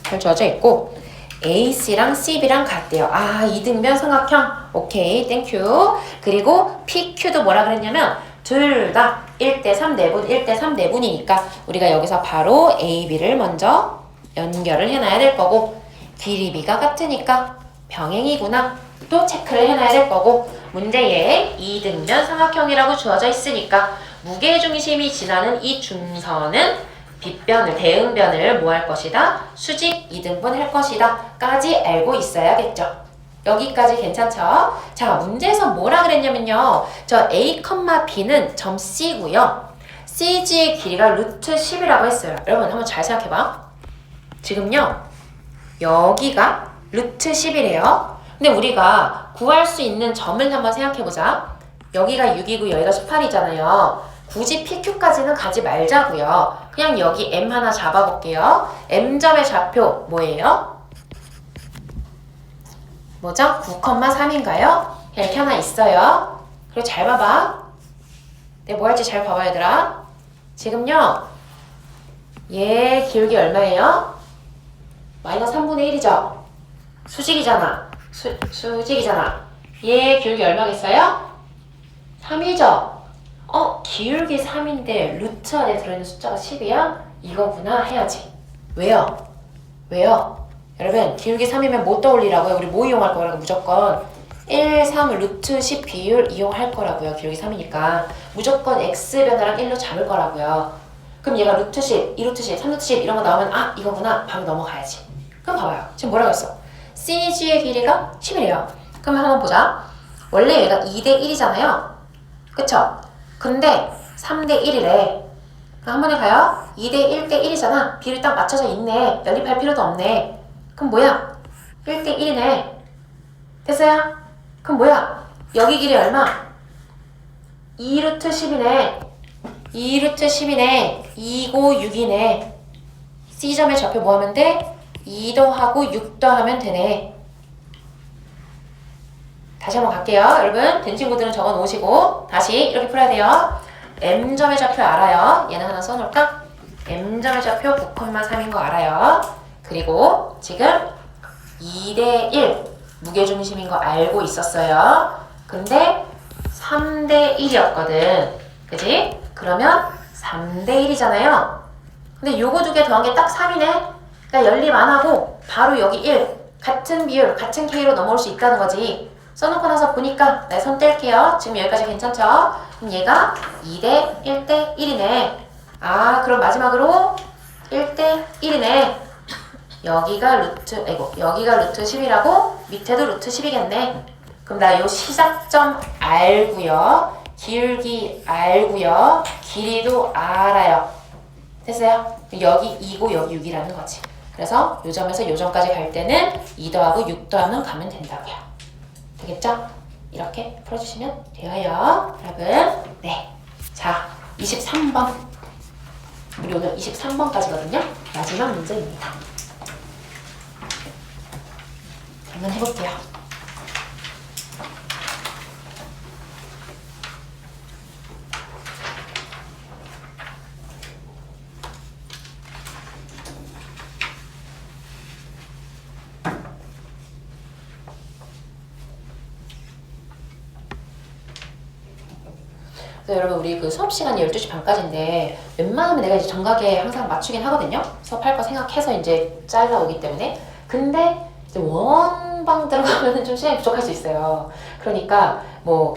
8 주어져 있고 AC랑 CB랑 같대요. 아, 이등변 삼각형. 오케이, 땡큐. 그리고 PQ도 뭐라 그랬냐면 둘 다 1대3 내분, 1대3 내분이니까 우리가 여기서 바로 AB를 먼저 연결을 해놔야 될 거고 길이비가 같으니까 병행이구나. 또 체크를 해놔야 될 거고 문제에 이등변 삼각형이라고 주어져 있으니까 무게중심이 지나는 이 중선은 빗변을, 대응변을 뭐 할 것이다? 수직 이등분 할 것이다 까지 알고 있어야겠죠. 여기까지 괜찮죠? 자, 문제에서 뭐라 그랬냐면요. 저 A, B는 점 C고요. CG의 길이가 루트 10이라고 했어요. 여러분 한번 잘 생각해봐. 지금요. 여기가 루트 10이래요. 근데 우리가 구할 수 있는 점을 한번 생각해보자. 여기가 6이고 여기가 18이잖아요. 굳이 PQ까지는 가지 말자고요. 그냥 여기 M 하나 잡아볼게요. M점의 좌표 뭐예요? 뭐죠? 9,3인가요? 이렇게 하나 있어요. 그리고 잘 봐봐. 내가 뭐 할지 잘 봐봐 얘들아. 지금요. 얘 기울기 얼마예요? 마이너스 3분의 1이죠? 수직이잖아. 수직이잖아. 얘 기울기 얼마겠어요? 3이죠? 기울기 3인데 루트 안에 들어있는 숫자가 10이야? 이거구나 해야지. 왜요? 왜요? 여러분 기울기 3이면 뭐 떠올리라고요? 우리 뭐 이용할 거라고 무조건 1, 3 루트 10 비율 이용할 거라고요. 기울기 3이니까 무조건 x 변화랑 1로 잡을 거라고요. 그럼 얘가 루트 10, 2루트 10, 3루트 10 이런 거 나오면 아 이거구나 바로 넘어가야지. 그럼 봐봐요. 지금 뭐라고 했어? CG의 길이가 10이래요. 그러면 한번 보자. 원래 얘가 2대 1이잖아요. 그쵸? 근데 3대 1이래. 그럼 한 번에 가요. 2대 1대 1이잖아. 비율이 딱 맞춰져 있네. 연립할 필요도 없네. 그럼 뭐야? 1대 1이네. 됐어요? 그럼 뭐야? 여기 길이 얼마? 2루트 10이네. 2루트 10이네. 2고 6이네. C점의 좌표 뭐 하면 돼? 2 더하고 6 더하면 되네. 다시 한번 갈게요. 여러분 된 친구들은 적어 놓으시고 다시 이렇게 풀어야 돼요. M점의 좌표 알아요. 얘는 하나 써놓을까? M점의 좌표 9,3인 거 알아요. 그리고 지금 2대 1 무게중심인 거 알고 있었어요. 근데 3대 1이었거든. 그지? 그러면 3대 1이잖아요. 근데 요거 두 개 더한 게 딱 3이네. 그러니까 연립 안 하고 바로 여기 1 같은 비율 같은 K로 넘어올 수 있다는 거지. 써놓고 나서 보니까 네, 손 뗄게요. 지금 여기까지 괜찮죠? 그럼 얘가 2대 1대 1이네. 아 그럼 마지막으로 1대 1이네. 여기가 루트 10이라고 밑에도 루트 10이겠네. 그럼 나 요 시작점 알고요. 기울기 알고요. 길이도 알아요. 됐어요? 여기 2고 여기 6이라는 거지. 그래서 요 점에서 요 점까지 갈 때는 2 더하고 6 더하면 가면 된다고요. 되겠죠? 이렇게 풀어주시면 되어요. 여러분. 네. 자, 23번. 우리 오늘 23번까지거든요. 마지막 문제입니다. 한번 해볼게요. 그래서 여러분 우리 그 수업 시간이 12시 반까지인데 웬만하면 내가 이제 정각에 항상 맞추긴 하거든요. 수업할 거 생각해서 이제 잘라오기 때문에. 근데 이제 원방 들어가면은 좀 시간이 부족할 수 있어요. 그러니까 뭐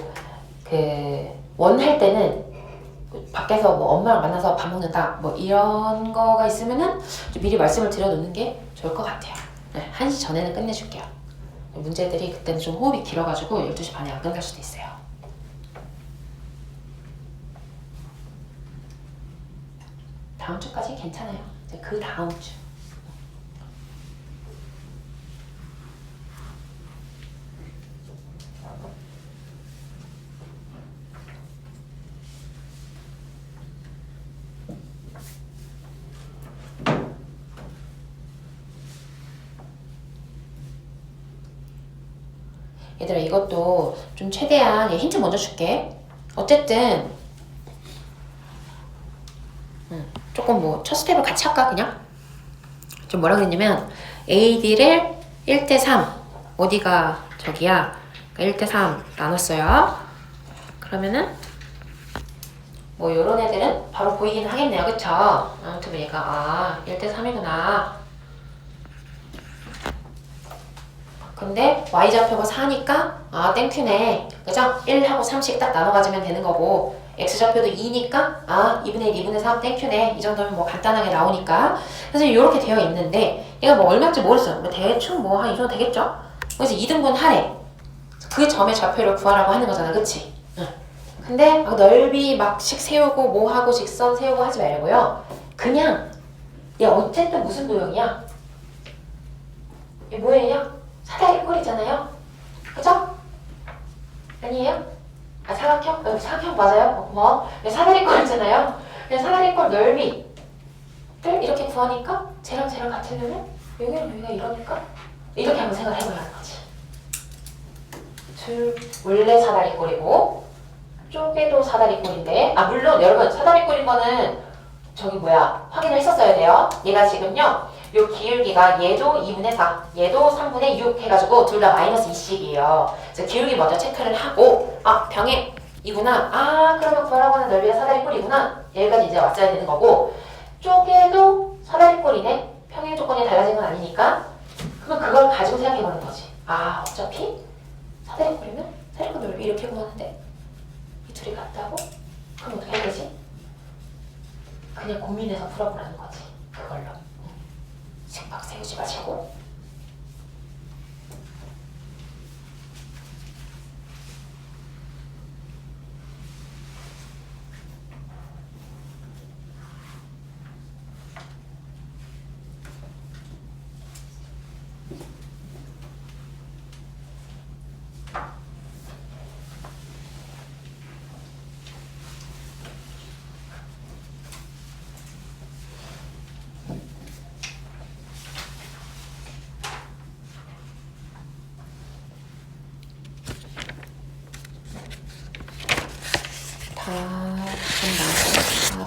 그 원 할 때는 밖에서 뭐 엄마랑 만나서 밥 먹는다 뭐 이런 거가 있으면은 좀 미리 말씀을 드려놓는 게 좋을 것 같아요. 네, 1시 전에는 끝내줄게요. 문제들이 그때는 좀 호흡이 길어가지고 12시 반에 안 끝날 수도 있어요. 다음 주까지 괜찮아요. 이제 그 다음 주. 얘들아 이것도 좀 최대한 힌트 먼저 줄게. 어쨌든 조금 뭐 첫 스텝을 같이 할까 그냥? 좀 뭐라 그랬냐면 AD를 1대 3 어디가 저기야 1대 3 나눴어요. 그러면은 뭐 요런 애들은 바로 보이긴 하겠네요. 그쵸? 아무튼 얘가 1대 3이구나. 근데 y좌표가 4니까 땡큐네. 그죠? 1하고 3씩 딱 나눠 가지면 되는 거고 x좌표도 2니까 2분의 1, 2분의 3 땡큐네. 이 정도면 뭐 간단하게 나오니까. 그래서 이렇게 되어 있는데 얘가 뭐 얼마인지 모르겠어요. 뭐 대충 뭐 한 이 정도 되겠죠? 그래서 2등분 하래. 그 점의 좌표를 구하라고 하는 거잖아. 그치? 응. 근데 막 넓이 막씩 세우고 뭐 하고 직선 세우고 하지 말고요. 그냥 얘 어쨌든 무슨 도형이야? 얘 뭐예요? 사다리 꼴이잖아요. 그죠? 아니에요? 아, 사각형? 사각형 맞아요? 뭐? 사다리꼴 있잖아요. 그냥 사다리꼴 넓이를 이렇게 구하니까 쟤랑 쟤랑 같으려면 여기랑 여기가 이러니까 이렇게 한번 생각을 해보라는 거지. 원래 사다리꼴이고 쪼개도 사다리꼴인데 물론 여러분 사다리꼴인 거는 저기 확인을 했었어야 돼요. 얘가 지금요 요 기울기가 얘도 2분의 4 얘도 3분의 6 해가지고 둘 다 마이너스 2씩이에요. 그래서 기울기 먼저 체크를 하고 평행이구나. 그러면 구하라고 하는 넓이가 사다리꼴이구나. 여기까지 이제 왔어야 되는 거고 쪼개도 사다리꼴이네. 평행 조건이 달라진 건 아니니까 그러면 그걸 가지고 생각해보는 거지. 어차피 사다리꼴이면 사다리꼴 넓이 이렇게 구하는데 이 둘이 같다고? 그럼 어떻게 해야 되지? 그냥 고민해서 풀어보라는 거지. 그걸로 생각 세우지 마시고.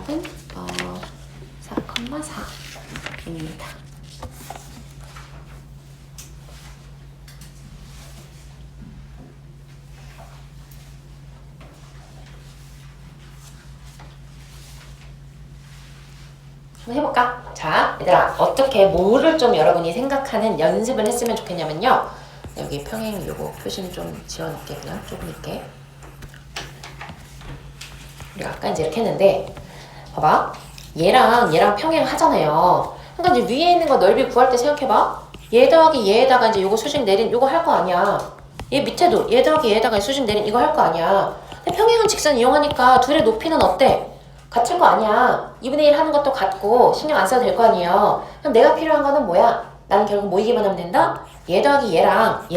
답은 4,4입니다. 한번 해볼까? 자, 얘들아 어떻게 뭐를 좀 여러분이 생각하는 연습을 했으면 좋겠냐면요. 여기 평행 요거 표시는 좀 지워놓을게. 그냥 조금 있게. 우리가 아까 이제 이렇게 했는데 봐봐. 얘랑 평행 하잖아요. 그러니까 이제 위에 있는 거 넓이 구할 때 생각해봐. 얘 더하기 얘에다가 이제 요거 수직 내린 요거 할 거 아니야. 얘 밑에도 얘 더하기 얘에다가 수직 내린 이거 할 거 아니야. 근데 평행은 직선 이용하니까 둘의 높이는 어때? 같은 거 아니야. 2분의 1 하는 것도 같고 신경 안 써도 될 거 아니에요. 그럼 내가 필요한 거는 뭐야? 나는 결국 모이기만 하면 된다? 얘 더하기 얘랑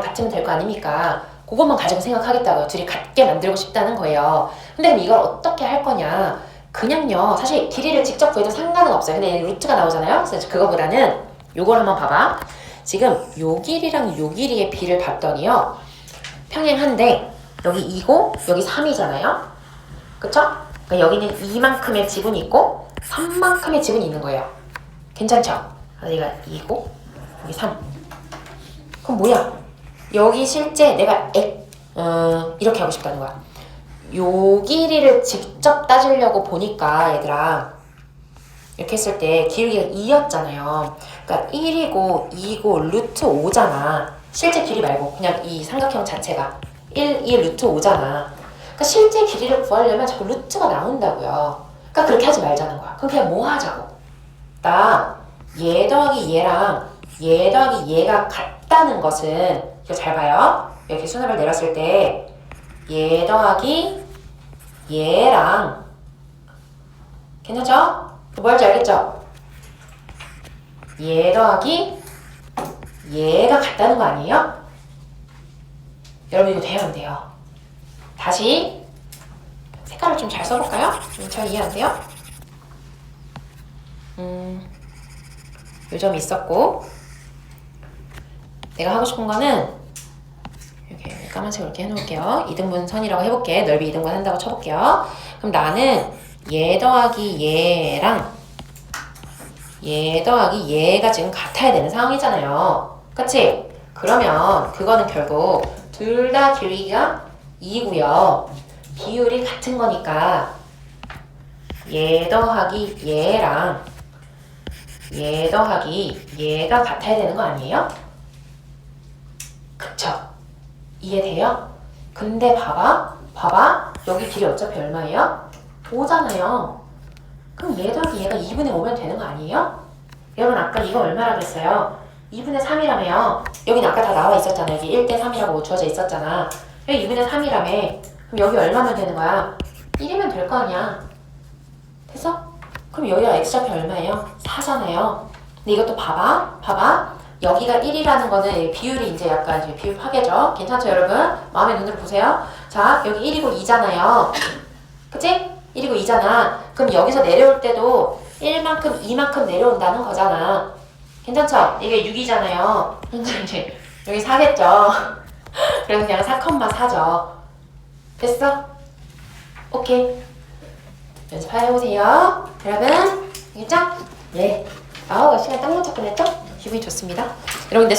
같으면 될 거 아닙니까? 그것만 가지고 생각하겠다고요. 둘이 같게 만들고 싶다는 거예요. 근데 그럼 이걸 어떻게 할 거냐? 그냥요. 사실 길이를 직접 구해도 상관은 없어요. 근데 루트가 나오잖아요. 그래서 그거보다는 요걸 한번 봐봐. 지금 요 길이랑 요 길이의 비를 봤더니요. 평행한데 여기 2고 여기 3이잖아요. 그쵸? 그러니까 여기는 이만큼의 지분이 있고 3만큼의 지분이 있는 거예요. 괜찮죠? 여기가 2고 여기 3. 그럼 뭐야? 여기 실제 내가 이렇게 하고 싶다는 거야. 요 길이를 직접 따지려고 보니까 얘들아 이렇게 했을 때 기울기가 2였잖아요. 그러니까 1이고 2고 루트 5잖아. 실제 길이 말고 그냥 이 삼각형 자체가 1, 2 루트 5잖아. 그러니까 실제 길이를 구하려면 자꾸 루트가 나온다고요. 그러니까 그렇게 하지 말자는 거야. 그럼 그냥 뭐 하자고? 나 얘 더하기 얘랑 얘 더하기 얘가 같다는 것은 이거 잘 봐요. 이렇게 수납을 내렸을 때 얘 더하기 얘랑 괜찮죠? 뭐 할지 알겠죠? 얘 더하기 얘가 같다는 거 아니에요? 여러분 이거 돼요 안 돼요? 다시 색깔을 좀 잘 써볼까요? 잘 이해 안 돼요? 요 점이 있었고 내가 하고 싶은 거는 이렇게 까만색으로 이렇게 해놓을게요. 이등분 선이라고 해볼게. 넓이 이등분 한다고 쳐볼게요. 그럼 나는 얘 더하기 얘랑 얘 더하기 얘가 지금 같아야 되는 상황이잖아요. 그치? 그러면 그거는 결국 둘 다 길이가 2고요. 비율이 같은 거니까 얘 더하기 얘랑 얘 더하기 얘가 같아야 되는 거 아니에요? 그쵸? 이해돼요? 근데 봐봐 여기 길이 어차피 얼마예요? 5잖아요. 그럼 얘 더하기 얘가 2분의 5면 되는 거 아니에요? 여러분 아까 이거 얼마라 그랬어요? 2분의 3이라며요. 여기는 아까 다 나와 있었잖아. 여기 1대 3이라고 주어져 있었잖아. 여기 2분의 3이라며. 그럼 여기 얼마면 되는 거야? 1이면 될 거 아니야. 됐어? 그럼 여기가 x좌표 얼마예요? 4잖아요. 근데 이것도 봐봐. 여기가 1이라는 거는 비율이 이제 약간 비율 파괴죠. 괜찮죠 여러분? 마음의 눈으로 보세요. 자, 여기 1이고 2잖아요. 그치? 1이고 2잖아. 그럼 여기서 내려올 때도 1만큼, 2만큼 내려온다는 거잖아. 괜찮죠? 이게 6이잖아요. 이제 여기 4겠죠? 그래서 그냥 4,4죠. 됐어? 오케이. 연습해보세요. 여러분, 알겠죠? 네. 시간 딱 맞췄긴 했죠? 기분이 좋습니다. 여러분,